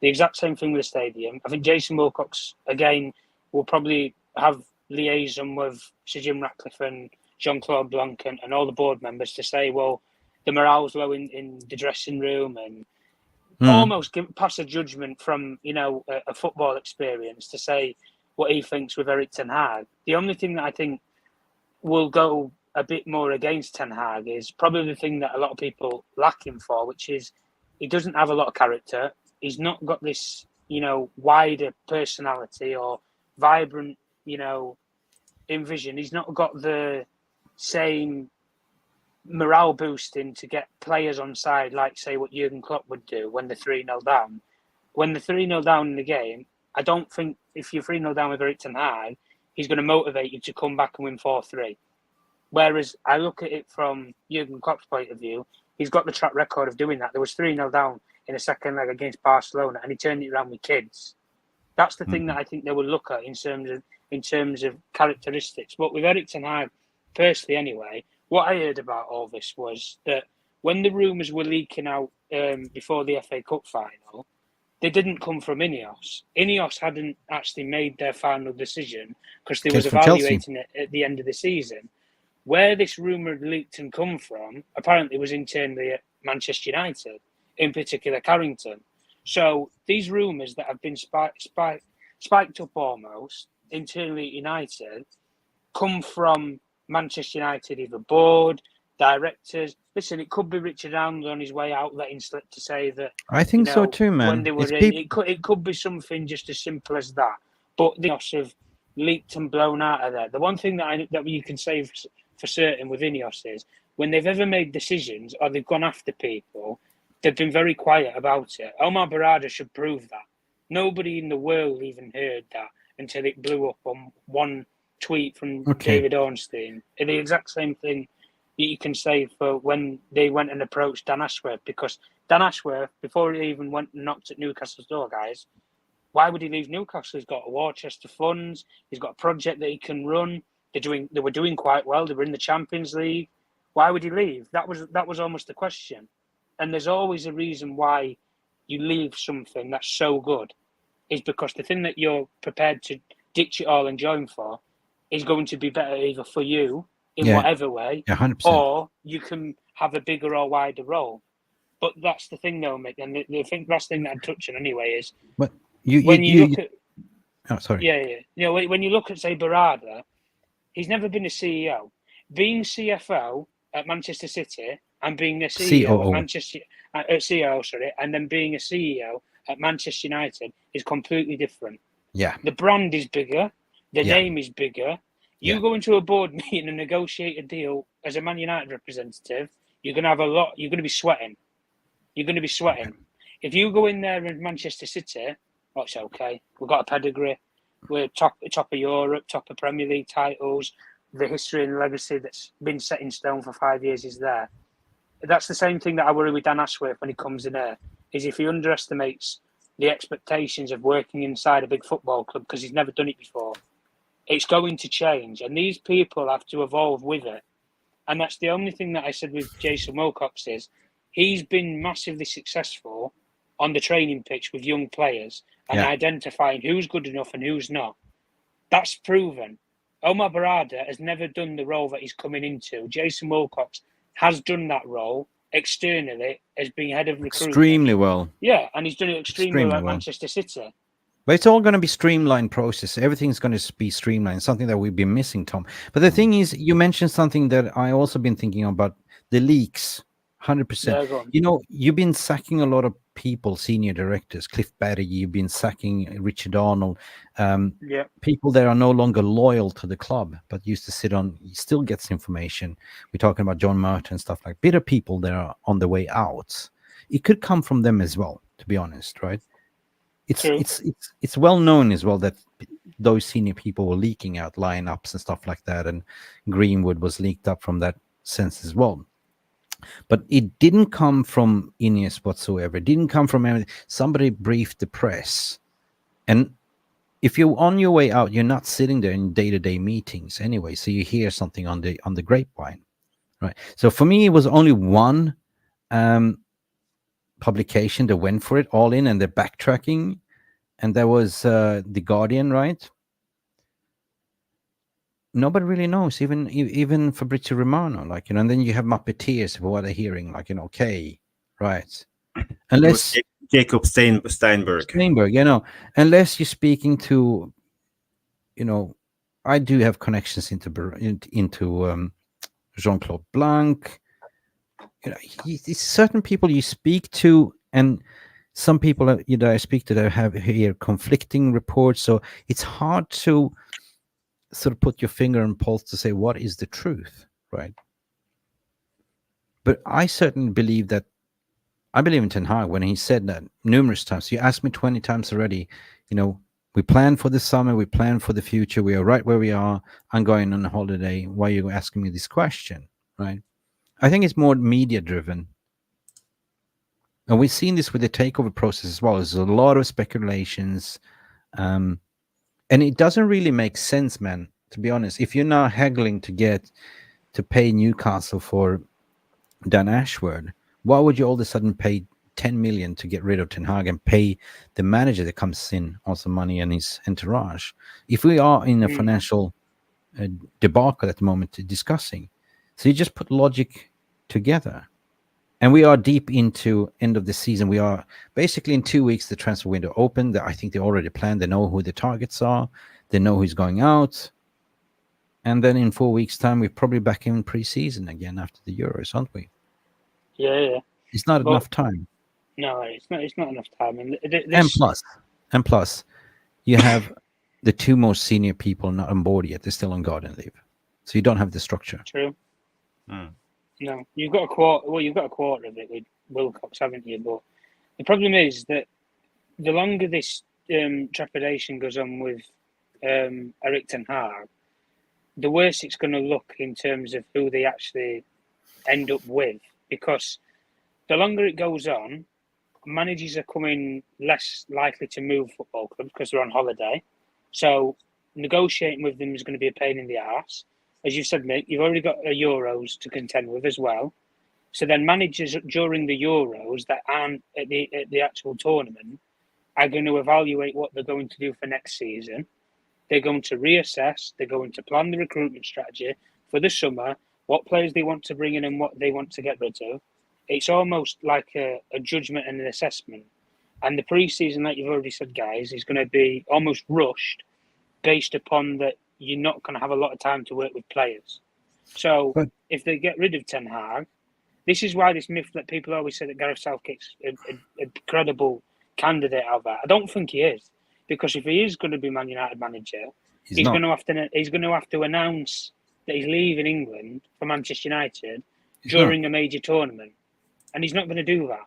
The exact same thing with the stadium. I think Jason Wilcox, again, will probably have liaison with Sir Jim Ratcliffe and Jean-Claude Blanc and all the board members to say, well, the morale's low in the dressing room, and almost pass a judgment from, a football experience to say what he thinks with Erik ten Hag. The only thing that I think will go a bit more against Ten Hag is probably the thing that a lot of people lack him for, which is he doesn't have a lot of character. He's not got this, wider personality or vibrant, envision. He's not got the same morale boosting to get players on side, like, say, what Jurgen Klopp would do when they're 3-0 down. When they're 3-0 down in the game, I don't think if you're 3-0 down with Erik ten Hag, he's going to motivate you to come back and win 4-3. Whereas I look at it from Jurgen Klopp's point of view, he's got the track record of doing that. There was 3-0 down in the second leg against Barcelona, and he turned it around with kids. That's the thing that I think they will look at in terms of characteristics. But with Erik ten Hag, personally anyway, what I heard about all this was that when the rumours were leaking out before the FA Cup final, they didn't come from INEOS. INEOS hadn't actually made their final decision because they was evaluating it at the end of the season. Where this rumour had leaked and come from, apparently was internally at Manchester United, in particular Carrington. So these rumours that have been spiked up almost internally at United come from Manchester United, either board, directors. Listen, it could be Richard Arnold on his way out letting slip to say that. I think so too, man. When they were in, it could be something just as simple as that. But the INEOS have leaked and blown out of there. The one thing that you can say for certain with INEOS is when they've ever made decisions or they've gone after people, they've been very quiet about it. Omar Barada should prove that. Nobody in the world even heard that until it blew up on one tweet from David Ornstein. The exact same thing that you can say for when they went and approached Dan Ashworth, because Dan Ashworth, before he even went and knocked at Newcastle's door, guys, why would he leave Newcastle? He's got a war chest of funds. He's got a project that he can run. They were doing quite well. They were in the Champions League. Why would he leave? That was almost the question. And there's always a reason why you leave something that's so good, is because the thing that you're prepared to ditch it all and join for is going to be better either for you in whatever way, 100%. or you can have a bigger or wider role. But that's the thing, though, Mick. And the last thing that I'm touching anyway is but when you look at. Oh, sorry. Yeah. When you look at, say, Barada, he's never been a CEO. Being CFO at Manchester City and being a CEO at Manchester, and then being a CEO at Manchester United is completely different. Yeah. The brand is bigger. The name is bigger. You go into a board meeting and negotiate a deal as a Man United representative, you're going to have you're going to be sweating. You're going to be sweating. If you go in there in Manchester City, it's okay. We've got a pedigree. We're top of Europe, top of Premier League titles. The history and legacy that's been set in stone for 5 years is there. That's the same thing that I worry with Dan Ashworth when he comes in here, is if he underestimates the expectations of working inside a big football club because he's never done it before. It's going to change, and these people have to evolve with it. And that's the only thing that I said with Jason Wilcox is he's been massively successful on the training pitch with young players and identifying who's good enough and who's not. That's proven. Omar Barada has never done the role that he's coming into. Jason Wilcox has done that role externally as being head of recruitment. Extremely well. Yeah, and he's done it extremely well at Manchester City. But it's all going to be streamlined process. Everything's going to be streamlined, something that we've been missing, Tom. But the thing is, you mentioned something that I also been thinking about, the leaks, 100%. You know, you've been sacking a lot of people, senior directors, Cliff Barry, you've been sacking Richard Arnold, people that are no longer loyal to the club, but used to sit on, still gets information. We're talking about John Merton and stuff like bitter people that are on the way out. It could come from them as well, to be honest, right? It's well known as well that those senior people were leaking out lineups and stuff like that, and Greenwood was leaked up from that sense as well. But it didn't come from INEOS whatsoever. It didn't come from anything. Somebody briefed the press, and if you're on your way out, you're not sitting there in day-to-day meetings anyway. So you hear something on the grapevine, right? So for me, it was only one publication that went for it all in, and they're backtracking, and there was the Guardian, right? Nobody really knows, even Fabrizio Romano, like, you know, and then you have Muppeteers for what they're hearing, like, you know, okay, right, unless Jacob Steinberg, you know, unless you're speaking to, you know, I do have connections into Jean-Claude Blanc. You know, it's certain people you speak to, and some people that I speak to that have here conflicting reports. So it's hard to sort of put your finger on pulse to say what is the truth, right? But I certainly believe that. I believe in Ten Hag when he said that numerous times. You asked me 20 times already. You know, we plan for the summer, we plan for the future. We are right where we are. I'm going on a holiday. Why are you asking me this question, right? I think it's more media driven. And we've seen this with the takeover process as well. There's a lot of speculations. And it doesn't really make sense, man, to be honest. If you're now haggling to pay Newcastle for Dan Ashworth, why would you all of a sudden pay 10 million to get rid of Ten Hag and pay the manager that comes in also money and his entourage? If we are in a financial debacle at the moment discussing, so you just put logic together. And we are deep into end of the season. We are basically in 2 weeks, the transfer window opened. I think they already planned. They know who the targets are. They know who's going out. And then in 4 weeks' time, we're probably back in pre-season again after the Euros, aren't we? Yeah. It's not enough time. No, it's not enough time. And plus, you have the two most senior people not on board yet. They're still on garden leave. So you don't have the structure. True. No, you've got a quarter. Well, you've got a quarter of it Wilcox, haven't you? But the problem is that the longer this trepidation goes on with Erik ten Hag, the worse it's going to look in terms of who they actually end up with. Because the longer it goes on, managers are coming less likely to move football clubs because they're on holiday. So negotiating with them is going to be a pain in the arse. As you said, Mick, you've already got a Euros to contend with as well. So then managers during the Euros that aren't at the actual tournament are going to evaluate what they're going to do for next season. They're going to reassess. They're going to plan the recruitment strategy for the summer, what players they want to bring in and what they want to get rid of. It's almost like a judgment and an assessment. And the pre-season, like you've already said, guys, is going to be almost rushed based upon that you're not going to have a lot of time to work with players. So if they get rid of Ten Hag, this is why this myth that people always say that Gareth Southgate's a credible candidate out there. I don't think he is, because if he is going to be Man United manager, he's going to have to announce that he's leaving England for Manchester United during a major tournament, and he's not going to do that.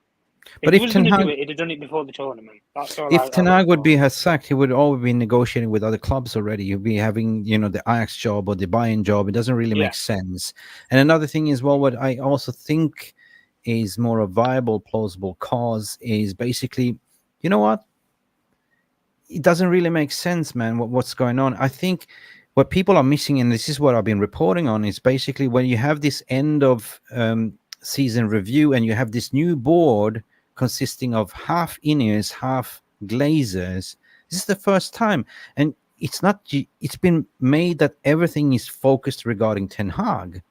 If he was going to do it, he'd have done it before the tournament. That's all. If Ten Hag would be sacked, he would always be negotiating with other clubs already. He'd be having, the Ajax job or the Bayern job. It doesn't really make sense. And another thing is, well, what I also think is more a viable, plausible cause is basically, you know what? It doesn't really make sense, man, what's going on. I think what people are missing, and this is what I've been reporting on, is basically when you have this end of season review and you have this new board consisting of half INEOS, half Glazers. This is the first time, and it's been made that everything is focused regarding Ten Hag.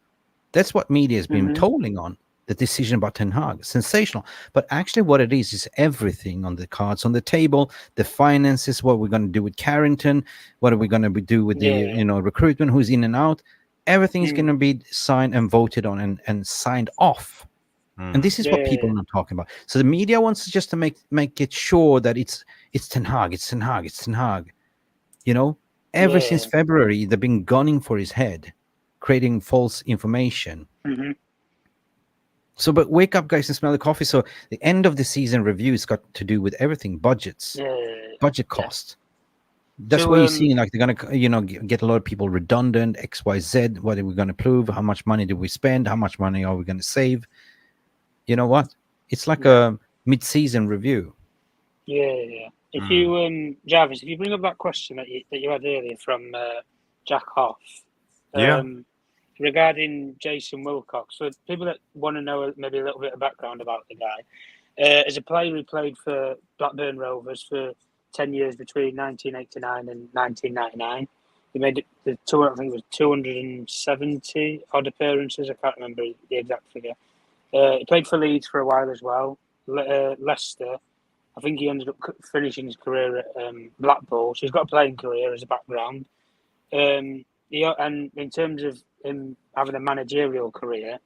That's what media has been tolling on, the decision about Ten Hag. Sensational. But actually what it is everything on the cards, on the table, the finances, what we're going to do with Carrington, what are we going to do with the recruitment, who's in and out. Everything is going to be signed and voted on and signed off. And this is what people are not talking about. So the media wants just to make it sure that it's Ten Hag, it's Ten Hag, it's Ten Hag. Ever since February, they've been gunning for his head, creating false information. So, but wake up, guys, and smell the coffee. So the end of the season review has got to do with everything, budgets, budget cost. That's what you're seeing. Like they're gonna, get a lot of people redundant. X, Y, Z. What are we gonna prove? How much money do we spend? How much money are we gonna save? You know what? It's like a mid-season review. If you, Jarvis, if you bring up that question that you had earlier from Jack Hoff, regarding Jason Wilcox, for people that want to know maybe a little bit of background about the guy, as a player, he played for Blackburn Rovers for 10 years between 1989 and 1999. He made the tour. I think it was 270 odd appearances. I can't remember the exact figure. He played for Leeds for a while as well. Leicester. I think he ended up finishing his career at Blackpool. So he's got a playing career as a background. And in terms of him having a managerial career,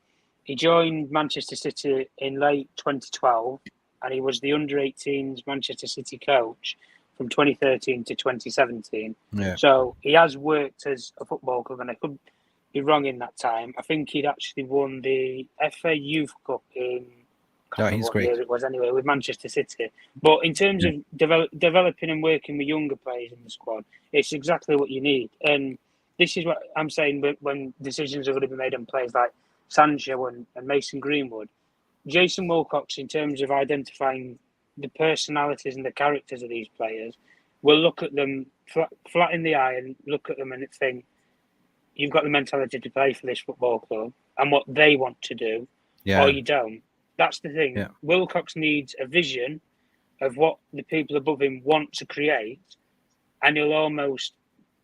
he joined Manchester City in late 2012, and he was the under-18s Manchester City coach from 2013 to 2017. So he has worked as a football club, and I could be wrong in that time. I think he'd actually won the FA Youth Cup in he's great. Year it was anyway with Manchester City. But in terms of developing and working with younger players in the squad, it's exactly what you need. And this is what I'm saying when decisions are going to be made on players like Sancho and Mason Greenwood. Jason Wilcox, in terms of identifying the personalities and the characters of these players, will look at them flat in the eye and look at them and think, you've got the mentality to play for this football club and what they want to do, or you don't. That's the thing. Wilcox needs a vision of what the people above him want to create, and he'll almost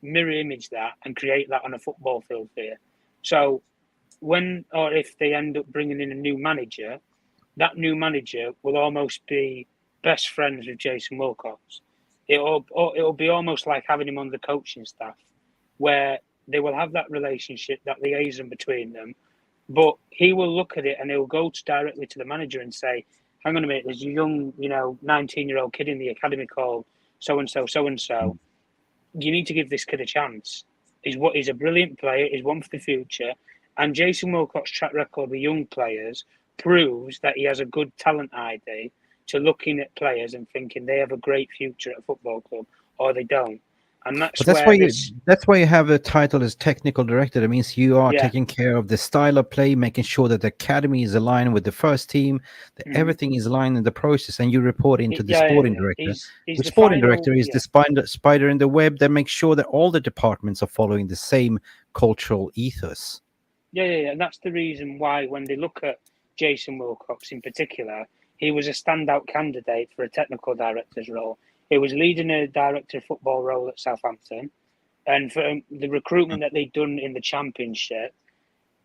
mirror image that and create that on a football field here. So when or if they end up bringing in a new manager, that new manager will almost be best friends with Jason Wilcox. It'll be almost like having him on the coaching staff, where they will have that relationship, that liaison between them. But he will look at it and he'll go directly to the manager and say, hang on a minute, there's a young, 19-year-old kid in the academy called so-and-so, so-and-so. You need to give this kid a chance. He's a brilliant player. He's one for the future. And Jason Wilcox's track record with young players proves that he has a good talent ID to looking at players and thinking they have a great future at a football club or they don't. And that's But that's why where you this, that's why you have a title as technical director. That means you are yeah, taking care of the style of play, making sure that the academy is aligned with the first team, that mhm. everything is aligned in the process, and you report into the Yeah, sporting director. he's The the sporting final, director is yeah. the spider in the web that makes sure that all the departments are following the same cultural ethos. Yeah. And that's the reason why when they look at Jason Wilcox in particular, he was a standout candidate for a technical director's role. He was leading a director of football role at Southampton. And for the recruitment that they'd done in the Championship,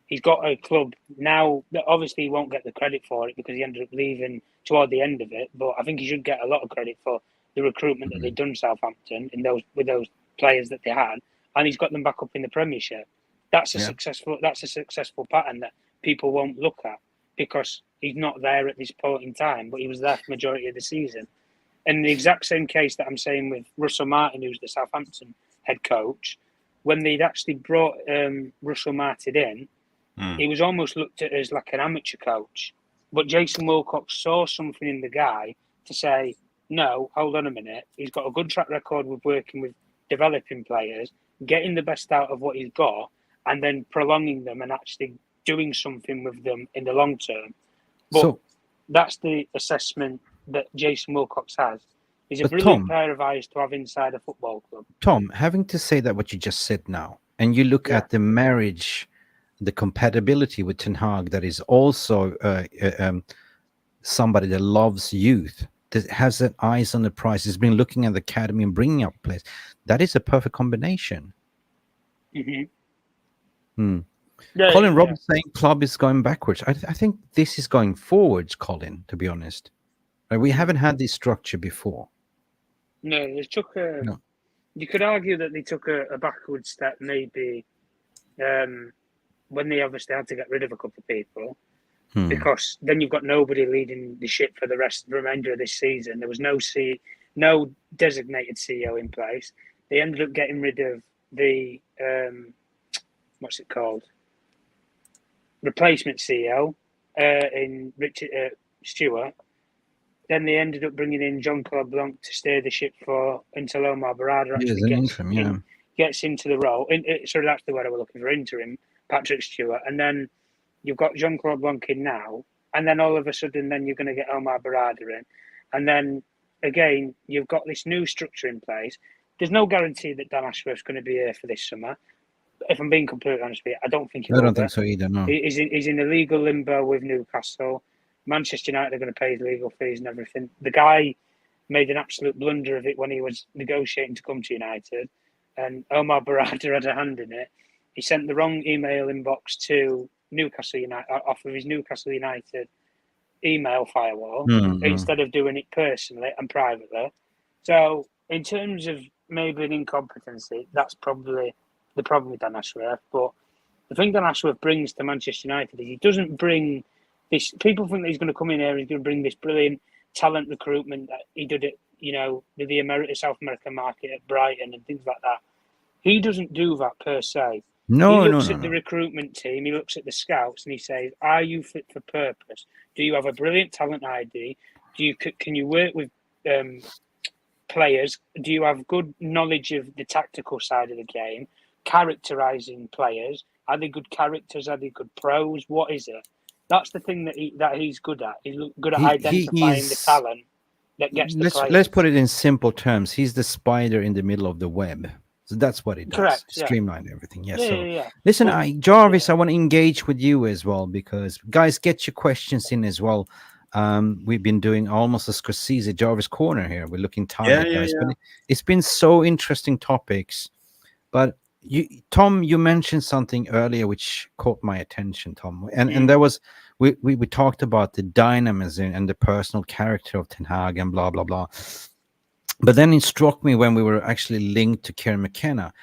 he's got a club now that obviously he won't get the credit for it because he ended up leaving toward the end of it. But I think he should get a lot of credit for the recruitment that they'd done Southampton in those with those players that they had, and he's got them back up in the Premiership. That's a Yeah. successful pattern that people won't look at because he's not there at this point in time, but he was there for the majority of the season. And the exact same case that I'm saying with Russell Martin, who's the Southampton head coach, when they'd actually brought Russell Martin in, he was almost looked at as like an amateur coach. But Jason Wilcox saw something in the guy to say, no, hold on a minute. He's got a good track record with working with developing players, getting the best out of what he's got, and then prolonging them and actually doing something with them in the long term. But So, that's the assessment that Jason Wilcox has. He's a but brilliant Tom, pair of eyes to have inside a football club. having to say that what you just said now, and you look Yeah. at the marriage, the compatibility with Ten Hag, that is also somebody that loves youth, that has an eyes on the prize, has been looking at the academy and bringing up players. That is a perfect combination. Mm-hmm. Yeah, Colin Roberts saying club is going backwards. I think this is going forwards, Colin, to be honest. We haven't had this structure before. No, they took a. No. You could argue that they took a backward step, maybe, when they obviously had to get rid of a couple of people, because then you've got nobody leading the ship for the remainder of this season. There was no designated CEO in place. They ended up getting rid of the what's it called? Replacement CEO in Richard Stewart. Then they ended up bringing in Jean-Claude Blanc to steer the ship until Omar Barada actually gets into the role. Sorry, that's the word I was looking for, interim, Patrick Stewart. And then you've got Jean-Claude Blanc in now. And then all of a sudden, then you're going to get Omar Barada in. And then, again, you've got this new structure in place. There's no guarantee that Dan Ashworth's going to be here for this summer. If I'm being completely honest with you, I don't think he will. I don't think so either, no. He's in a legal limbo with Newcastle. Manchester United are going to pay his legal fees and everything. The guy made an absolute blunder of it when he was negotiating to come to United, and Omar Barada had a hand in it. He sent the wrong email inbox to Newcastle United off of his Newcastle United email firewall instead of doing it personally and privately. So, in terms of maybe an incompetency, that's probably the problem with Dan Ashworth. But the thing Dan Ashworth brings to Manchester United is he doesn't bring this. People think that he's going to come in here and he's going to bring this brilliant talent recruitment that he did at, the South American market at Brighton and things like that. He doesn't do that per se. He looks at the recruitment team, he looks at the scouts, and he says, "Are you fit for purpose? Do you have a brilliant talent ID? Can you work with players? Do you have good knowledge of the tactical side of the game? Characterizing players? Are they good characters? Are they good pros? What is it?" That's the thing that he's good at. He's good at identifying the talent that gets the players. Let's put it in simple terms. He's the spider in the middle of the web. So that's what it does. Correct. Streamline everything. Yes. Yeah. Listen, Jarvis, I want to engage with you as well, because guys, get your questions in as well. We've been doing almost a Scorsese Jarvis corner here. We're looking tired, guys. But it's been so interesting topics. But Tom, you mentioned something earlier which caught my attention, Tom, and there was we talked about the dynamism and the personal character of Ten Hag and blah blah blah. But then it struck me when we were actually linked to Kieran McKenna.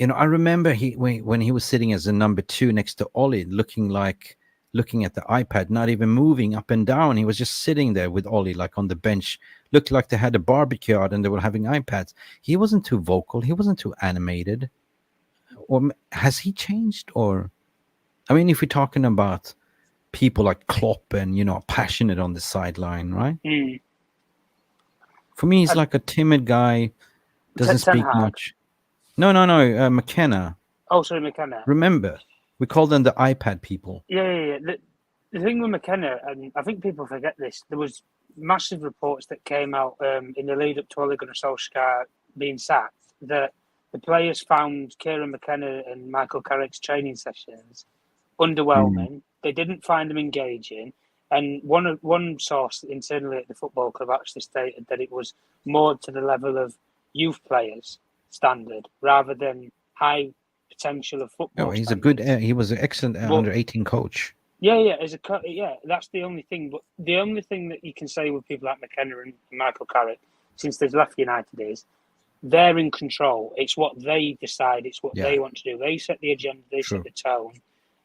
I remember when he was sitting as a number 2 next to Ollie, looking at the iPad, not even moving up and down. He was just sitting there with Ollie, like on the bench. Looked like they had a barbecue out and they were having iPads. He wasn't too vocal. He wasn't too animated. Or has he changed? Or, I mean, if we're talking about people like Klopp and passionate on the sideline, right? Mm. For me, he's like a timid guy, doesn't Ten speak Hag. much. No, McKenna. Oh, sorry, McKenna. Remember, we call them the iPad people. Yeah. The thing with McKenna, and I think people forget this, there was massive reports that came out in the lead up to Ole Gunnar Solskjaer being sacked that the players found Kieran McKenna and Michael Carrick's training sessions underwhelming. They didn't find them engaging. And one source internally at the football club actually stated that it was more to the level of youth players standard rather than high potential of football. Oh, he's standards. he was an excellent under 18 coach. Yeah. That's the only thing. But the only thing that you can say with people like McKenna and Michael Carrick, since they've left United, is they're in control. It's what they decide. It's what they want to do. They set the agenda. They set the tone.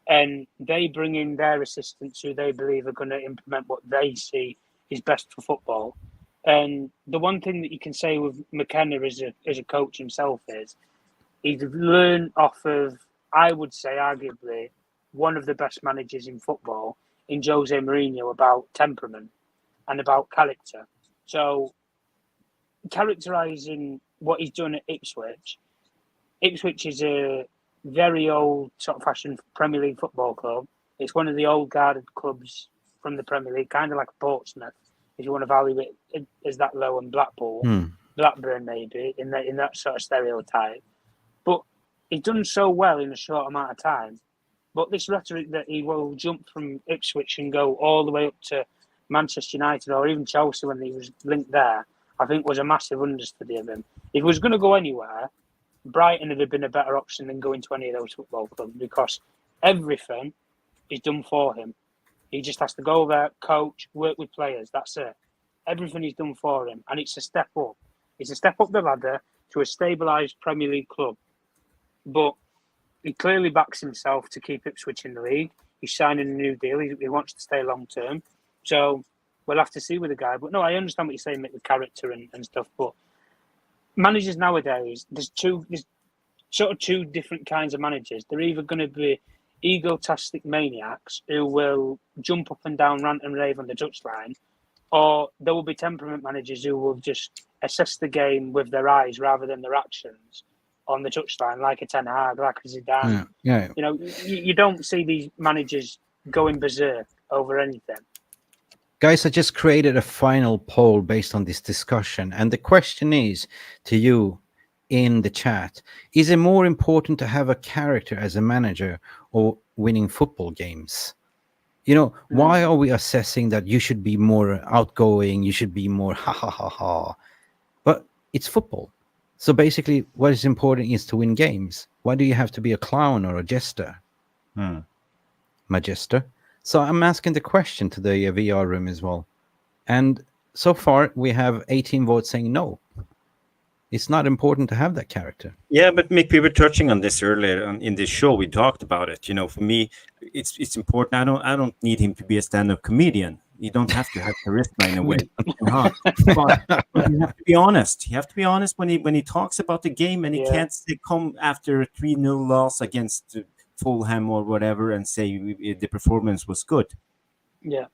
And they bring in their assistants who they believe are going to implement what they see is best for football. And the one thing that you can say with McKenna as a coach himself is he's learned off of, I would say, arguably, one of the best managers in football in Jose Mourinho about temperament and about character. So characterising what he's done at Ipswich is a very old sort of fashioned Premier League football club. It's one of the old guarded clubs from the Premier League, kind of like Portsmouth, if you want to value it as that low, and Blackburn maybe in that sort of stereotype. But he's done so well in a short amount of time. But this rhetoric that he will jump from Ipswich and go all the way up to Manchester United or even Chelsea when he was linked there, I think was a massive understudy of him. If he was going to go anywhere, Brighton would have been a better option than going to any of those football clubs because everything is done for him. He just has to go there, coach, work with players. That's it. Everything is done for him. And it's a step up. It's a step up the ladder to a stabilised Premier League club. But he clearly backs himself to keep Ipswich in the league. He's signing a new deal. He wants to stay long term. So we'll have to see with the guy. But no, I understand what you're saying, Mick, with character and stuff. But managers nowadays, there's sort of two different kinds of managers. They're either going to be egotastic maniacs who will jump up and down, rant and rave on the touchline, or there will be temperament managers who will just assess the game with their eyes rather than their actions on the touchline, like a Ten Hag, like a Zidane. Yeah. You know, you don't see these managers going berserk over anything. Guys, I just created a final poll based on this discussion. And the question is to you in the chat, is it more important to have a character as a manager or winning football games? Why are we assessing that you should be more outgoing, you should be more ha? But it's football. So basically, what is important is to win games. Why do you have to be a clown or a jester? Majester. So I'm asking the question to the VR room as well. And so far, we have 18 votes saying no. It's not important to have that character. Yeah, but Mick, we were touching on this earlier in this show. We talked about it. For me, it's important. I don't need him to be a stand-up comedian. You don't have to have charisma in a way. But you have to be honest. You have to be honest when he talks about the game, and he can't come after a 3-0 loss against Fulham or whatever and say the performance was good. Yeah.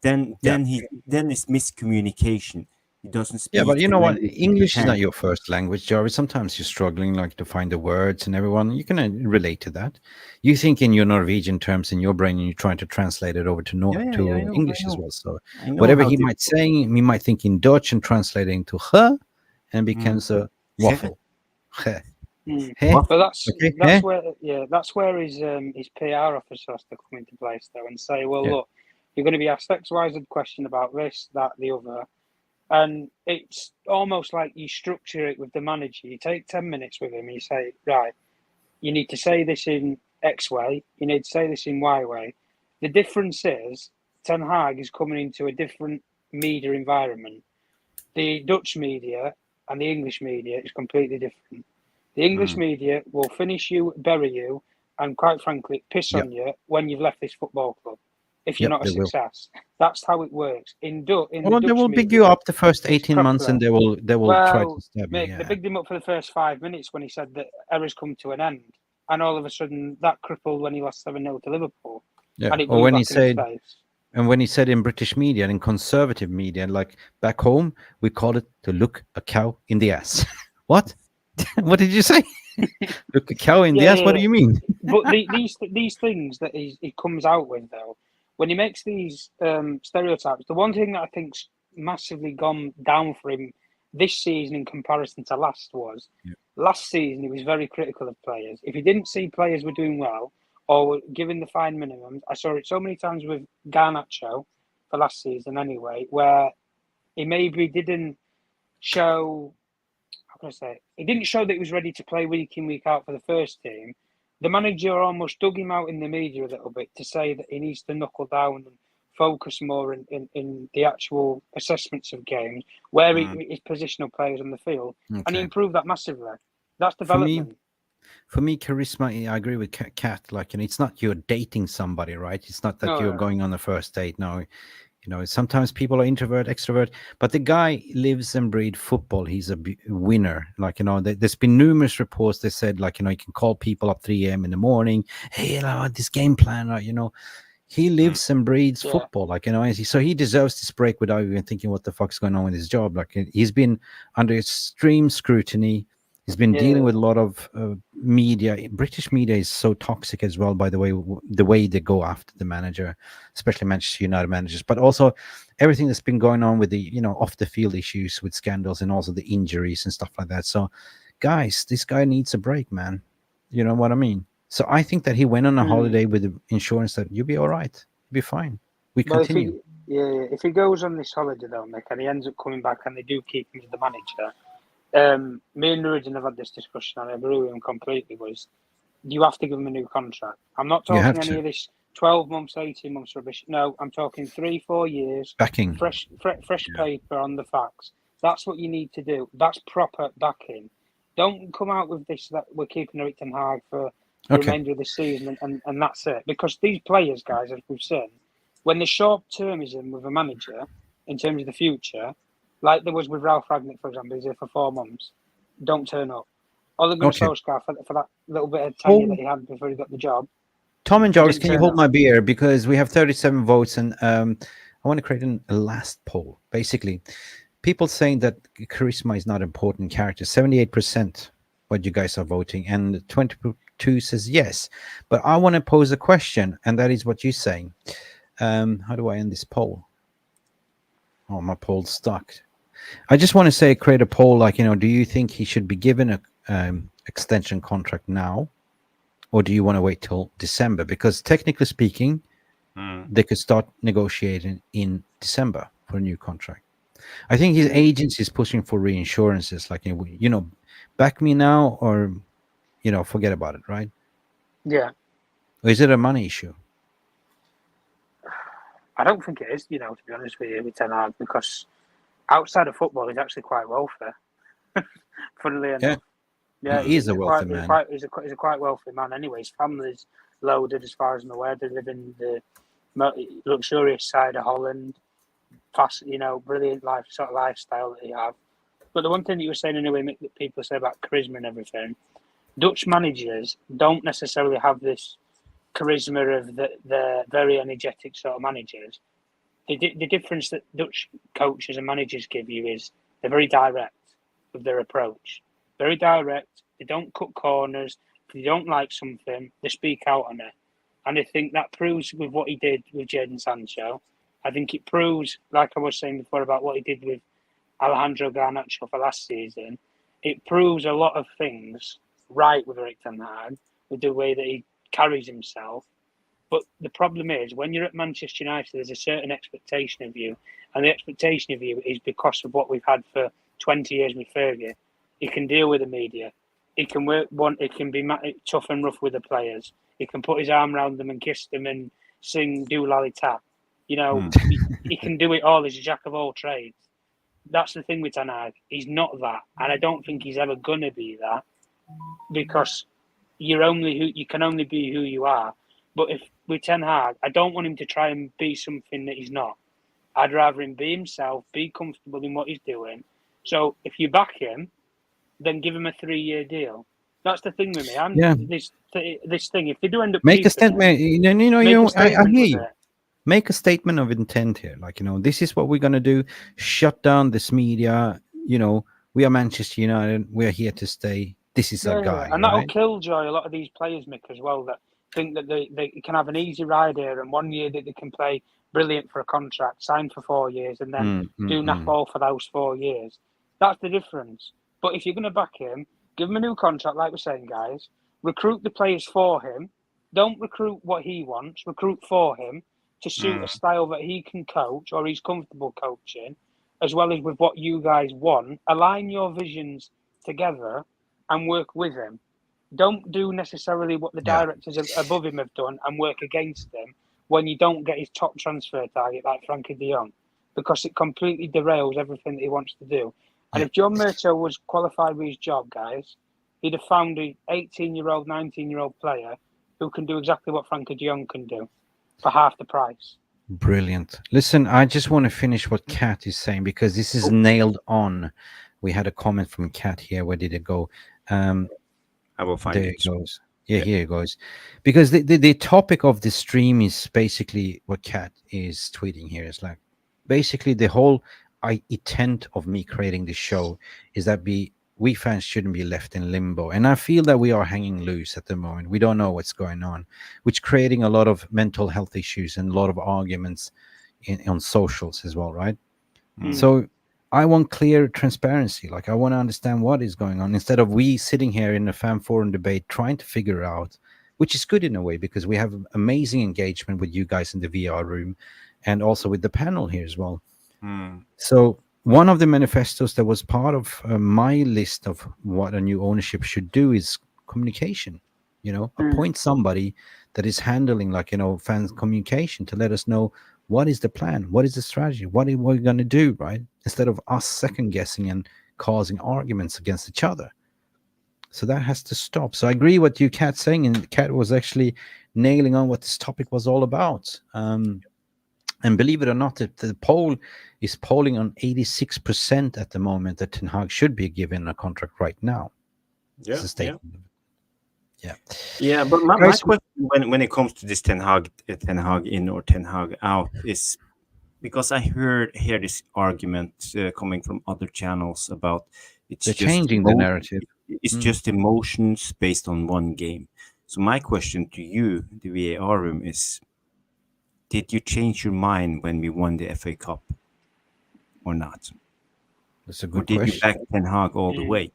Then it's miscommunication. He doesn't speak. Yeah, but you know what? English is not your first language, Jarvis. Sometimes you're struggling to find the words and everyone. You can relate to that. You think in your Norwegian terms in your brain and you're trying to translate it over to English as well. So whatever he might say, he might think in Dutch and translate it into "huh" and becomes a waffle. But that's where his PR officer has to come into place though and say, well, look, you're going to be asked XYZ question about this, that, the other. And it's almost like you structure it with the manager. You take 10 minutes with him and you say, right, you need to say this in X way. You need to say this in Y way. The difference is Ten Hag is coming into a different media environment. The Dutch media and the English media is completely different. The English media will finish you, bury you, and quite frankly, piss on you when you've left this football club. If you're not a success, that's how it works. They will big you up the first 18 months, and they will try to stab you. They bigged him up for the first 5 minutes when he said that era's come to an end, and all of a sudden that crippled when he lost 7-0 to Liverpool. Yeah. and it Or blew when he back in his said, face. and when he said in British media and in conservative media, like back home, we call it to look a cow in the ass. What? What did you say? Look a cow in the ass? What do Yeah. you mean? But these things that he comes out with, though, when he makes these stereotypes, the one thing that I think's massively gone down for him this season in comparison to last season he was very critical of players. If he didn't see players were doing well or were given the fine minimums, I saw it so many times with Garnacho for last season anyway, where he maybe didn't show, how can I say, he didn't show that he was ready to play week in, week out for the first team. The manager almost dug him out in the media a little bit to say that he needs to knuckle down and focus more in the actual assessments of games, where his positional players on the field, and he Okay. improved that massively. That's For me, development. charisma, I agree with Kat. Like, it's not you're dating somebody, right? It's not that you're No, going on a first date. No, sometimes people are introvert, extrovert, but the guy lives and breathes football. He's a winner. Like, there's been numerous reports that said, like, you can call people up 3 a.m. in the morning. Hey, this game plan, he lives and breathes yeah, football. Like, so he deserves this break without even thinking what the fuck's going on with his job. Like, he's been under extreme scrutiny. He's been dealing with a lot of media. British media is so toxic as well, by the way they go after the manager, especially Manchester United managers, but also everything that's been going on with the, off the field issues with scandals and also the injuries and stuff like that. So, guys, this guy needs a break, man. You know what I mean? So I think that he went on a holiday with the insurance that you'll be all right. You'll be fine. We Well, continue. if he goes on this holiday though, Mick, and he ends up coming back and they do keep him as the manager, me and Nuruddin have had this discussion, and I agree with him completely. Was you have to give him a new contract? I'm not You have talking any to. of this 12 months, 18 months rubbish. No, I'm talking 3-4 years, Backing. fresh paper on the facts. That's what you need to do. That's proper backing. Don't come out with this that we're keeping Erik ten Hag for the remainder of the season and that's it. Because these players, guys, as we've seen, when the short termism with a manager in terms of the future, like there was with Ralph Ragnick, for example, he's here for 4 months, don't turn up. Ole Gunnar Solskjaer, for that little bit of tenure that he had before he got the job. Tom and Jarvis, didn't can you turn hold up. my beer? Because we have 37 votes, and I want to create a last poll. Basically, people saying that charisma is not important character. 78% what you guys are voting, and 22 says yes. But I want to pose a question, and that is what you're saying. How do I end this poll? Oh, my poll's stuck. I just want to say, create a poll like, do you think he should be given a extension contract now, or do you want to wait till December? Because technically speaking, they could start negotiating in December for a new contract. I think his agency is pushing for reinsurances, like, back me now or, forget about it, right? Yeah. Or is it a money issue? I don't think it is, to be honest with you, with Ten Hag, because outside of football, he's actually quite wealthy. Funnily enough, yeah, He is a wealthy man. He's a quite wealthy man. Anyway, his family's loaded, as far as I'm aware. They live in the luxurious side of Holland. Fast, brilliant lifestyle that he have. But the one thing that you were saying anyway, Mick, that people say about charisma and everything, Dutch managers don't necessarily have this charisma of the very energetic sort of managers. The difference that Dutch coaches and managers give you is they're very direct with their approach. Very direct. They don't cut corners. If they don't like something, they speak out on it. And I think that proves with what he did with Jadon Sancho. I think it proves, like I was saying before, about what he did with Alejandro Garnacho for last season. It proves a lot of things right with Erik ten Hag, with the way that he carries himself. But the problem is, when you're at Manchester United, there's a certain expectation of you. And the expectation of you is because of what we've had for 20 years with Fergie. He can deal with the media. He can be tough and rough with the players. He can put his arm around them and kiss them and sing "Do Lally Tap." He can do it all. He's a jack of all trades. That's the thing with Ten Hag. He's not that. And I don't think he's ever going to be that, because you can only be who you are. But if with Ten Hag, I don't want him to try and be something that he's not. I'd rather him be himself, be comfortable in what he's doing. So if you back him, then give him a 3-year deal. That's the thing with me. I'm Yeah. this thing. If they do end up Make a keeping it, statement. make a I statement hear with you. it. Make a statement of intent here. Like, this is what we're going to do. Shut down this media. We are Manchester United. We're here to stay. This is our guy, And that'll right? killjoy a lot of these players, Mick, as well, that think that they can have an easy ride here, and 1 year that they can play brilliant for a contract, sign for 4 years, and then do naff all for those 4 years. That's the difference. But if you're going to back him, give him a new contract, like we're saying, guys. Recruit the players for him. Don't recruit what he wants. Recruit for him to suit a style that he can coach or he's comfortable coaching, as well as with what you guys want. Align your visions together and work with him. Don't do necessarily what the directors above him have done and work against him when you don't get his top transfer target like Frankie de Jong, because it completely derails everything that he wants to do. And if John Murtough was qualified with his job, guys, he'd have found an 18-year-old, 19-year-old player who can do exactly what Frankie de Jong can do for half the price. Brilliant. Listen, I just want to finish what Kat is saying, because this is nailed on. We had a comment from Kat here. Where did it go? I will find There it. it goes. Yeah, here it goes. Because the topic of this stream is basically what Kat is tweeting here. It's like, basically the whole intent of me creating this show is that we fans shouldn't be left in limbo. And I feel that we are hanging loose at the moment. We don't know what's going on, which creating a lot of mental health issues and a lot of arguments on socials as well, right? So I want clear transparency. Like, I want to understand what is going on, instead of we sitting here in a fan forum debate trying to figure out, which is good in a way, because we have amazing engagement with you guys in the VR room and also with the panel here as well. So one of the manifestos that was part of my list of what a new ownership should do is communication. Appoint somebody that is handling, like, fans communication, to let us know what is the plan, what is the strategy, what are we going to do, right? Instead of us second guessing and causing arguments against each other. So that has to stop. So I agree what you, Kat, saying, and Kat was actually nailing on what this topic was all about. And believe it or not, the poll is polling on 86% at the moment that Ten Hag should be given a contract right now. Yeah, it's a statement. Yeah. But my question when it comes to this Ten Hag in or Ten Hag out is, because I hear this argument coming from other channels about they're changing the narrative. It's just emotions based on one game. So my question to you, the VAR room, is: did you change your mind when we won the FA Cup or not? That's a good question. Or did you back Ten Hag all the way?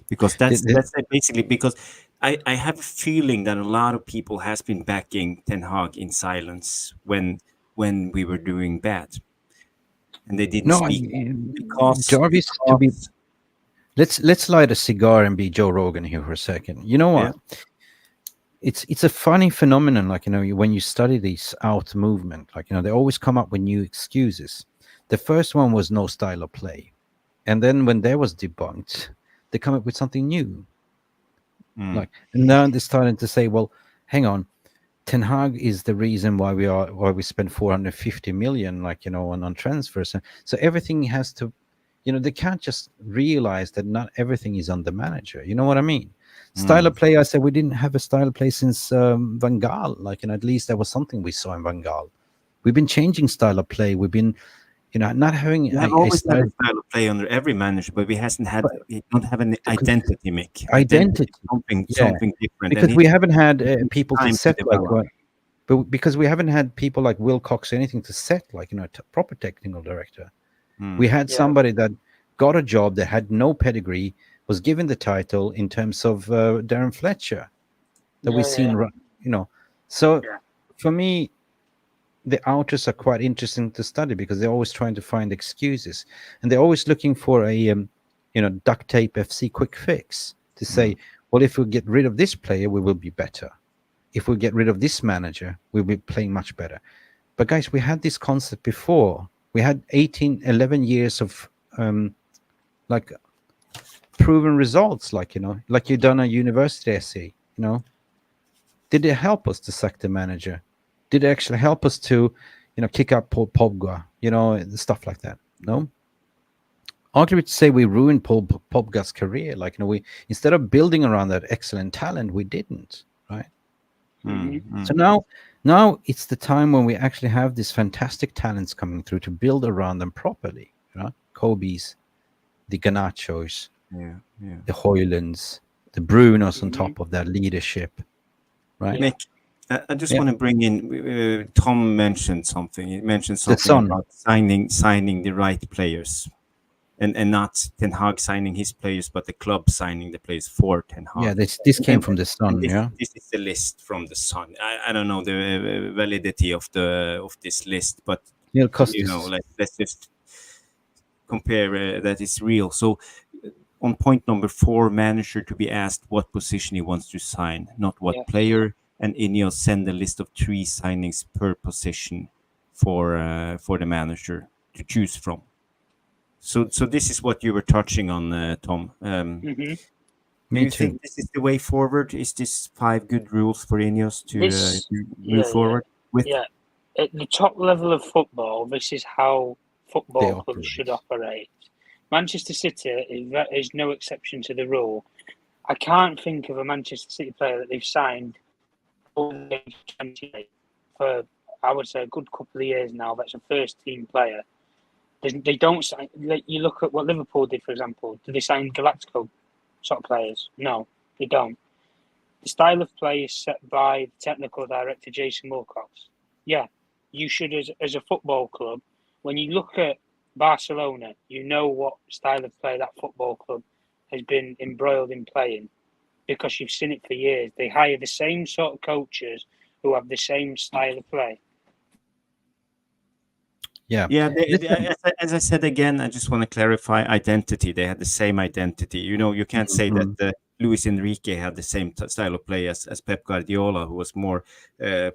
Because that's basically, because I have a feeling that a lot of people has been backing Ten Hag in silence when we were doing bad, and they didn't speak because Jarvis. Let's light a cigar and be Joe Rogan here for a second. You know what? Yeah. It's a funny phenomenon, like, when you study these out movement, like, they always come up with new excuses. The first one was no style of play, and then when that was debunked, they come up with something new. Like, and now they're starting to say, well, hang on, Ten Hag is the reason why we spend 450 million, like, on transfers. So everything has to, they can't just realize that not everything is on the manager. You know what I mean? Style of play, I said we didn't have a style of play since Van Gaal. Like, at least that was something we saw in Van Gaal. We've been changing style of play. We've been, not having a style of play under every manager, but we don't have an identity, Mick. Identity. Something different. Because we haven't had people to set like what. But because we haven't had people like Wilcox or anything to set, like, proper technical director. We had somebody that got a job that had no pedigree, was given the title in terms of Darren Fletcher that we've seen, So for me, the outers are quite interesting to study, because they're always trying to find excuses, and they're always looking for a, duct tape FC quick fix to say, well, if we get rid of this player, we will be better. If we get rid of this manager, we'll be playing much better. But guys, we had this concept before. We had 11 years of like proven results, like, like you've done a university essay, Did it help us to sack the manager? Did it actually help us to, kick out Paul Pogba, stuff like that? No. arguably to say we ruined Paul Pogba's career. Like, we instead of building around that excellent talent, we didn't, right? Mm-hmm. So now it's the time when we actually have these fantastic talents coming through to build around them properly. Kobe's, the Garnachos, Yeah. the Hoylands, the Brunos on Mm-hmm. top of that leadership, right? Yeah. Mick, I just Yeah. want to bring in. Tom mentioned something. He mentioned The something Sun. about signing the right players, and not Ten Hag signing his players, but the club signing the players for Ten Hag. Yeah, this came from the Sun. And Yeah, this is the list from the Sun. I don't know the validity of this list, but Neil Costis. let's just compare that is real. So on point number 4, manager to be asked what position he wants to sign, not what Yeah. player. And INEOS send a list of 3 signings per position for the manager to choose from. So this is what you were touching on, Tom. Mm-hmm. Do Me you too. think this is the way forward? Is this 5 good rules for INEOS to move Yeah. forward with? Yeah. At the top level of football, this is how They football clubs operate. should operate. Manchester City is no exception to the rule. I can't think of a Manchester City player that they've signed over the age of 28 for, I would say, a good couple of years now. That's a first team player. They don't sign. You look at what Liverpool did, for example. Do they sign Galactico sort of players? No, they don't. The style of play is set by the technical director, Jason Wilcox. Yeah, you should, as a football club, when you look at Barcelona, you know what style of play that football club has been embroiled in playing because you've seen it for years. They hire the same sort of coaches who have the same style of play. Yeah. Yeah, as I said again, I just want to clarify identity. They had the same identity. You can't say that Luis Enrique had the same style of play as Pep Guardiola, who was more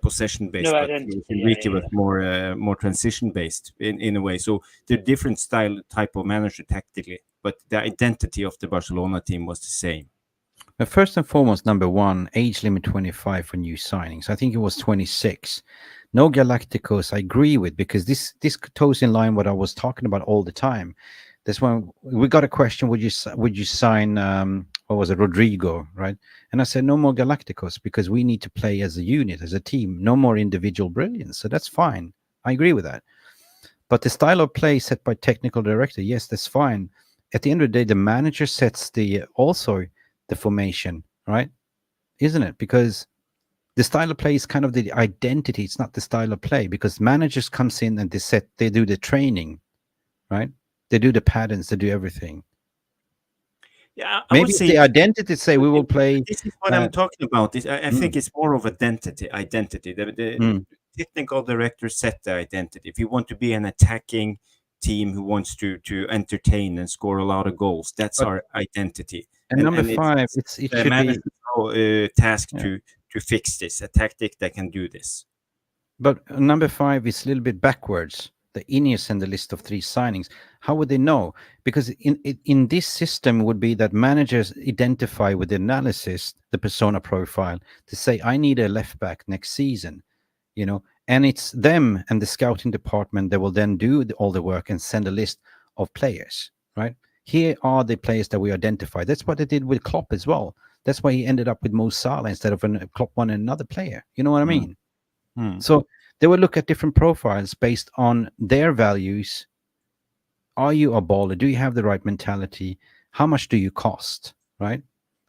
possession based, No but identity, Luis Enrique was more transition based in a way. So they're different type of manager tactically, but the identity of the Barcelona team was the same. But first and foremost, number 1, age limit 25 for new signings. I think it was 26. No Galacticos, I agree with, because this toes in line what I was talking about all the time. This one, we got a question: would you sign what was it, Rodrigo, right? And I said no more Galacticos because we need to play as a unit, as a team. No more individual brilliance. So that's fine. I agree with that. But the style of play set by technical director, yes, that's fine. At the end of the day, the manager sets the formation, right? Isn't it? Because the style of play is kind of the identity. It's not the style of play, because managers comes in and they do the training, right? They do the patterns, they do everything. Yeah, I maybe would say the identity say we will play. This is what I'm talking about. I think it's more of identity. The technical director set the identity. If you want to be an attacking team who wants to entertain and score a lot of goals, that's our identity. And number 5, it should be task to fix this, a tactic that can do this. But number 5 is a little bit backwards. The INEOS and the list of 3 signings. How would they know? Because in this system would be that managers identify with the analysis, the persona profile, to say, I need a left back next season, and it's them and the scouting department that will then do all the work and send a list of players, right? Here are the players that we identify. That's what they did with Klopp as well. That's why he ended up with Mo Salah instead of Klopp one another player. You know what I mean? So they will look at different profiles based on their values. Are you a baller? Do you have the right mentality? How much do you cost, right?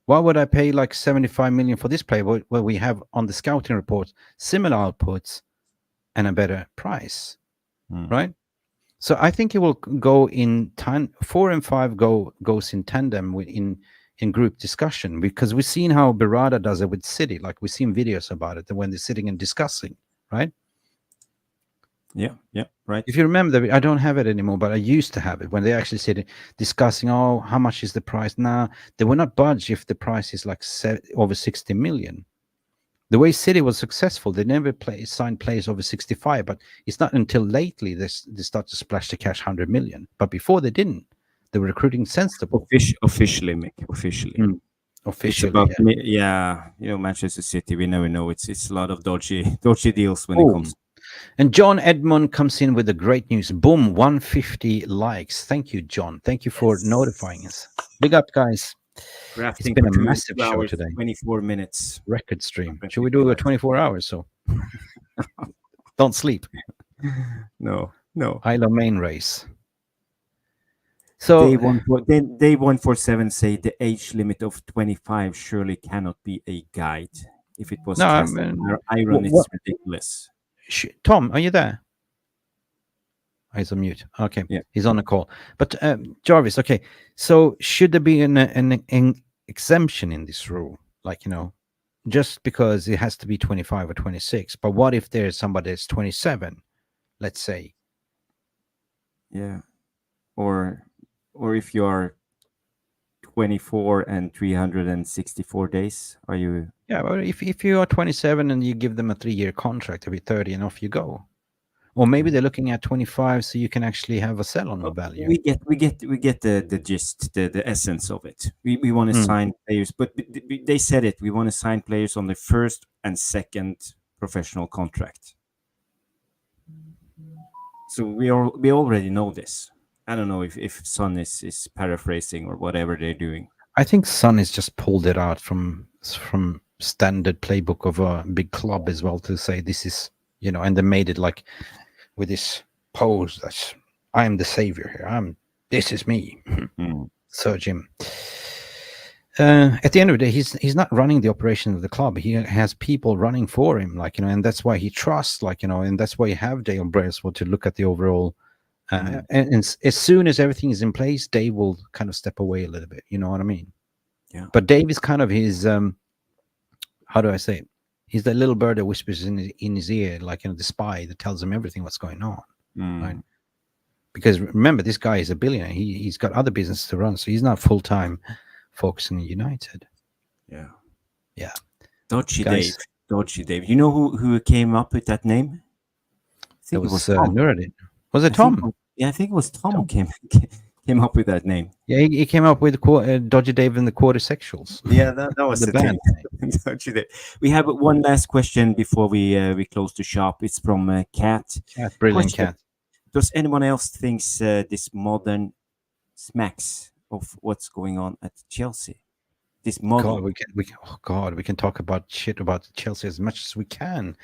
Why would I pay like 75 million for this player where we have on the scouting report similar outputs and a better price, right? So I think it will go in 4 and 5 goes in tandem in group discussion, because we've seen how Berrada does it with City. Like we've seen videos about it when they're sitting and discussing, right? Yeah, right. If you remember, I don't have it anymore, but I used to have it when they actually sit discussing, how much is the price? Nah, they will not budge if the price is like over 60 million. The way City was successful, they never signed players over 65, but it's not until lately they start to splash the cash 100 million. But before they didn't. They were recruiting sensible. Officially, Mick. Officially. Officially, Manchester City, we never know. It's a lot of dodgy deals when it comes. And John Edmond comes in with the great news. Boom, 150 likes. Thank you, John. Thank you for notifying us. Big up, guys. It's Crafting been for a two, massive two show hours, today. 24 minutes. Record stream. Should we 150 do a likes. 24 hours? So don't sleep. No, no. Isle of Main race. So Day 147 say the age limit of 25 surely cannot be a guide. If it was no, I cast mean, iron, what, it's ridiculous. Tom, are you there? He's on mute. Okay, Yeah. he's on the call. But Jarvis, okay. So should there be an exemption in this rule? Like, just because it has to be 25 or 26. But what if there's somebody that's 27, let's say? Yeah. Or if you are 24 and 364 days, are you? Yeah, well, if you are 27 and you give them a 3-year contract, they'll be 30 and off you go. Or maybe they're looking at 25, so you can actually have a sell-on value. We get the gist, the essence of it. We want to sign players, but they said it. We want to sign players on the first and second professional contract. So we already know this. I don't know if Sun is paraphrasing or whatever they're doing. I think Sun has just pulled it out from standard playbook of a big club as well to say this is, and they made it like with this pose that I am the savior here. This is me, Sir Jim. At the end of the day, he's not running the operation of the club. He has people running for him, and that's why he trusts, and that's why you have Dale Brailsford to look at the overall. And as soon as everything is in place, Dave will kind of step away a little bit. You know what I mean? Yeah. But Dave is kind of his. How do I say it? He's the little bird that whispers in his ear, like the spy that tells him everything what's going on, right? Because remember, this guy is a billionaire. He's got other business to run, so he's not full time focusing on United. Yeah. Dodgy Dave. You know who came up with that name? I think it was Tom. Nuruddin. Was it Tom? I think it was Tom who came up with that name. Yeah, he came up with Dodgy Dave and the Quartersexuals. Yeah, that was the band. Dodgy Dave. We have one last question before we close the shop. It's from Cat. Brilliant Cat. Does anyone else thinks this modern smacks of what's going on at Chelsea? This model. God, we can talk about shit about Chelsea as much as we can.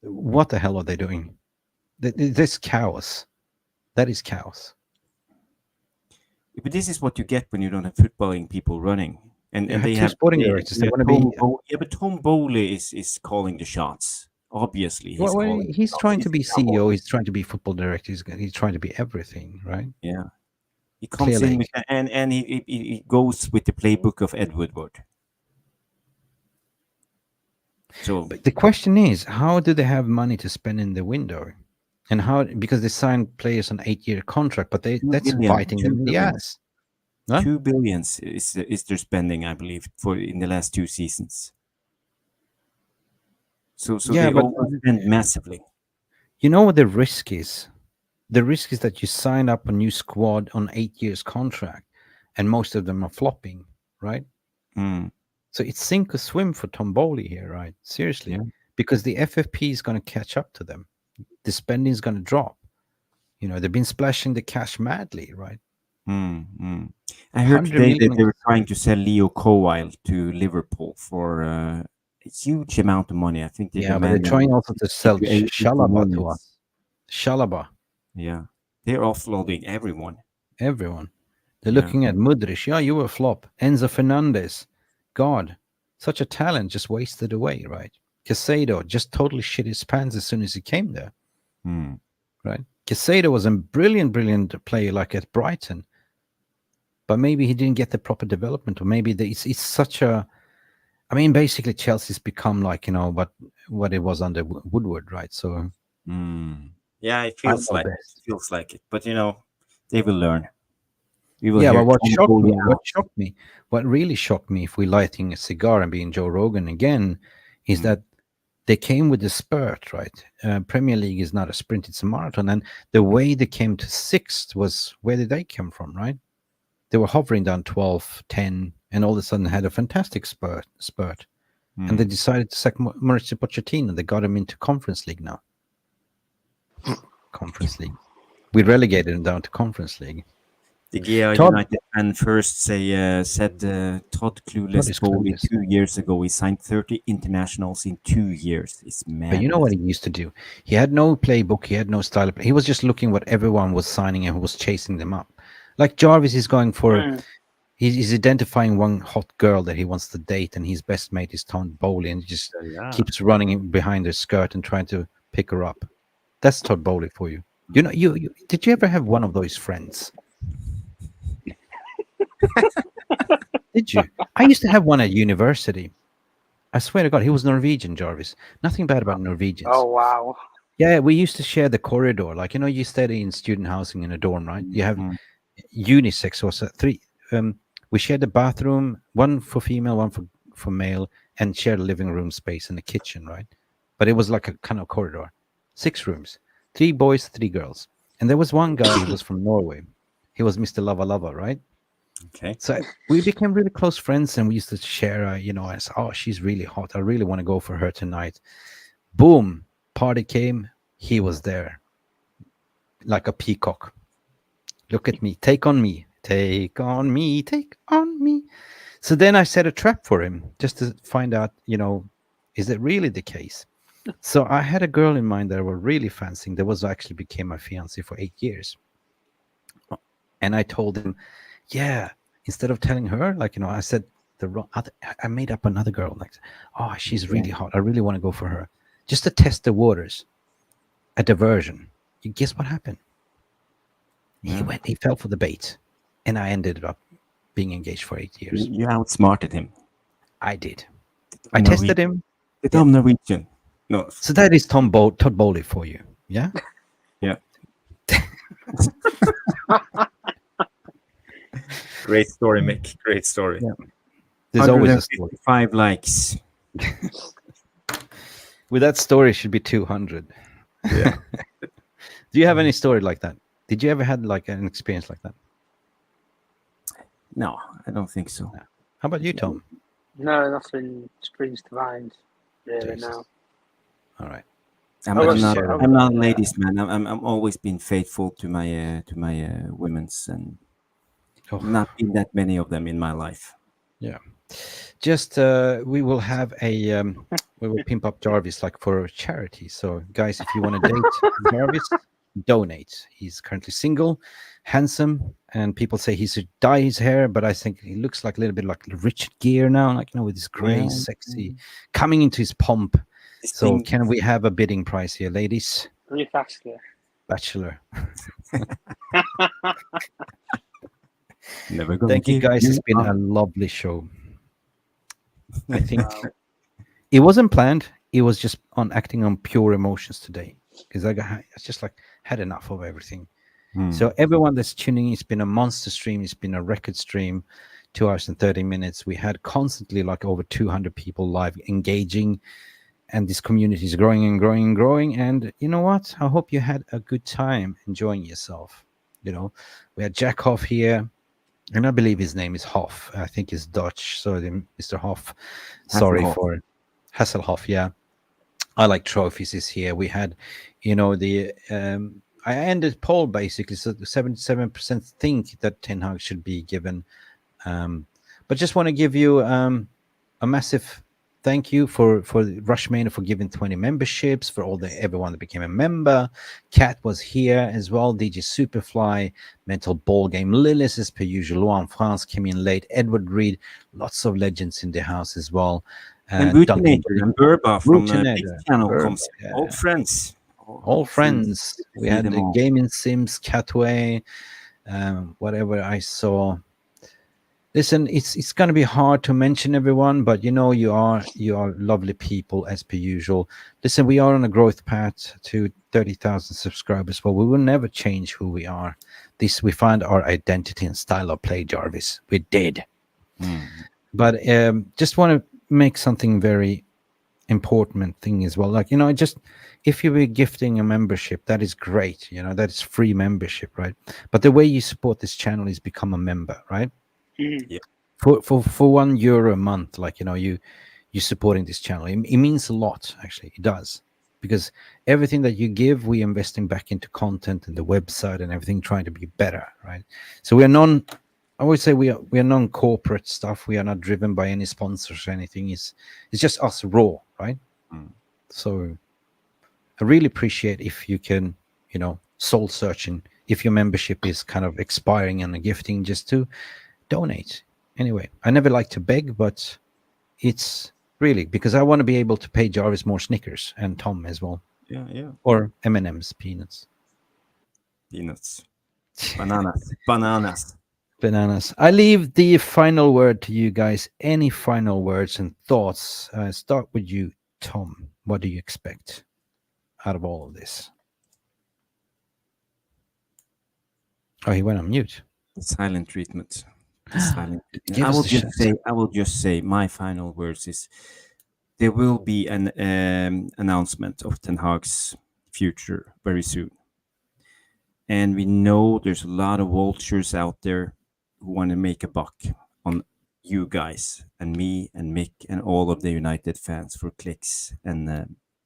What the hell are they doing? This chaos. That is chaos. But this is what you get when you don't have footballing people running. And they two have sporting directors. They want to be. But Tom Bowley is calling the shots. Obviously, he's trying to be CEO. He's trying to be football director. He's trying to be everything, right? Yeah, he comes in with, and he goes with the playbook of Ed Woodward. So, but the question is, how do they have money to spend in the window? And how, because they signed players on 8-year contract, but that's biting them in the ass. Huh? 2 billion is their spending, I believe, in the last 2 seasons. So they overspend massively. You know what the risk is? The risk is that you sign up a new squad on 8 years contract, and most of them are flopping, right? So it's sink or swim for Tom Bowley here, right? Seriously, because the FFP is going to catch up to them. The spending is going to drop. They've been splashing the cash madly, right? I heard today that they were trying to sell Leo Kowal to Liverpool for a huge amount of money. I think but they're trying also to sell Chalobah to us. Chalobah. Yeah, they're offloading everyone. They're looking at Mudryk. Yeah, you were a flop. Enzo Fernandez. God, such a talent just wasted away, right? Casado just totally shit his pants as soon as he came there. Right? Casado was a brilliant player like at Brighton. But maybe he didn't get the proper development, or maybe it's such a. I mean, basically, Chelsea's become like what it was under Woodward, right? So, yeah, it feels like it. But they will learn. But what really shocked me, if we're lighting a cigar and being Joe Rogan again, is that they came with a spurt, right? Premier League is not a sprint; it's a marathon, and the way they came to 6th was where did they come from, right? They were hovering down 12, 10, and all of a sudden had a fantastic spurt. and they decided to sack Mauricio Pochettino. They got him into Conference League now. Conference League. We relegated him down to Conference League. The GA Todd- United fan first said Todd Clueless is told me clueless. 2 years ago he signed 30 internationals in 2 years. It's mad. But you know what he used to do? He had no playbook. He had no style. He was just looking what everyone was signing and was chasing them up. Like Jarvis is going for, he's identifying one hot girl that he wants to date, and his best mate is Tom Bowley, and he just keeps running in behind her skirt and trying to pick her up. That's Todd Bowley for you. You know, you did you ever have one of those friends? Did you? I used to have one at university. I swear to God, he was Norwegian, Jarvis. Nothing bad about Norwegians. Oh wow. Yeah, we used to share the corridor. Like, you know, you study in student housing in a dorm, right? You have unisex or so, three. We shared the bathroom, one for female, one for male, and shared a living room space and a kitchen, right? But it was like a kind of corridor. 6 rooms, 3 boys, 3 girls. And there was one guy, he was from Norway. He was Mr. Lava Lava, right? Okay. So we became really close friends, and we used to share, you know, I said, oh, she's really hot. I really want to go for her tonight. Boom, party came. He was there like a peacock. Look at me. Take on me. Take on me. Take on me. So then I set a trap for him just to find out, you know, is it really the case? So I had a girl in mind that I was really fancying. That was actually became my fiancée for 8 years. And I told him, yeah, instead of telling her, like, you know, I said I made up another girl. Like, oh, she's really hot. I really want to go for her. Just to test the waters. A diversion. You guess what happened? He fell for the bait. And I ended up being engaged for 8 years. You outsmarted him. I did. I tested him. The dumb Norwegian. No. So that is Todd Bowley for you. Yeah? Yeah. Great story, Mick. Great story. Yeah. There's always a story. 5 likes. With that story, it should be 200. Yeah. Do you have any story like that? Did you ever had like an experience like that? No, I don't think so. How about you, Tom? No, nothing springs to mind really now. All right. I'm not a ladies' man. I'm always been faithful to my women's, and not been that many of them in my life. Yeah. Just we will have a we will pimp up Jarvis like for a charity. So guys, if you want to date Jarvis, donate. He's currently single, handsome, and people say he should dye his hair, but I think he looks like a little bit like Richard Gere now, like, you know, with his gray, sexy, coming into his pomp. So can we have a bidding price here, ladies? Really fast, yeah. Bachelor. Never gonna Thank you, give guys. It's been a lovely show. I think it wasn't planned. It was just on acting on pure emotions today, because I just like had enough of everything. So everyone that's tuning in, it's been a monster stream. It's been a record stream, 2 hours and 30 minutes. We had constantly like over 200 people live engaging, and this community is growing and growing and growing. And you know what? I hope you had a good time enjoying yourself. You know, we had Jack Hoff here, and I believe his name is Hoff. I think he's Dutch. So Mr. Hoff, sorry for Hasselhoff. Yeah, I like trophies is here. We had, you know, the I ended poll basically. So 77% think that Ten Hag should be given. But just want to give you a massive thank you for Rushmania for giving 20 memberships, for everyone that became a member. Kat was here as well. DJ Superfly, Mental Ball Game, Lillis as per usual. Luan France came in late. Edward Reed, lots of legends in the house as well. And Routinator and Burba from the Big channel comes. Yeah. Old friends. All friends. We had the Gaming Sims, Catway, whatever I saw. Listen, it's going to be hard to mention everyone, but you know you are lovely people as per usual. Listen, we are on a growth path to 30,000 subscribers, but we will never change who we are. We find our identity and style of play, Jarvis. We did. But just want to make something very important thing as well. Like, you know, just if you were gifting a membership, that is great. You know, that is free membership, right? But the way you support this channel is become a member, right? Yeah. For €1 a month, like, you know, you you supporting this channel. It means a lot, actually. It does, because everything that you give, we investing back into content and the website and everything, trying to be better, right? So we are I would say we are non-corporate stuff. We are not driven by any sponsors or anything. It's just us raw, right? Mm. So I really appreciate if you can, soul searching. If your membership is kind of expiring and gifting, just to donate. Anyway, I never like to beg, but it's really because I want to be able to pay Jarvis more Snickers and Tom as well, Yeah. or M&M's, peanuts, Peanuts. Bananas. bananas. I leave the final word to you guys. Any final words and thoughts? Start with you, Tom. What do you expect out of all of this? Oh, he went on mute. The silent treatment. The silent treatment. Give us the shit. I will just say my final words is there will be an announcement of Ten Hag's future very soon. And we know there's a lot of vultures out there who want to make a buck on you guys and me and Mick and all of the United fans for clicks and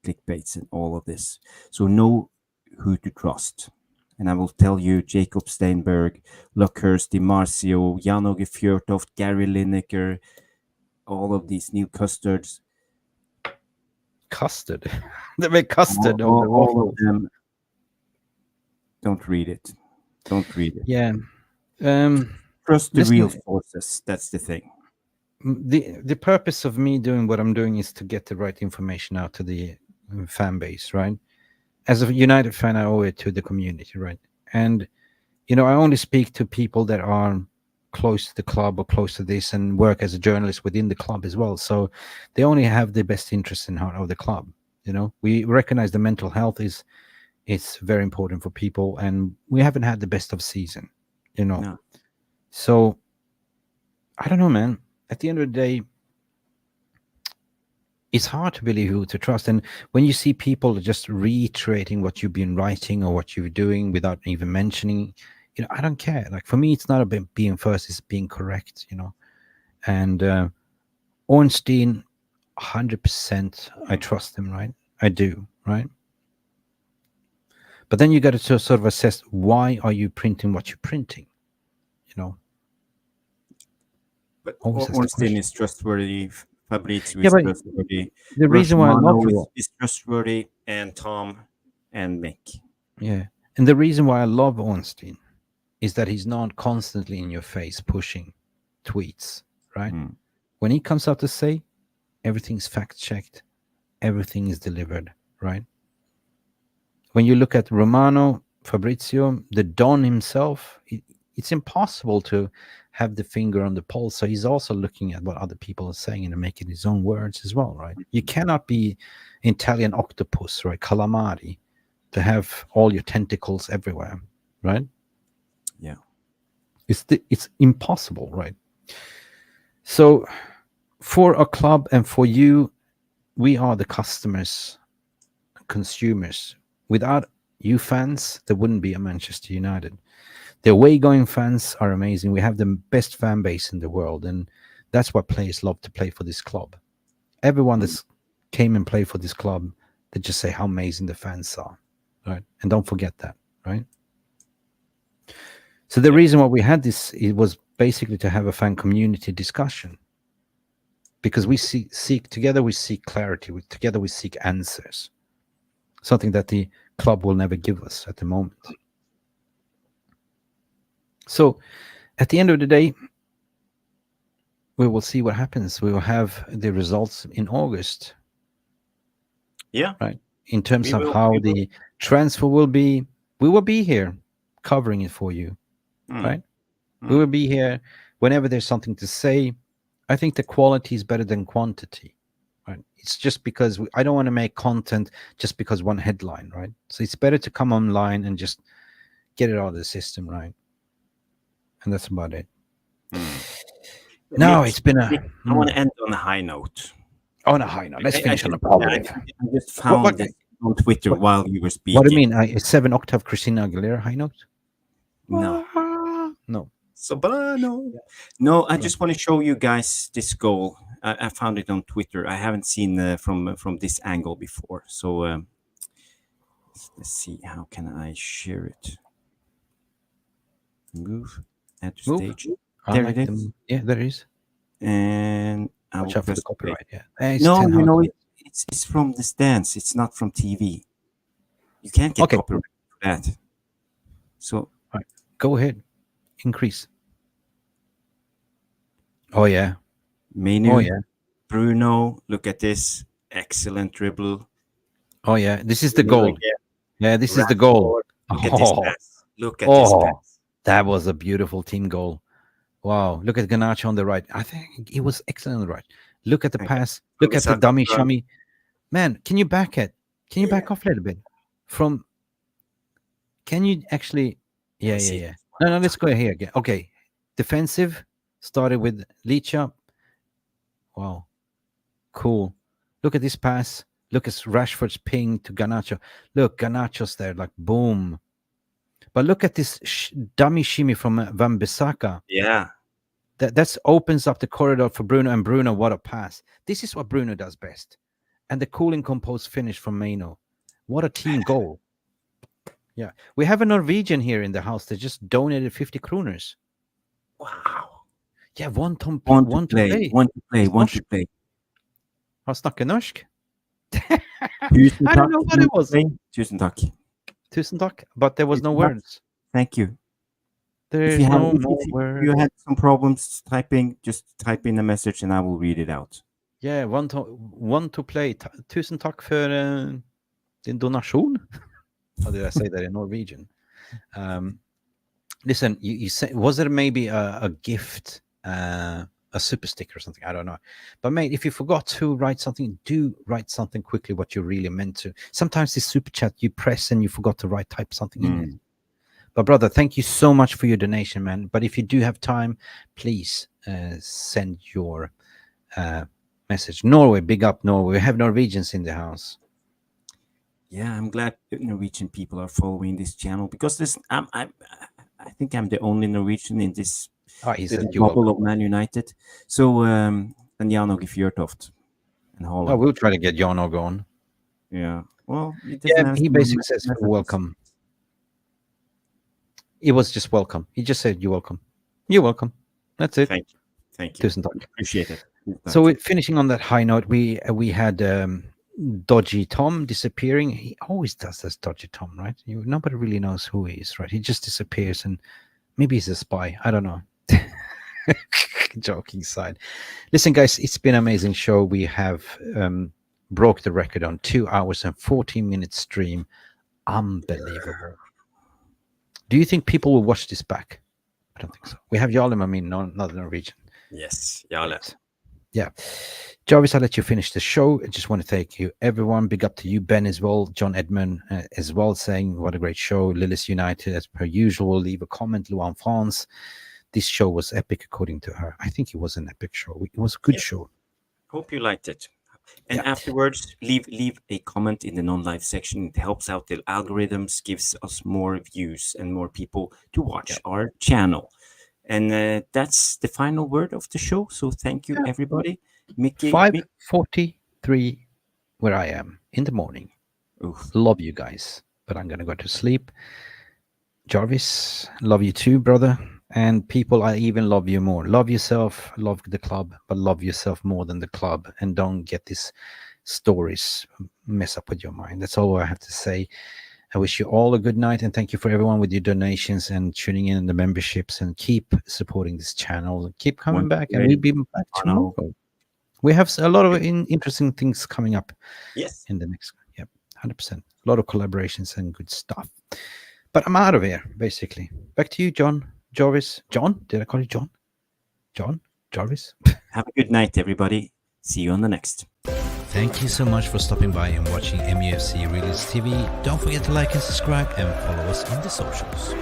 clickbaits and all of this. So know who to trust. And I will tell you Jacob Steinberg, Luckhurst, Di Marcio, Jan-Åge Fjørtoft, Gary Lineker, all of these new custards. Custard. They make custard of the all waffle. of them. Don't read it. Don't read it. Yeah. Trust the listen- real forces. That's the thing. The purpose of me doing what I'm doing is to get the right information out to the fan base, right? As a United fan, I owe it to the community, right? And I only speak to people that are close to the club or close to this and work as a journalist within the club as well. So they only have the best interest in heart of the club. We recognize the mental health is very important for people, and we haven't had the best of season, No. So I don't know, man. At the end of the day, it's hard to believe who to trust. And when you see people just reiterating what you've been writing or what you're doing without even mentioning, I don't care. Like, for me, it's not about being first, it's being correct, And Ornstein, 100%, I trust him, right? I do, right? But then you got to sort of assess, why are you printing what you're printing? But Always ask the Ornstein question. is trustworthy. Fabrizio Yeah, is but trustworthy. the reason why I love Romano you, is trustworthy, and Tom and Mick. yeah, and the reason why I love Ornstein is that he's not constantly in your face pushing tweets, right? Mm. When he comes out to say, everything's fact checked, everything is delivered, right? When you look at Romano, Fabrizio, the Don himself, it's impossible to have the finger on the pulse. So he's also looking at what other people are saying and making his own words as well, right? You cannot be Italian octopus, right? Calamari, to have all your tentacles everywhere, right? Yeah. It's impossible, right? So for a club and for you, we are the customers, consumers. Without you fans, there wouldn't be a Manchester United. The away-going fans are amazing. We have the best fan base in the world, and that's why players love to play for this club. Everyone that's came and played for this club, they just say how amazing the fans are, right? And don't forget that, right? So the reason why we had this, it was basically to have a fan community discussion, because we seek together, we seek clarity. Together we seek answers, something that the club will never give us at the moment. So at the end of the day, we will see what happens. We will have the results in August. Yeah. Right. In terms of how the transfer will be, we will be here covering it for you. Right. We will be here whenever there's something to say. I think the quality is better than quantity. Right. It's just because I don't want to make content just because one headline. Right. So it's better to come online and just get it out of the system. Right. And that's about it. No, Mick, it's been a. I want to end on a high note. On a high note. Let's finish on a positive. I just found this on Twitter while you were speaking. What do you mean? A 7-octave Christina Aguilera high note? No. No. Soprano. No, I just want to show you guys this goal. I found it on Twitter. I haven't seen from this angle before. So let's see. How can I share it? Move. Add to Move. stage. I There like it is. them. Yeah, there it is. And I will Watch out for the press play. copyright. Yeah. It's No, 10 you know, hours. it's from the stands. It's not from TV. You can't get Okay. copyright for that. So Right. Go ahead. Increase. Oh, yeah. Menu, Oh, yeah. Bruno, look at this. Excellent dribble. Oh, yeah. This is the Miller goal. again. Yeah, this is the goal. Look at this Oh, pass. Look at this pass. that was a beautiful team goal. Wow. Look at Garnacho on the right. I think he was excellent on the right. Look at the Okay. pass. Look at the Kulisaka dummy front. shimmy. Man, can you back it? Can you back Yeah. off a little bit? Can you actually? Yeah, see. yeah. No, let's go here again. Okay. Defensive. Started with Licha. Wow. Cool. Look at this pass. Look at Rashford's ping to Garnacho. Look, Garnacho's there, like boom. But look at this dummy shimmy from Van Bissaka. Yeah. That opens up the corridor for Bruno. And Bruno, what a pass. This is what Bruno does best. And the cool and composed finish from Mano. What a team goal. Yeah. We have a Norwegian here in the house that just donated 50 kroners. Wow. Yeah, one to One to play. play. Han snakker norsk. Tusen I don't know what it was. Tusen takk. Tusen takk. But there was no Tusen takk. words. Thank you. There's If you no have, more if words. you had some problems typing, just type in a message and I will read it out. Yeah, one to play. Tusen takk for din donation. How did I say that in Norwegian? Listen, you said, was it maybe a gift, a super sticker or something? I don't know. But mate, if you forgot to write something, do write something quickly what you really meant to. Sometimes this super chat you press and you forgot to type something in it. But brother, thank you so much for your donation, man. But if you do have time, please send your message. Norway, big up Norway. We have Norwegians in the house. Yeah, I'm glad Norwegian people are following this channel because I think I'm the only Norwegian in this bubble of ManUnited. So and Janog Fjørtoft and Holland. Oh, we'll try to get Janog on. Yeah. Well, he basically says welcome. It was just welcome. He just said you're welcome. You're welcome. That's it. Thank you. Tusen takk. Appreciate it. So we're finishing on that high note. We had Dodgy Tom disappearing. He always does this, Dodgy Tom, right? Nobody really knows who he is, right? He just disappears, and maybe he's a spy. I don't know. Joking aside. Listen, guys, it's been an amazing show. We have broke the record on 2 hours and 14 minutes stream. Unbelievable. Do you think people will watch this back? I don't think so. We have Jarle, I mean, not Norwegian. Yes, Jarle. Yeah. Jarvis, I'll let you finish the show. I just want to thank you, everyone. Big up to you, Ben, as well. John Edmund, as well, saying what a great show. Lilith United, as per usual. Leave a comment, Luan France. This show was epic, according to her. I think it was an epic show. It was a good show. Hope you liked it. And afterwards, leave a comment in the non-live section. It helps out the algorithms, gives us more views and more people to watch our channel. And that's the final word of the show. So thank you, everybody. Mickey, 5:43 where I am in the morning. Oof. Love you guys, but I'm going to go to sleep. Jarvis, love you too, brother. And people, I even love you more. Love yourself, love the club, but love yourself more than the club. And don't get these stories mess up with your mind. That's all I have to say. I wish you all a good night, and thank you for everyone with your donations and tuning in the memberships, and keep supporting this channel. Keep coming back, and we'll be back tomorrow. We have a lot of interesting things coming up. Yes. In the next, 100%. A lot of collaborations and good stuff. But I'm out of here, basically. Back to you, John. Jarvis. John? Did I call you John? John? Jarvis? Have a good night, everybody. See you on the next. Thank you so much for stopping by and watching MUFC Realist TV. Don't forget to like and subscribe and follow us on the socials.